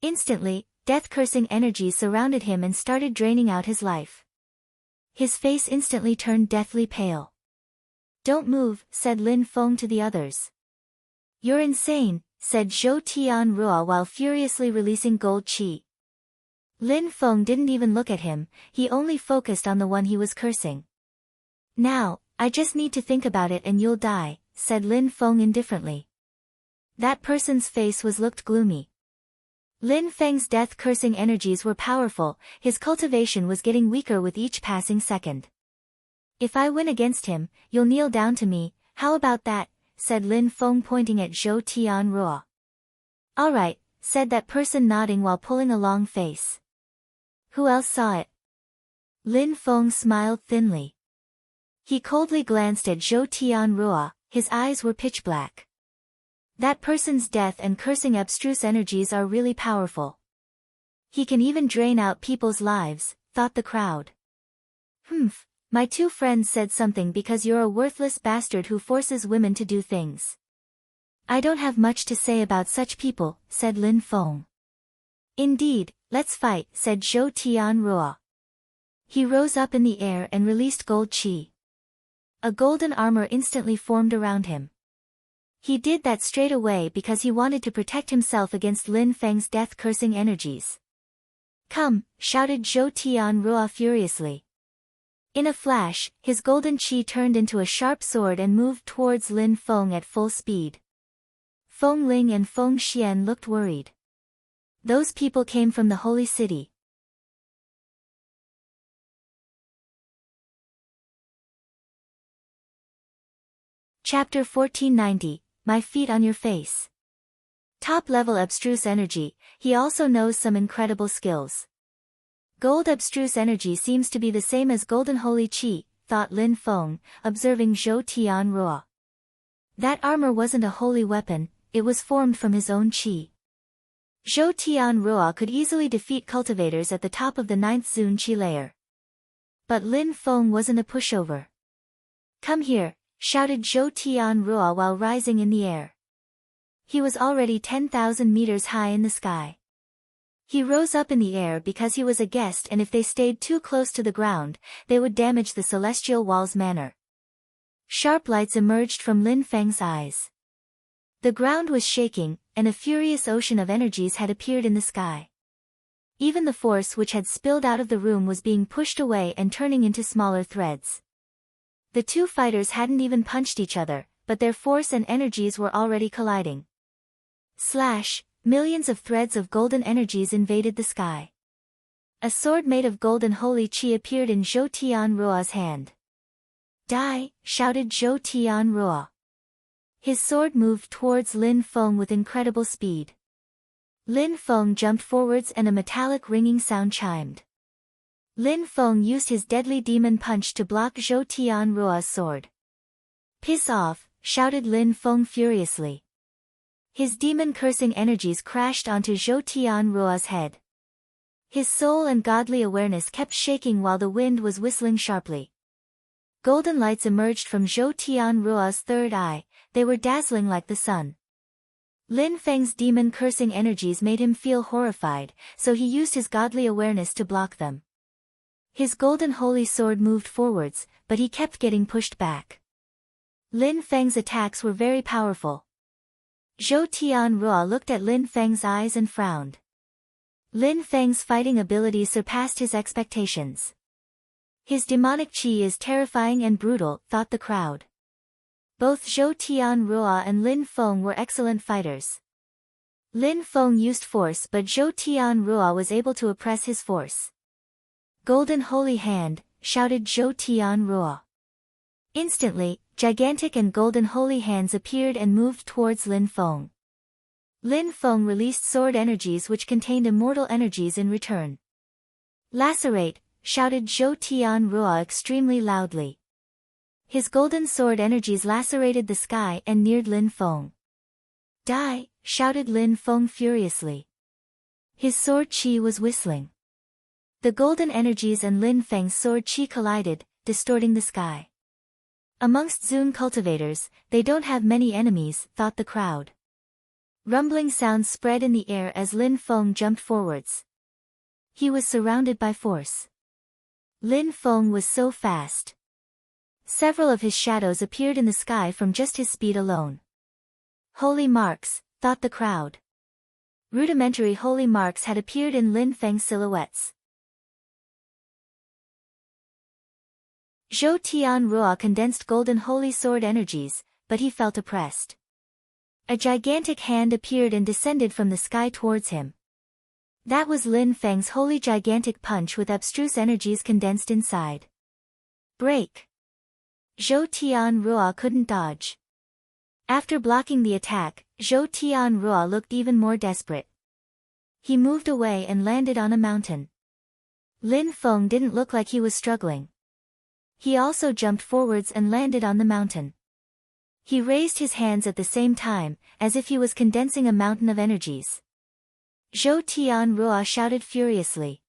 Instantly, death-cursing energies surrounded him and started draining out his life. His face instantly turned deathly pale. Don't move, said Lin Feng to the others. You're insane, said Zhou Tianruo while furiously releasing gold qi. Lin Feng didn't even look at him, he only focused on the one he was cursing. Now, I just need to think about it and you'll die, said Lin Feng indifferently. That person's face looked gloomy. Lin Feng's death-cursing energies were powerful, his cultivation was getting weaker with each passing second. If I win against him, you'll kneel down to me, how about that, said Lin Feng pointing at Zhou Tianruo. All right, said that person nodding while pulling a long face. Who else saw it? Lin Feng smiled thinly. He coldly glanced at Zhou Tianruo, his eyes were pitch black. That person's death and cursing abstruse energies are really powerful. He can even drain out people's lives, thought the crowd. My two friends said something because you're a worthless bastard who forces women to do things. I don't have much to say about such people, said Lin Feng. Indeed, let's fight, said Zhou Tianruo. He rose up in the air and released gold qi. A golden armor instantly formed around him. He did that straight away because he wanted to protect himself against Lin Feng's death-cursing energies. Come, shouted Zhou Tianruo furiously. In a flash, his golden qi turned into a sharp sword and moved towards Lin Feng at full speed. Feng Ling and Feng Xian looked worried. Those people came from the holy city. Chapter 1490, My Feet on Your Face. Top-level abstruse energy, he also knows some incredible skills. Gold abstruse energy seems to be the same as golden holy qi, thought Lin Feng, observing Zhou Tianruo. That armor wasn't a holy weapon, it was formed from his own qi. Zhou Tianruo could easily defeat cultivators at the top of the 9th Zun Qi layer. But Lin Feng wasn't a pushover. Come here, shouted Zhou Tianruo while rising in the air. He was already 10,000 meters high in the sky. He rose up in the air because he was a guest and if they stayed too close to the ground, they would damage the celestial wall's manner. Sharp lights emerged from Lin Feng's eyes. The ground was shaking, and a furious ocean of energies had appeared in the sky. Even the force which had spilled out of the room was being pushed away and turning into smaller threads. The two fighters hadn't even punched each other, but their force and energies were already colliding. Slash! Millions of threads of golden energies invaded the sky. A sword made of golden holy chi appeared in Zhou Tianruo's hand. Die! Shouted Zhou Tianruo. His sword moved towards Lin Feng with incredible speed. Lin Feng jumped forwards and a metallic ringing sound chimed. Lin Feng used his deadly demon punch to block Zhou Tianruo's sword. Piss off! Shouted Lin Feng furiously. His demon-cursing energies crashed onto Zhou Tianruo's head. His soul and godly awareness kept shaking while the wind was whistling sharply. Golden lights emerged from Zhou Tianruo's third eye, they were dazzling like the sun. Lin Feng's demon-cursing energies made him feel horrified, so he used his godly awareness to block them. His golden holy sword moved forwards, but he kept getting pushed back. Lin Feng's attacks were very powerful. Zhou Tianruo looked at Lin Feng's eyes and frowned. Lin Feng's fighting ability surpassed his expectations. His demonic chi is terrifying and brutal, thought the crowd. Both Zhou Tianruo and Lin Feng were excellent fighters. Lin Feng used force but Zhou Tianruo was able to oppress his force. Golden Holy Hand, shouted Zhou Tianruo. Instantly, gigantic and golden holy hands appeared and moved towards Lin Feng. Lin Feng released sword energies which contained immortal energies in return. Lacerate, shouted Zhou Tianruo extremely loudly. His golden sword energies lacerated the sky and neared Lin Feng. Die! Shouted Lin Feng furiously. His sword chi was whistling. The golden energies and Lin Feng's sword chi collided, distorting the sky. Amongst Zun cultivators, they don't have many enemies, thought the crowd. Rumbling sounds spread in the air as Lin Feng jumped forwards. He was surrounded by force. Lin Feng was so fast. Several of his shadows appeared in the sky from just his speed alone. Holy marks, thought the crowd. Rudimentary holy marks had appeared in Lin Feng's silhouettes. Zhou Tianruo condensed golden holy sword energies, but he felt oppressed. A gigantic hand appeared and descended from the sky towards him. That was Lin Feng's holy gigantic punch with abstruse energies condensed inside. Break! Zhou Tianruo couldn't dodge. After blocking the attack, Zhou Tianruo looked even more desperate. He moved away and landed on a mountain. Lin Feng didn't look like he was struggling. He also jumped forwards and landed on the mountain. He raised his hands at the same time, as if he was condensing a mountain of energies. Zhou Tianruo shouted furiously.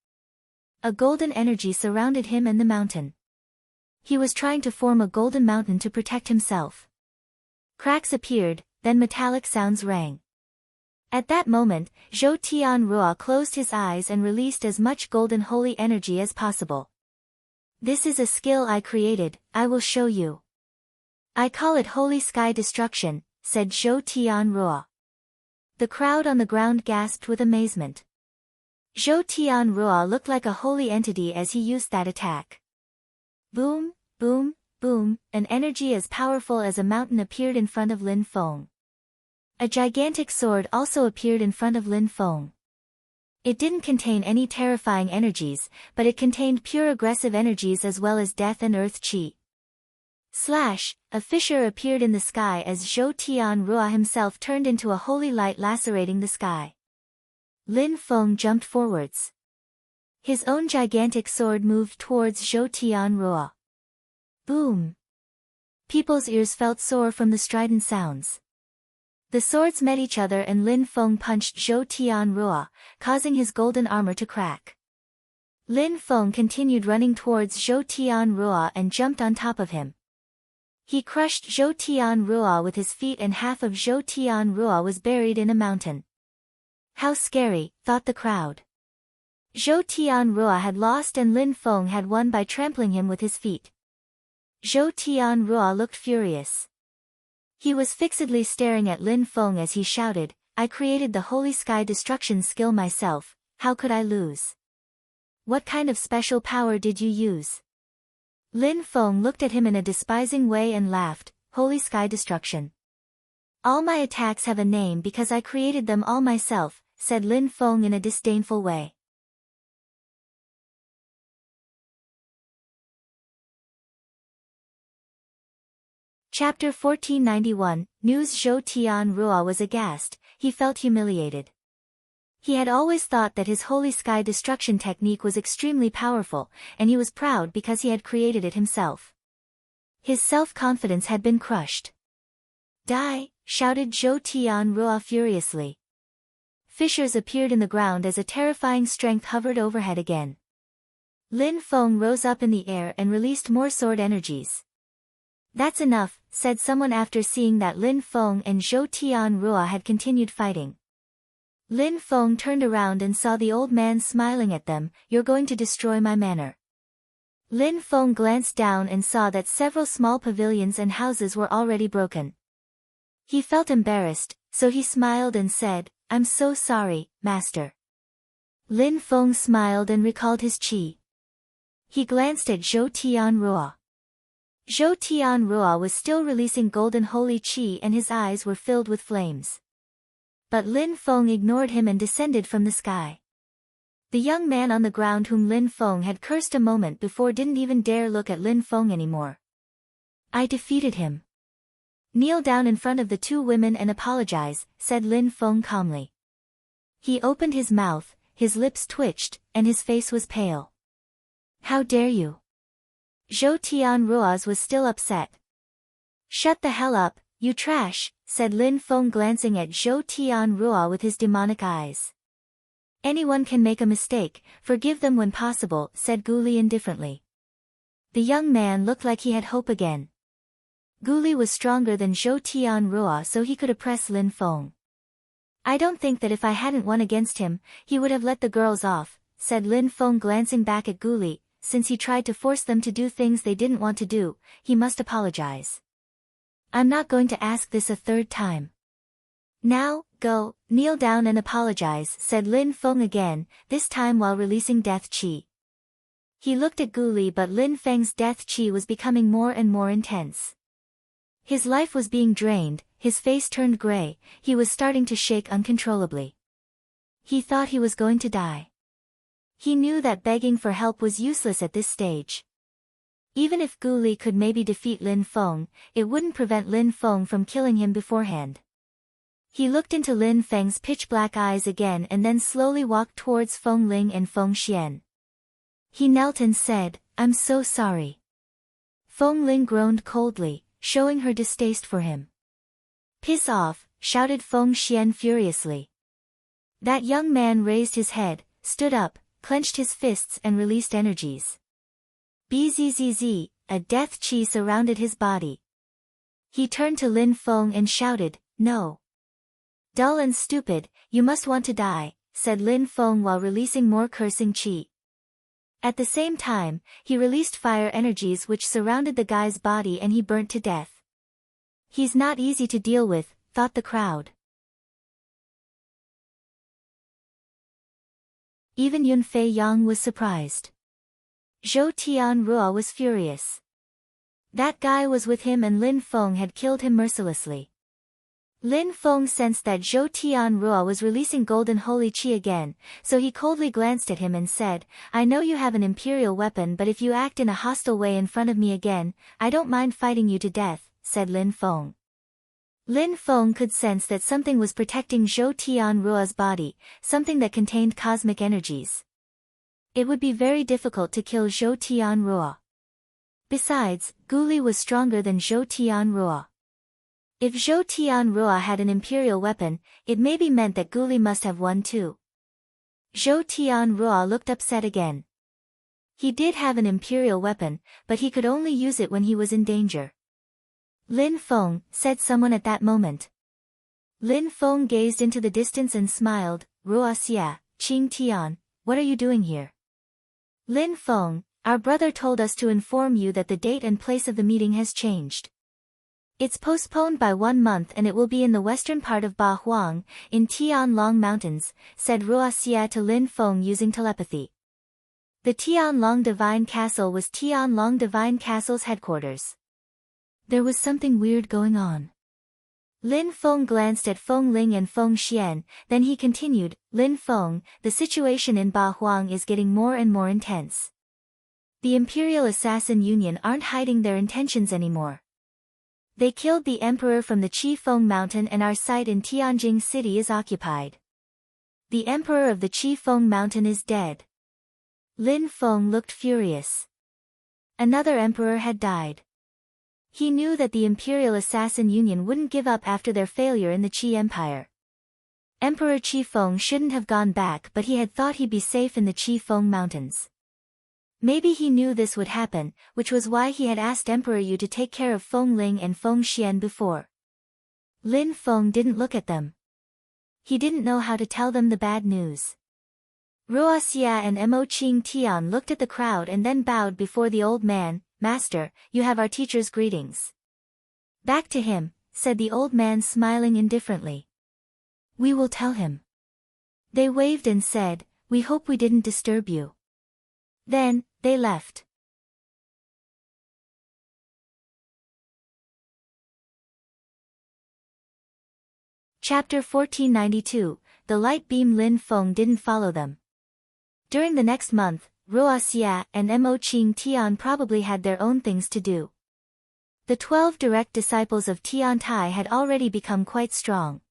A golden energy surrounded him and the mountain. He was trying to form a golden mountain to protect himself. Cracks appeared, then metallic sounds rang. At that moment, Zhou Tianruo closed his eyes and released as much golden holy energy as possible. This is a skill I created, I will show you. I call it Holy Sky Destruction, said Zhou Tianruo. The crowd on the ground gasped with amazement. Zhou Tianruo looked like a holy entity as he used that attack. Boom, boom, boom, an energy as powerful as a mountain appeared in front of Lin Feng. A gigantic sword also appeared in front of Lin Feng. It didn't contain any terrifying energies, but it contained pure aggressive energies as well as death and earth chi. Slash! A fissure appeared in the sky as Zhou Tianruo himself turned into a holy light lacerating the sky. Lin Feng jumped forwards. His own gigantic sword moved towards Zhou Tianruo. Boom! People's ears felt sore from the strident sounds. The swords met each other and Lin Feng punched Zhou Tianruo, causing his golden armor to crack. Lin Feng continued running towards Zhou Tianruo and jumped on top of him. He crushed Zhou Tianruo with his feet and half of Zhou Tianruo was buried in a mountain. How scary, thought the crowd. Zhou Tianruo had lost and Lin Feng had won by trampling him with his feet. Zhou Tianrua looked furious. He was fixedly staring at Lin Feng as he shouted, I created the Holy Sky Destruction skill myself, how could I lose? What kind of special power did you use? Lin Feng looked at him in a despising way and laughed, Holy Sky Destruction. All my attacks have a name because I created them all myself, said Lin Feng in a disdainful way. Chapter 1491, News. Zhou Tianrua was aghast, he felt humiliated. He had always thought that his Holy Sky Destruction technique was extremely powerful, and he was proud because he had created it himself. His self-confidence had been crushed. Die! Shouted Zhou Tianrua furiously. Fissures appeared in the ground as a terrifying strength hovered overhead again. Lin Feng rose up in the air and released more sword energies. That's enough, said someone after seeing that Lin Feng and Zhou Tianrua had continued fighting. Lin Feng turned around and saw the old man smiling at them, you're going to destroy my manor. Lin Feng glanced down and saw that several small pavilions and houses were already broken. He felt embarrassed, so he smiled and said, I'm so sorry, master. Lin Feng smiled and recalled his qi. He glanced at Zhou Tianrua. Zhou Tianrua was still releasing golden holy qi and his eyes were filled with flames. But Lin Feng ignored him and descended from the sky. The young man on the ground whom Lin Feng had cursed a moment before didn't even dare look at Lin Feng anymore. I defeated him. Kneel down in front of the two women and apologize, said Lin Feng calmly. He opened his mouth, his lips twitched, and his face was pale. How dare you? Zhou Tianrua's was still upset. Shut the hell up, you trash, said Lin Feng glancing at Zhou Tianrua with his demonic eyes. Anyone can make a mistake, forgive them when possible, said Guli indifferently. The young man looked like he had hope again. Guli was stronger than Zhou Tianrua so he could oppress Lin Feng. I don't think that if I hadn't won against him, he would have let the girls off, said Lin Feng glancing back at Guli. Since he tried to force them to do things they didn't want to do, he must apologize. I'm not going to ask this a third time. Now, go, kneel down and apologize, said Lin Feng again, this time while releasing death qi. He looked at Guli but Lin Feng's death qi was becoming more and more intense. His life was being drained, his face turned gray, he was starting to shake uncontrollably. He thought he was going to die. He knew that begging for help was useless at this stage. Even if Guli could maybe defeat Lin Feng, it wouldn't prevent Lin Feng from killing him beforehand. He looked into Lin Feng's pitch-black eyes again and then slowly walked towards Feng Ling and Feng Xian. He knelt and said, I'm so sorry. Feng Ling groaned coldly, showing her distaste for him. Piss off, shouted Feng Xian furiously. That young man raised his head, stood up, clenched his fists and released energies. Bzzz, a death qi surrounded his body. He turned to Lin Feng and shouted, no. Dull and stupid, you must want to die, said Lin Feng while releasing more cursing qi. At the same time, he released fire energies which surrounded the guy's body and he burnt to death. He's not easy to deal with, thought the crowd. Even Yun Fei Yang was surprised. Zhou Tianrua was furious. That guy was with him and Lin Feng had killed him mercilessly. Lin Feng sensed that Zhou Tianrua was releasing golden holy qi again, so he coldly glanced at him and said, I know you have an imperial weapon but if you act in a hostile way in front of me again, I don't mind fighting you to death, said Lin Feng. Lin Feng could sense that something was protecting Zhou Tianrua's body, something that contained cosmic energies. It would be very difficult to kill Zhou Tianrua. Besides, Guli was stronger than Zhou Tianrua. If Zhou Tianrua had an imperial weapon, it maybe meant that Guli must have one too. Zhou Tianrua looked upset again. He did have an imperial weapon, but he could only use it when he was in danger. Lin Feng, said someone at that moment. Lin Feng gazed into the distance and smiled, Rua Xia, Qing Tian, what are you doing here? Lin Feng, Our brother told us to inform you that the date and place of the meeting has changed. It's postponed by 1 month and it will be in the western part of Ba Huang, in Tianlong Mountains, said Ruo Xia to Lin Feng using telepathy. The Tianlong Divine Castle was Tianlong Divine Castle's headquarters. There was something weird going on. Lin Feng glanced at Feng Ling and Feng Xian, then he continued, Lin Feng, the situation in Ba Huang is getting more and more intense. The Imperial Assassin Union aren't hiding their intentions anymore. They killed the emperor from the Qifeng Mountain and our site in Tianjing City is occupied. The emperor of the Qifeng Mountain is dead. Lin Feng looked furious. Another emperor had died. He knew that the Imperial Assassin Union wouldn't give up after their failure in the Qi Empire. Emperor Qifeng shouldn't have gone back, but he had thought he'd be safe in the Qifeng Mountains. Maybe he knew this would happen, which was why he had asked Emperor Yu to take care of Feng Ling and Feng Xian before. Lin Feng didn't look at them. He didn't know how to tell them the bad news. Ruo Xia and Mo Qing Tian looked at the crowd and then bowed before the old man. Master, you have our teacher's greetings. Back to him, said the old man smiling indifferently. We will tell him. They waved and said, we hope we didn't disturb you. Then, they left. Chapter 1492, The Light Beam. Lin Feng didn't follow them. During the next month, Ruo Xia and Mo Qing Tian probably had their own things to do. The 12 direct disciples of Tian Tai had already become quite strong.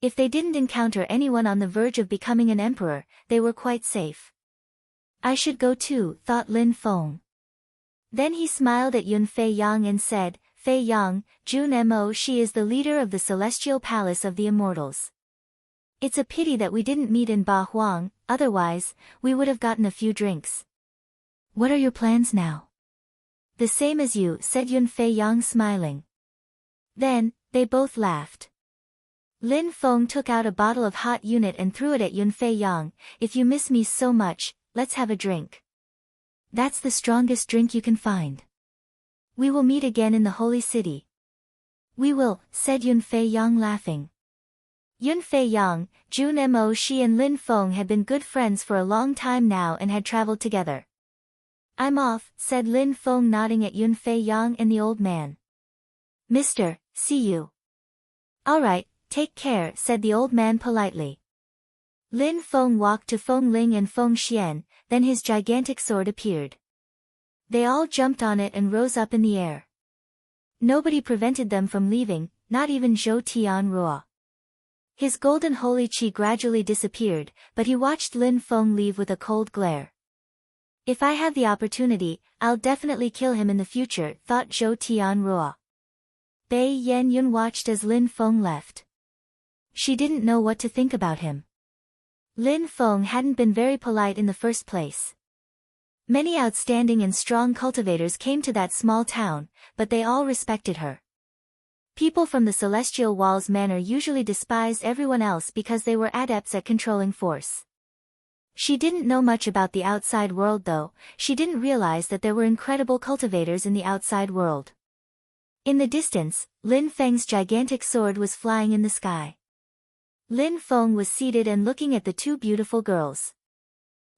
If they didn't encounter anyone on the verge of becoming an emperor, they were quite safe. I should go too, thought Lin Feng. Then he smiled at Yun Fei Yang and said, Fei Yang, Jun Mo, she is the leader of the Celestial Palace of the Immortals. It's a pity that we didn't meet in Ba Huang, otherwise, we would have gotten a few drinks. What are your plans now? The same as you, said Yun Fei Yang smiling. Then, they both laughed. Lin Feng took out a bottle of hot unit and threw it at Yun Fei Yang. If you miss me so much, let's have a drink. That's the strongest drink you can find. We will meet again in the Holy City. We will, said Yun Fei Yang laughing. Yun Fei Yang, Jun Mo, she and Lin Feng had been good friends for a long time now and had traveled together. I'm off, said Lin Feng nodding at Yun Fei Yang and the old man. Mister, see you. All right, take care, said the old man politely. Lin Feng walked to Feng Ling and Feng Xian, then his gigantic sword appeared. They all jumped on it and rose up in the air. Nobody prevented them from leaving, not even Zhou Tianruo. His golden holy qi gradually disappeared, but he watched Lin Feng leave with a cold glare. If I have the opportunity, I'll definitely kill him in the future, thought Zhou Tianruo. Bei Yan Yun watched as Lin Feng left. She didn't know what to think about him. Lin Feng hadn't been very polite in the first place. Many outstanding and strong cultivators came to that small town, but they all respected her. People from the Celestial Walls Manor usually despised everyone else because they were adepts at controlling force. She didn't know much about the outside world though. She didn't realize that there were incredible cultivators in the outside world. In the distance, Lin Feng's gigantic sword was flying in the sky. Lin Feng was seated and looking at the two beautiful girls.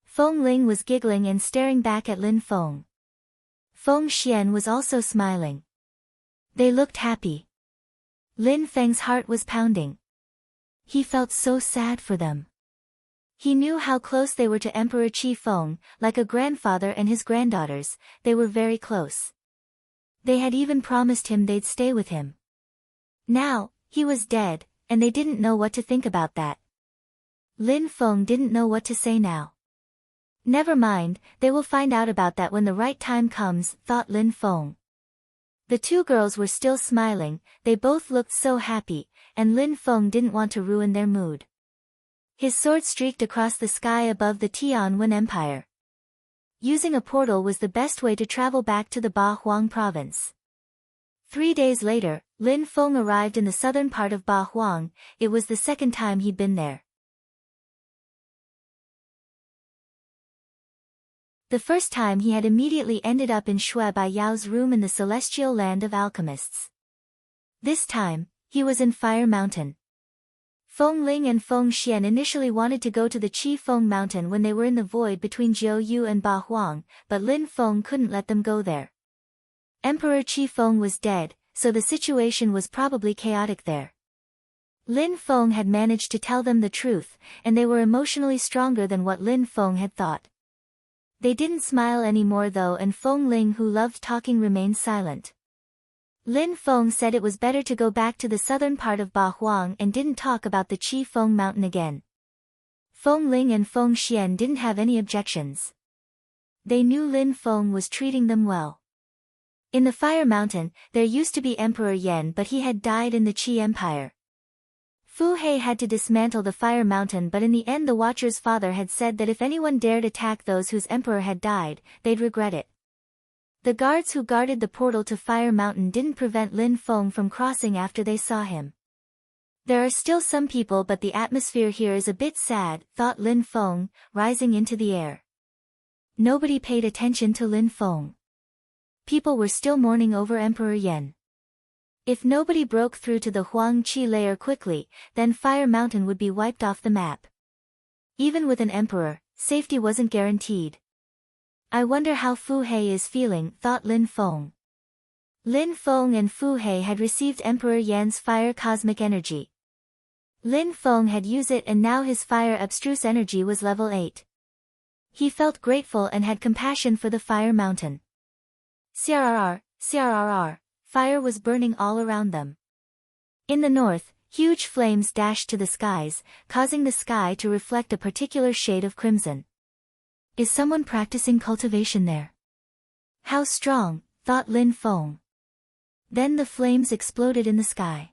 Feng Ling was giggling and staring back at Lin Feng. Feng Xian was also smiling. They looked happy. Lin Feng's heart was pounding. He felt so sad for them. He knew how close they were to Emperor Qifeng, like a grandfather and his granddaughters, they were very close. They had even promised him they'd stay with him. Now, he was dead, and they didn't know what to think about that. Lin Feng didn't know what to say now. Never mind, they will find out about that when the right time comes, thought Lin Feng. The two girls were still smiling, they both looked so happy, and Lin Feng didn't want to ruin their mood. His sword streaked across the sky above the Tianwen Empire. Using a portal was the best way to travel back to the Ba Huang province. 3 days later, Lin Feng arrived in the southern part of Ba Huang. It was the second time he'd been there. The first time he had immediately ended up in Shui Bai Yao's room in the celestial land of alchemists. This time, he was in Fire Mountain. Feng Ling and Feng Xian initially wanted to go to the Qi Feng Mountain when they were in the void between Jiu Yu and Ba Huang, but Lin Feng couldn't let them go there. Emperor Qi Feng was dead, so the situation was probably chaotic there. Lin Feng had managed to tell them the truth, and they were emotionally stronger than what Lin Feng had thought. They didn't smile anymore though, and Feng Ling, who loved talking, remained silent. Lin Feng said it was better to go back to the southern part of Ba Huang and didn't talk about the Qi Feng Mountain again. Feng Ling and Feng Xian didn't have any objections. They knew Lin Feng was treating them well. In the Fire Mountain, there used to be Emperor Yan, but he had died in the Qi Empire. Fu Hei had to dismantle the Fire Mountain, but in the end the Watcher's father had said that if anyone dared attack those whose emperor had died, they'd regret it. The guards who guarded the portal to Fire Mountain didn't prevent Lin Feng from crossing after they saw him. There are still some people, but the atmosphere here is a bit sad, thought Lin Feng, rising into the air. Nobody paid attention to Lin Feng. People were still mourning over Emperor Yan. If nobody broke through to the Huang Qi layer quickly, then Fire Mountain would be wiped off the map. Even with an emperor, safety wasn't guaranteed. I wonder how Fu Hei is feeling, thought Lin Feng. Lin Feng and Fu Hei had received Emperor Yan's fire cosmic energy. Lin Feng had used it, and now his fire abstruse energy was level 8. He felt grateful and had compassion for the Fire Mountain. CRRR, CRRR, fire was burning all around them. In the north, huge flames dashed to the skies, causing the sky to reflect a particular shade of crimson. Is someone practicing cultivation there? How strong, thought Lin Feng. Then the flames exploded in the sky.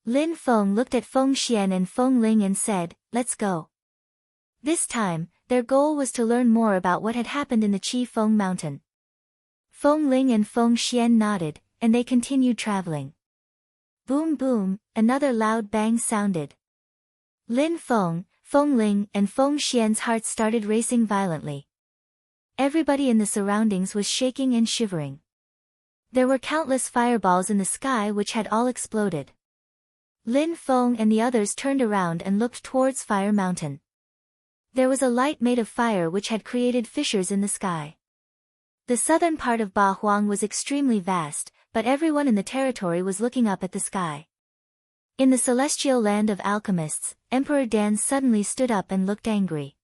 Lin Feng looked at Feng Xian and Feng Ling and said, "Let's go." This time, their goal was to learn more about what had happened in the Qi Feng Mountain. Feng Ling and Feng Xian nodded, and they continued traveling. Boom boom, another loud bang sounded. Lin Feng, Feng Ling, and Feng Xian's hearts started racing violently. Everybody in the surroundings was shaking and shivering. There were countless fireballs in the sky which had all exploded. Lin Feng and the others turned around and looked towards Fire Mountain. There was a light made of fire which had created fissures in the sky. The southern part of Ba Huang was extremely vast, but everyone in the territory was looking up at the sky. In the celestial land of alchemists, Emperor Dan suddenly stood up and looked angry.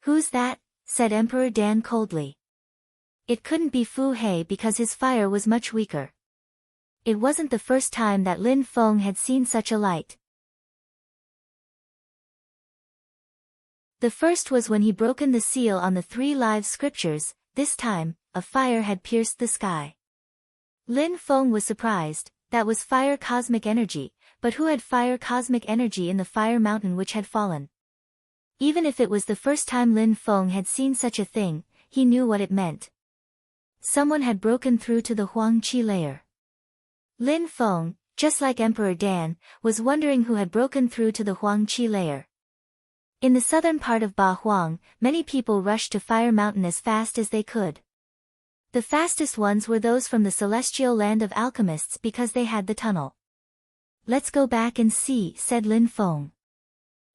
"Who's that?" said Emperor Dan coldly. It couldn't be Fu Hei because his fire was much weaker. It wasn't the first time that Lin Feng had seen such a light. The first was when he broken the seal on the 3 live scriptures. This time, a fire had pierced the sky. Lin Feng was surprised. That was fire cosmic energy, but who had fire cosmic energy in the Fire Mountain which had fallen? Even if it was the first time Lin Feng had seen such a thing, he knew what it meant. Someone had broken through to the Huang Qi layer. Lin Feng, just like Emperor Dan, was wondering who had broken through to the Huang Qi layer. In the southern part of Ba Huang, many people rushed to Fire Mountain as fast as they could. The fastest ones were those from the celestial land of alchemists because they had the tunnel. "Let's go back and see," said Lin Feng.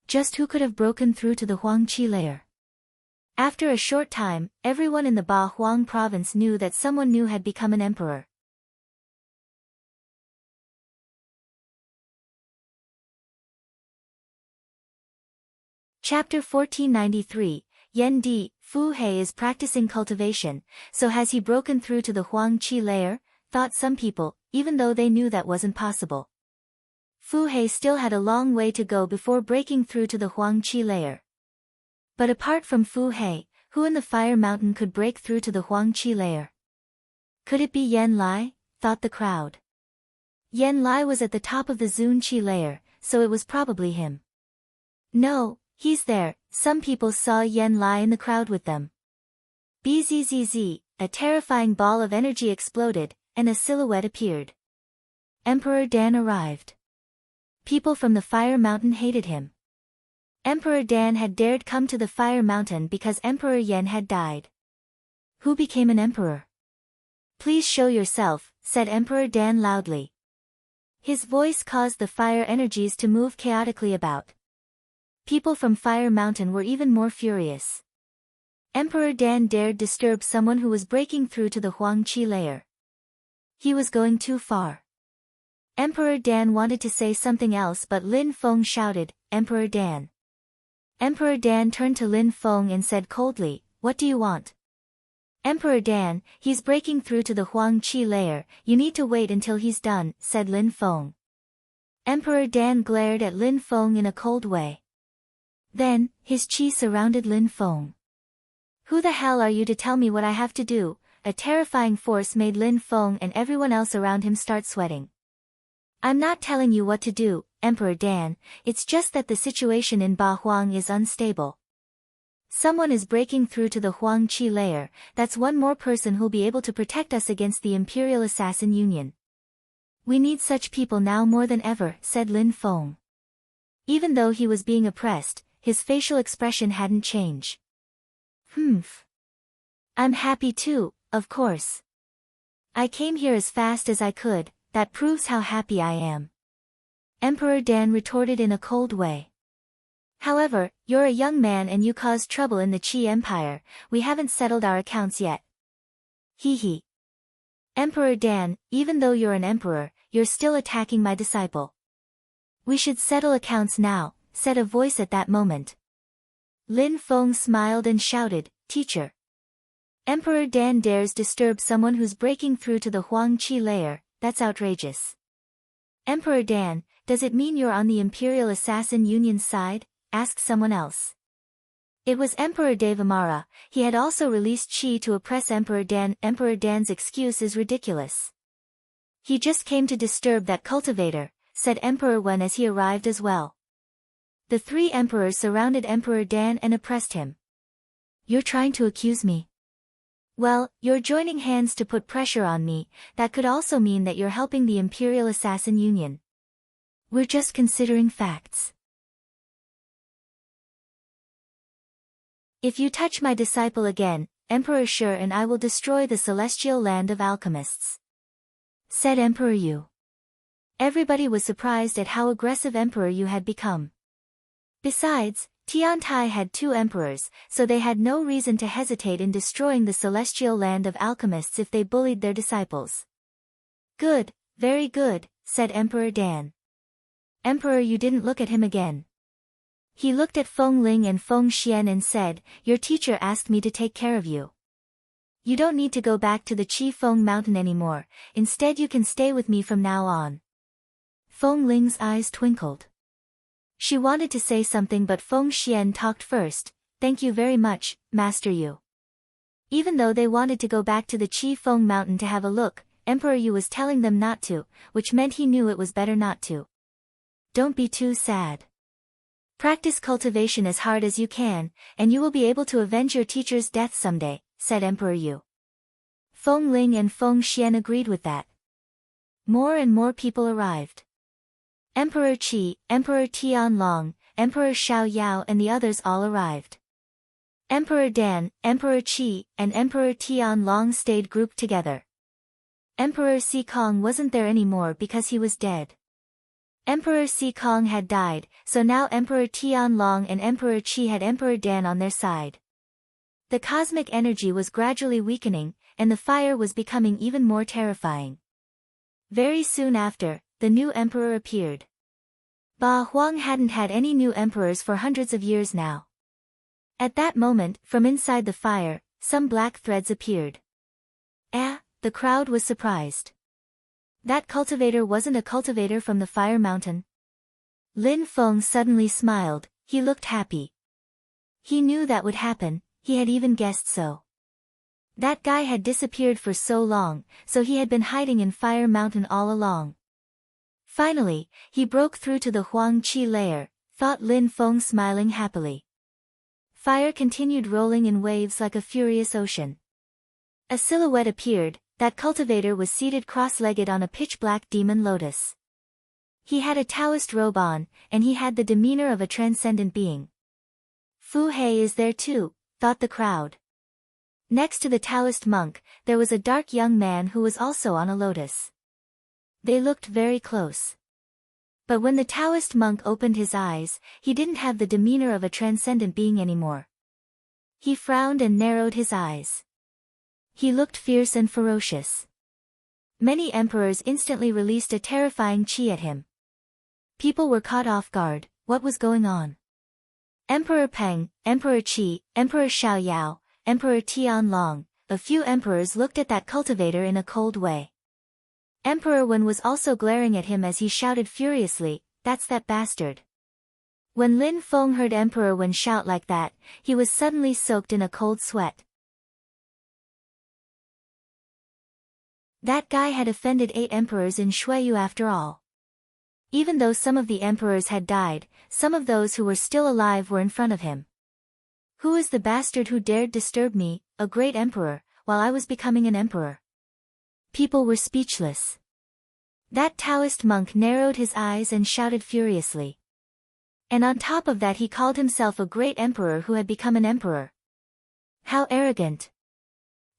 Just who could have broken through to the Huang Qi layer? After a short time, everyone in the Ba Huang province knew that someone new had become an emperor. Chapter 1493, Yan Di, Fu Hei is practicing cultivation, so has he broken through to the Huang Qi layer, thought some people, even though they knew that wasn't possible. Fu Hei still had a long way to go before breaking through to the Huang Qi layer. But apart from Fu Hei, who in the Fire Mountain could break through to the Huang Qi layer? Could it be Yan Lai, thought the crowd. Yan Lai was at the top of the Zun Qi layer, so it was probably him. No, he's there, some people saw Yan Lai in the crowd with them. Bzzz, a terrifying ball of energy exploded, and a silhouette appeared. Emperor Dan arrived. People from the Fire Mountain hated him. Emperor Dan had dared come to the Fire Mountain because Emperor Yan had died. Who became an emperor? Please show yourself, said Emperor Dan loudly. His voice caused the fire energies to move chaotically about. People from Fire Mountain were even more furious. Emperor Dan dared disturb someone who was breaking through to the Huangqi layer. He was going too far. Emperor Dan wanted to say something else, but Lin Feng shouted, "Emperor Dan." Emperor Dan turned to Lin Feng and said coldly, "What do you want?" "Emperor Dan, he's breaking through to the Huangqi layer, you need to wait until he's done," said Lin Feng. Emperor Dan glared at Lin Feng in a cold way. Then, his chi surrounded Lin Feng. "Who the hell are you to tell me what I have to do?" A terrifying force made Lin Feng and everyone else around him start sweating. "I'm not telling you what to do, Emperor Dan, it's just that the situation in Ba Huang is unstable. Someone is breaking through to the Huangqi layer, that's one more person who'll be able to protect us against the Imperial Assassin Union. We need such people now more than ever," said Lin Feng. Even though he was being oppressed, his facial expression hadn't changed. I'm happy too, of course. I came here as fast as I could, that proves how happy I am. Emperor Dan retorted in a cold way. "However, you're a young man and you caused trouble in the Qi Empire, we haven't settled our accounts yet." Hee. "Emperor Dan, even though you're an emperor, you're still attacking my disciple." "We should settle accounts now," said a voice at that moment. Lin Feng smiled and shouted, "Teacher. Emperor Dan dares disturb someone who's breaking through to the Huangqi layer, that's outrageous." "Emperor Dan, does it mean you're on the Imperial Assassin Union's side?" asked someone else. It was Emperor Devamara, he had also released Qi to oppress Emperor Dan. Emperor Dan's excuse is ridiculous. "He just came to disturb that cultivator," said Emperor Wen as he arrived as well. The three emperors surrounded Emperor Dan and oppressed him. "You're trying to accuse me? Well, you're joining hands to put pressure on me, that could also mean that you're helping the Imperial Assassin Union. We're just considering facts. If you touch my disciple again, Emperor Shi and I will destroy the celestial land of alchemists," said Emperor Yu. Everybody was surprised at how aggressive Emperor Yu had become. Besides, Tiantai had two emperors, so they had no reason to hesitate in destroying the celestial land of alchemists if they bullied their disciples. "Good, very good," said Emperor Dan. Emperor Yu didn't look at him again. He looked at Feng Ling and Feng Xian and said, "Your teacher asked me to take care of you. You don't need to go back to the Qi Feng Mountain anymore, instead you can stay with me from now on." Feng Ling's eyes twinkled. She wanted to say something but Feng Xian talked first. "Thank you very much, Master Yu." Even though they wanted to go back to the Qi Feng Mountain to have a look, Emperor Yu was telling them not to, which meant he knew it was better not to. "Don't be too sad. Practice cultivation as hard as you can, and you will be able to avenge your teacher's death someday," said Emperor Yu. Feng Ling and Feng Xian agreed with that. More and more people arrived. Emperor Qi, Emperor Tianlong, Emperor Xiao Yao and the others all arrived. Emperor Dan, Emperor Qi, and Emperor Tianlong stayed grouped together. Emperor Sikong wasn't there anymore because he was dead. Emperor Sikong had died, so now Emperor Tianlong and Emperor Qi had Emperor Dan on their side. The cosmic energy was gradually weakening, and the fire was becoming even more terrifying. Very soon after, the new emperor appeared. Ba Huang hadn't had any new emperors for hundreds of years now. At that moment, from inside the fire, some black threads appeared. The crowd was surprised. That cultivator wasn't a cultivator from the Fire Mountain. Lin Feng suddenly smiled, he looked happy. He knew that would happen, he had even guessed so. That guy had disappeared for so long, so he had been hiding in Fire Mountain all along. Finally, he broke through to the Huangqi layer, thought Lin Feng smiling happily. Fire continued rolling in waves like a furious ocean. A silhouette appeared, that cultivator was seated cross-legged on a pitch-black demon lotus. He had a Taoist robe on, and he had the demeanor of a transcendent being. Fu Hei is there too, thought the crowd. Next to the Taoist monk, there was a dark young man who was also on a lotus. They looked very close. But when the Taoist monk opened his eyes, he didn't have the demeanor of a transcendent being anymore. He frowned and narrowed his eyes. He looked fierce and ferocious. Many emperors instantly released a terrifying qi at him. People were caught off guard. What was going on? Emperor Peng, Emperor Qi, Emperor Xiaoyao, Emperor Tianlong, a few emperors looked at that cultivator in a cold way. Emperor Wen was also glaring at him as he shouted furiously, "That's that bastard." When Lin Feng heard Emperor Wen shout like that, he was suddenly soaked in a cold sweat. That guy had offended 8 emperors in Shuiyu after all. Even though some of the emperors had died, some of those who were still alive were in front of him. Who is the bastard who dared disturb me, a great emperor, while I was becoming an emperor? People were speechless. That Taoist monk narrowed his eyes and shouted furiously. And on top of that he called himself a great emperor who had become an emperor. How arrogant!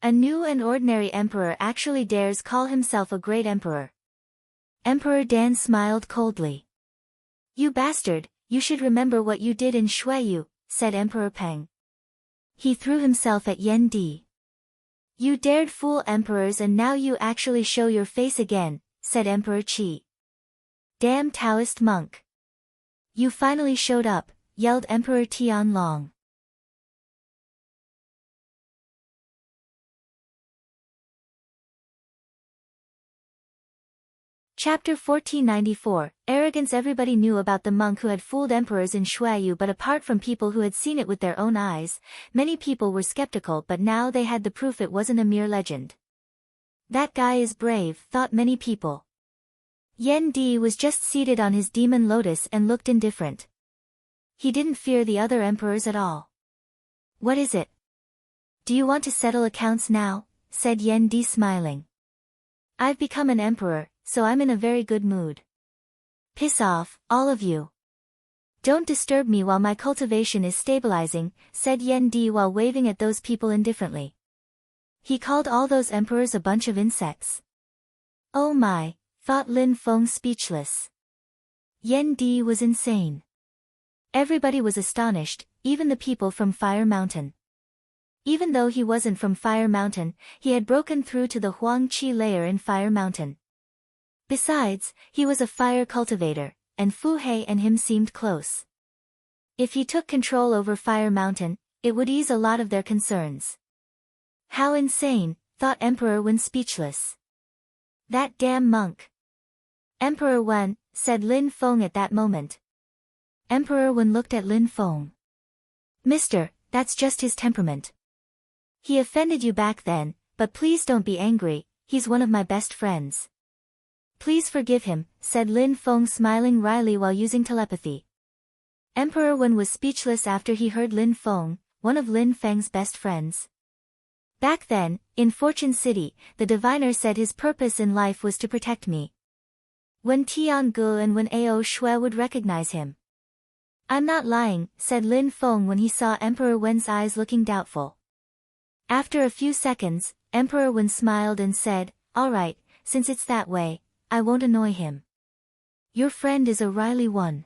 A new and ordinary emperor actually dares call himself a great emperor. Emperor Dan smiled coldly. "You bastard, you should remember what you did in Shuiyu," said Emperor Peng. He threw himself at Yan Di. "You dared fool emperors and now you actually show your face again," said Emperor Qi. "Damn Taoist monk. You finally showed up," yelled Emperor Tianlong. Chapter 1494, Arrogance. Everybody knew about the monk who had fooled emperors in Shuiyu, but apart from people who had seen it with their own eyes, many people were skeptical, but now they had the proof it wasn't a mere legend. That guy is brave, thought many people. Yan Di was just seated on his demon lotus and looked indifferent. He didn't fear the other emperors at all. "What is it? Do you want to settle accounts now?" said Yan Di smiling. "I've become an emperor, so I'm in a very good mood. Piss off, all of you. Don't disturb me while my cultivation is stabilizing," said Yan Di while waving at those people indifferently. He called all those emperors a bunch of insects. Oh my, thought Lin Feng speechless. Yan Di was insane. Everybody was astonished, even the people from Fire Mountain. Even though he wasn't from Fire Mountain, he had broken through to the Huang Qi layer in Fire Mountain. Besides, he was a fire cultivator, and Fu Hei and him seemed close. If he took control over Fire Mountain, it would ease a lot of their concerns. How insane, thought Emperor Wen speechless. That damn monk. Emperor Wen, said Lin Feng at that moment. Emperor Wen looked at Lin Feng. "Mister, that's just his temperament. He offended you back then, but please don't be angry, he's one of my best friends. Please forgive him," said Lin Feng smiling wryly while using telepathy. Emperor Wen was speechless after he heard Lin Feng, one of Lin Feng's best friends. Back then, in Fortune City, the diviner said his purpose in life was to protect me. When Tiangu and when Ao Shui would recognize him. "I'm not lying," said Lin Feng when he saw Emperor Wen's eyes looking doubtful. After a few seconds, Emperor Wen smiled and said, "All right, since it's that way, I won't annoy him. Your friend is a wily one."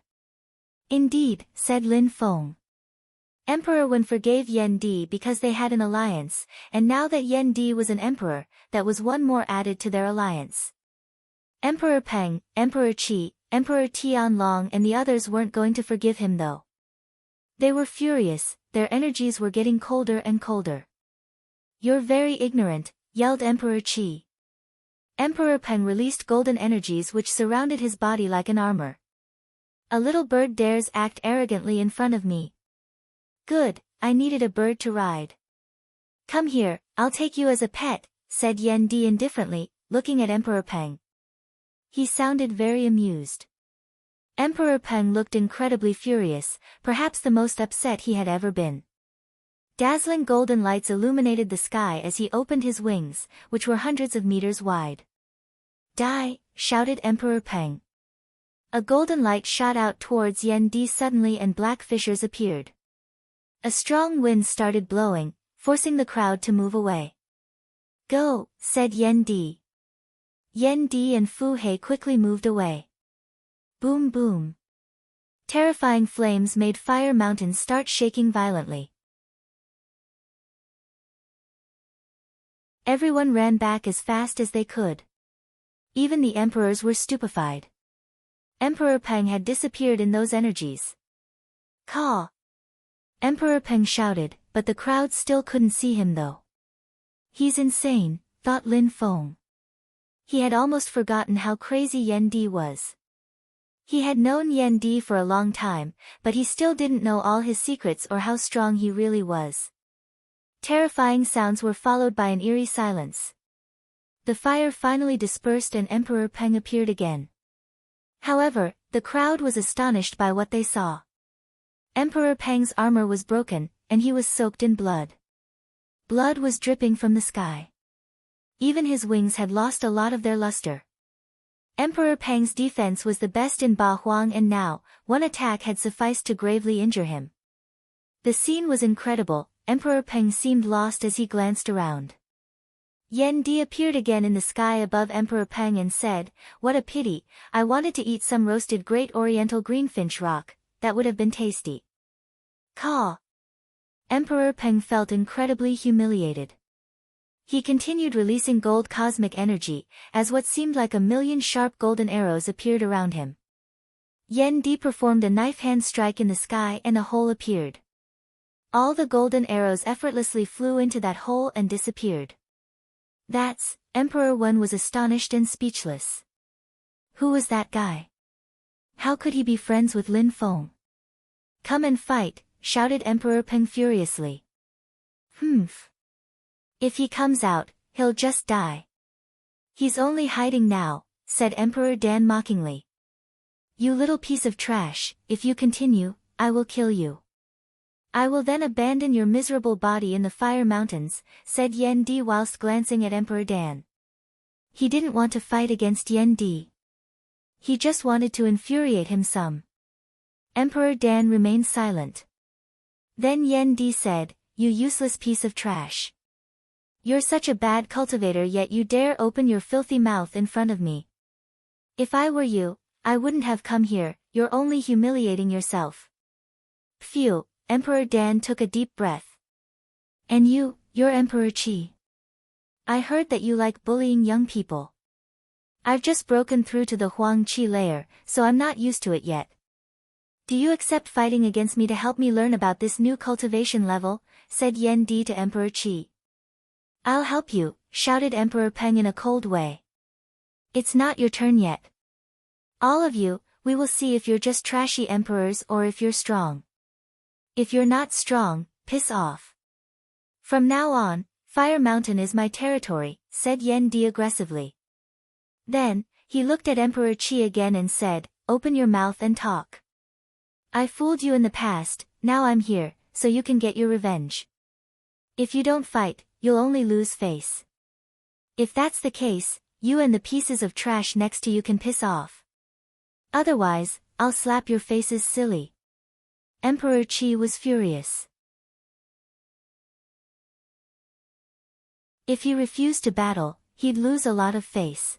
"Indeed," said Lin Feng. Emperor Wen forgave Yan Di because they had an alliance, and now that Yan Di was an emperor, that was one more added to their alliance. Emperor Peng, Emperor Qi, Emperor Tianlong and the others weren't going to forgive him though. They were furious, their energies were getting colder and colder. "You're very ignorant," yelled Emperor Qi. Emperor Peng released golden energies which surrounded his body like an armor. "A little bird dares act arrogantly in front of me. Good, I needed a bird to ride. Come here, I'll take you as a pet," said Yan Di indifferently, looking at Emperor Peng. He sounded very amused. Emperor Peng looked incredibly furious, perhaps the most upset he had ever been. Dazzling golden lights illuminated the sky as he opened his wings, which were hundreds of meters wide. "Die!" shouted Emperor Peng. A golden light shot out towards Yan Di suddenly and black fissures appeared. A strong wind started blowing, forcing the crowd to move away. "Go," said Yan Di. Yan Di and Fu Hei quickly moved away. Boom boom. Terrifying flames made fire mountains start shaking violently. Everyone ran back as fast as they could. Even the emperors were stupefied. Emperor Peng had disappeared in those energies. "Caw!" Emperor Peng shouted, but the crowd still couldn't see him though. "He's insane," thought Lin Feng. He had almost forgotten how crazy Yan Di was. He had known Yan Di for a long time, but he still didn't know all his secrets or how strong he really was. Terrifying sounds were followed by an eerie silence. The fire finally dispersed and Emperor Peng appeared again. However, the crowd was astonished by what they saw. Emperor Peng's armor was broken, and he was soaked in blood. Blood was dripping from the sky. Even his wings had lost a lot of their luster. Emperor Peng's defense was the best in Ba Huang, and now, one attack had sufficed to gravely injure him. The scene was incredible. Emperor Peng seemed lost as he glanced around. Yan Di appeared again in the sky above Emperor Peng and said, "What a pity, I wanted to eat some roasted great oriental greenfinch rock, that would have been tasty." Caw! Emperor Peng felt incredibly humiliated. He continued releasing gold cosmic energy, as what seemed like 1,000,000 sharp golden arrows appeared around him. Yan Di performed a knife hand strike in the sky and a hole appeared. All the golden arrows effortlessly flew into that hole and disappeared. "That's..." Emperor Wen was astonished and speechless. Who was that guy? How could he be friends with Lin Feng? "Come and fight," shouted Emperor Peng furiously. "Humph. If he comes out, he'll just die." "He's only hiding now," said Emperor Dan mockingly. "You little piece of trash, if you continue, I will kill you." "I will then abandon your miserable body in the fire mountains," said Yan Di whilst glancing at Emperor Dan. He didn't want to fight against Yan Di. He just wanted to infuriate him some. Emperor Dan remained silent. Then Yan Di said, "You useless piece of trash. You're such a bad cultivator, yet you dare open your filthy mouth in front of me. If I were you, I wouldn't have come here, you're only humiliating yourself." Phew, Emperor Dan took a deep breath. "And you're Emperor Qi. I heard that you like bullying young people. I've just broken through to the Huang Qi layer, so I'm not used to it yet. Do you accept fighting against me to help me learn about this new cultivation level?" said Yan Di to Emperor Qi. "I'll help you," shouted Emperor Peng in a cold way. "It's not your turn yet. All of you, we will see if you're just trashy emperors or if you're strong. If you're not strong, piss off. From now on, Fire Mountain is my territory," said Yan Di aggressively. Then, he looked at Emperor Qi again and said, "Open your mouth and talk. I fooled you in the past, now I'm here, so you can get your revenge. If you don't fight, you'll only lose face. If that's the case, you and the pieces of trash next to you can piss off. Otherwise, I'll slap your faces silly." Emperor Qi was furious. If he refused to battle, he'd lose a lot of face.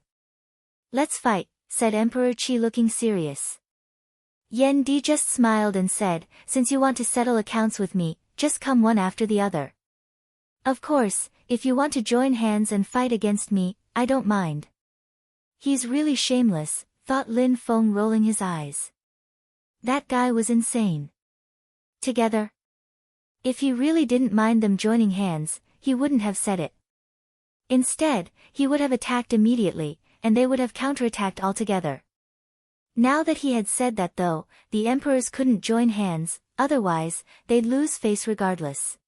"Let's fight," said Emperor Qi looking serious. Yan Di just smiled and said, "Since you want to settle accounts with me, just come one after the other. Of course, if you want to join hands and fight against me, I don't mind." He's really shameless, thought Lin Feng rolling his eyes. That guy was insane. Together? If he really didn't mind them joining hands, he wouldn't have said it. Instead, he would have attacked immediately, and they would have counterattacked altogether. Now that he had said that though, the emperors couldn't join hands, otherwise, they'd lose face regardless.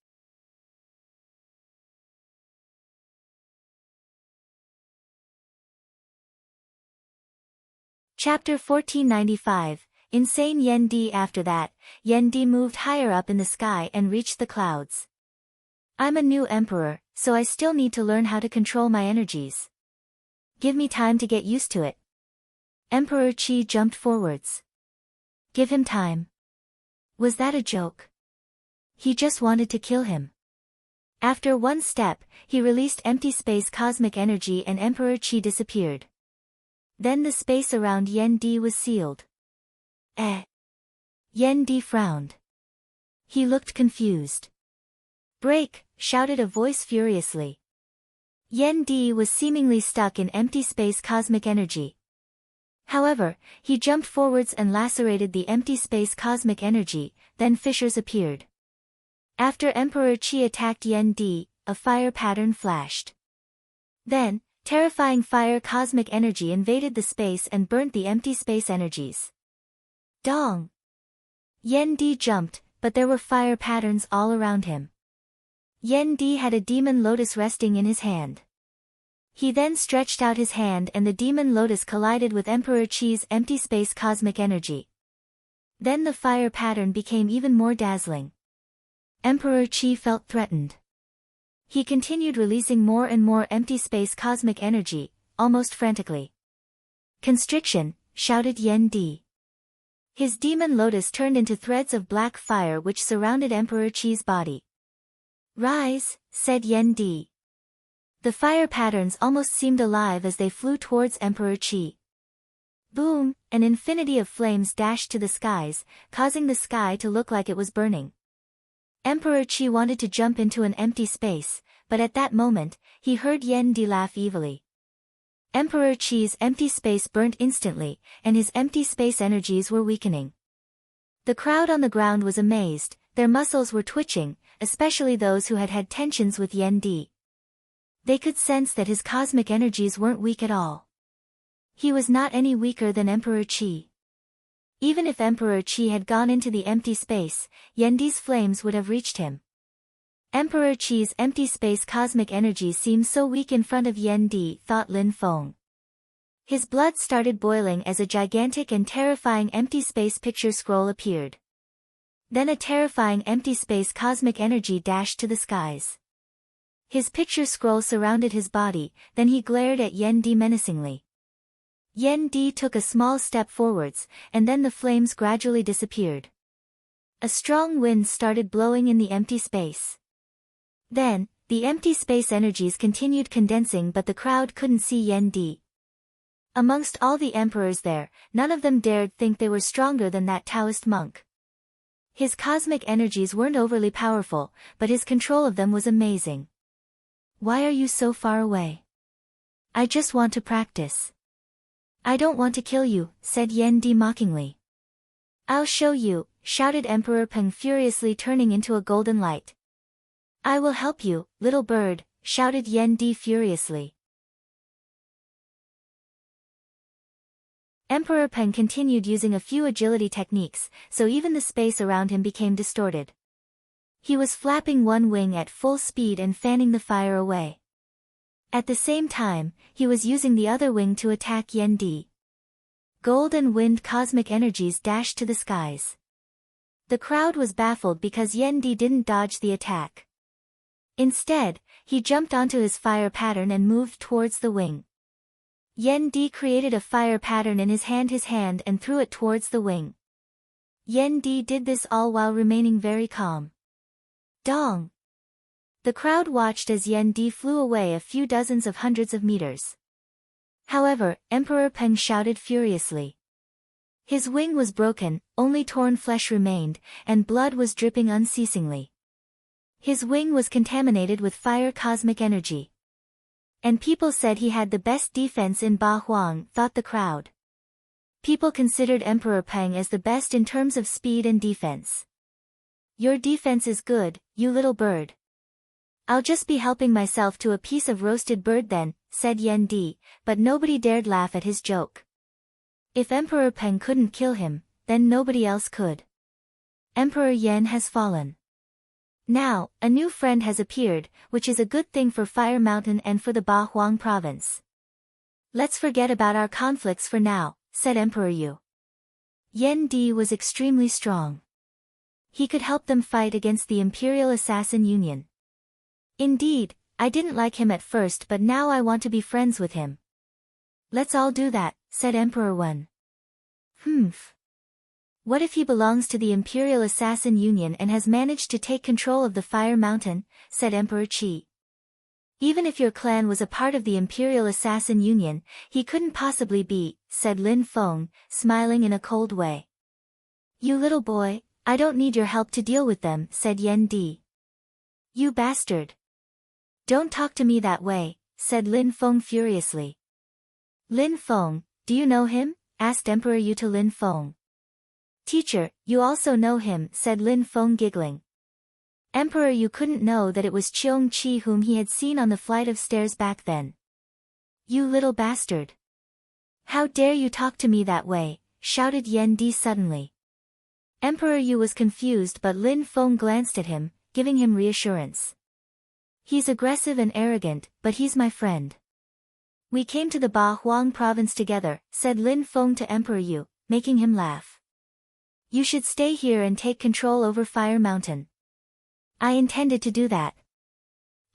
Chapter 1495, Insane Yan Di. After that, Yan Di moved higher up in the sky and reached the clouds. "I'm a new emperor, so I still need to learn how to control my energies. Give me time to get used to it." Emperor Qi jumped forwards. Give him time. Was that a joke? He just wanted to kill him. After one step, he released empty space cosmic energy and Emperor Qi disappeared. Then the space around Yen Di was sealed. Yen Di frowned. He looked confused. "Break!" shouted a voice furiously. Yen Di was seemingly stuck in empty space cosmic energy. However, he jumped forwards and lacerated the empty space cosmic energy, then fissures appeared. After Emperor Qi attacked Yen Di, a fire pattern flashed. Then, terrifying fire cosmic energy invaded the space and burnt the empty space energies. Dong! Yen Di jumped, but there were fire patterns all around him. Yen Di had a demon lotus resting in his hand. He then stretched out his hand and the demon lotus collided with Emperor Qi's empty space cosmic energy. Then the fire pattern became even more dazzling. Emperor Qi felt threatened. He continued releasing more and more empty space cosmic energy, almost frantically. "Constriction!" shouted Yen Di. His demon lotus turned into threads of black fire which surrounded Emperor Qi's body. "Rise," said Yen Di. The fire patterns almost seemed alive as they flew towards Emperor Qi. Boom! An infinity of flames dashed to the skies, causing the sky to look like it was burning. Emperor Qi wanted to jump into an empty space, but at that moment, he heard Yen Di laugh evilly. Emperor Qi's empty space burnt instantly, and his empty space energies were weakening. The crowd on the ground was amazed, their muscles were twitching, especially those who had had tensions with Yen Di. They could sense that his cosmic energies weren't weak at all. He was not any weaker than Emperor Qi. Even if Emperor Qi had gone into the empty space, Yen Di's flames would have reached him. Emperor Qi's empty space cosmic energy seemed so weak in front of Yen Di, thought Lin Feng. His blood started boiling as a gigantic and terrifying empty space picture scroll appeared. Then a terrifying empty space cosmic energy dashed to the skies. His picture scroll surrounded his body, then he glared at Yen Di menacingly. Yen Di took a small step forwards, and then the flames gradually disappeared. A strong wind started blowing in the empty space. Then, the empty space energies continued condensing but the crowd couldn't see Yen Di. Amongst all the emperors there, none of them dared think they were stronger than that Taoist monk. His cosmic energies weren't overly powerful, but his control of them was amazing. "Why are you so far away?" "I just want to practice." "I don't want to kill you," said Yen Di mockingly. "I'll show you," shouted Emperor Peng furiously turning into a golden light. "I will help you, little bird," shouted Yen Di furiously. Emperor Peng continued using a few agility techniques, so even the space around him became distorted. He was flapping one wing at full speed and fanning the fire away. At the same time, he was using the other wing to attack Yen Di. Gold and wind cosmic energies dashed to the skies. The crowd was baffled because Yen Di didn't dodge the attack. Instead, he jumped onto his fire pattern and moved towards the wing. Yen Di created a fire pattern in his hand and threw it towards the wing. Yen Di did this all while remaining very calm. Dong! The crowd watched as Yen Di flew away a few dozens of hundreds of meters. However, Emperor Peng shouted furiously. His wing was broken, only torn flesh remained, and blood was dripping unceasingly. His wing was contaminated with fire cosmic energy. And people said he had the best defense in Ba Huang, thought the crowd. People considered Emperor Peng as the best in terms of speed and defense. "Your defense is good, you little bird." "I'll just be helping myself to a piece of roasted bird then," said Yen Di, but nobody dared laugh at his joke. If Emperor Peng couldn't kill him, then nobody else could. Emperor Yen has fallen. Now, a new friend has appeared, which is a good thing for Fire Mountain and for the Ba Huang province. "Let's forget about our conflicts for now," said Emperor Yu. Yen Di was extremely strong. He could help them fight against the Imperial Assassin Union. "Indeed, I didn't like him at first but now I want to be friends with him." "Let's all do that," said Emperor Wen. "Humph. What if he belongs to the Imperial Assassin Union and has managed to take control of the Fire Mountain, said Emperor Qi. Even if your clan was a part of the Imperial Assassin Union, he couldn't possibly be, said Lin Feng, smiling in a cold way. You little boy, I don't need your help to deal with them, said Yan Di. You bastard. Don't talk to me that way, said Lin Feng furiously. Lin Feng, do you know him? Asked Emperor Yu to Lin Feng. Teacher, you also know him, said Lin Feng giggling. Emperor Yu couldn't know that it was Cheong Qi whom he had seen on the flight of stairs back then. You little bastard. How dare you talk to me that way, shouted Yan Di suddenly. Emperor Yu was confused, but Lin Feng glanced at him, giving him reassurance. He's aggressive and arrogant, but he's my friend. We came to the Ba Huang province together, said Lin Feng to Emperor Yu, making him laugh. You should stay here and take control over Fire Mountain. I intended to do that.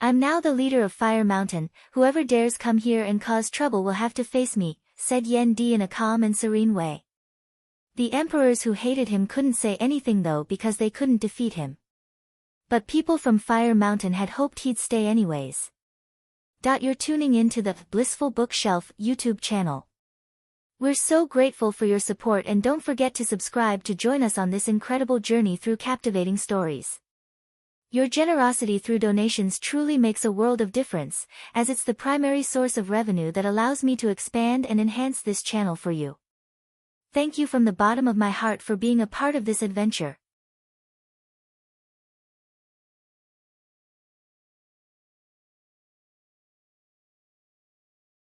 I'm now the leader of Fire Mountain, whoever dares come here and cause trouble will have to face me, said Yan Di in a calm and serene way. The emperors who hated him couldn't say anything though because they couldn't defeat him. But people from Fire Mountain had hoped he'd stay anyways. You're tuning in to the Blissful Bookshelf YouTube channel. We're so grateful for your support, and don't forget to subscribe to join us on this incredible journey through captivating stories. Your generosity through donations truly makes a world of difference, as it's the primary source of revenue that allows me to expand and enhance this channel for you. Thank you from the bottom of my heart for being a part of this adventure.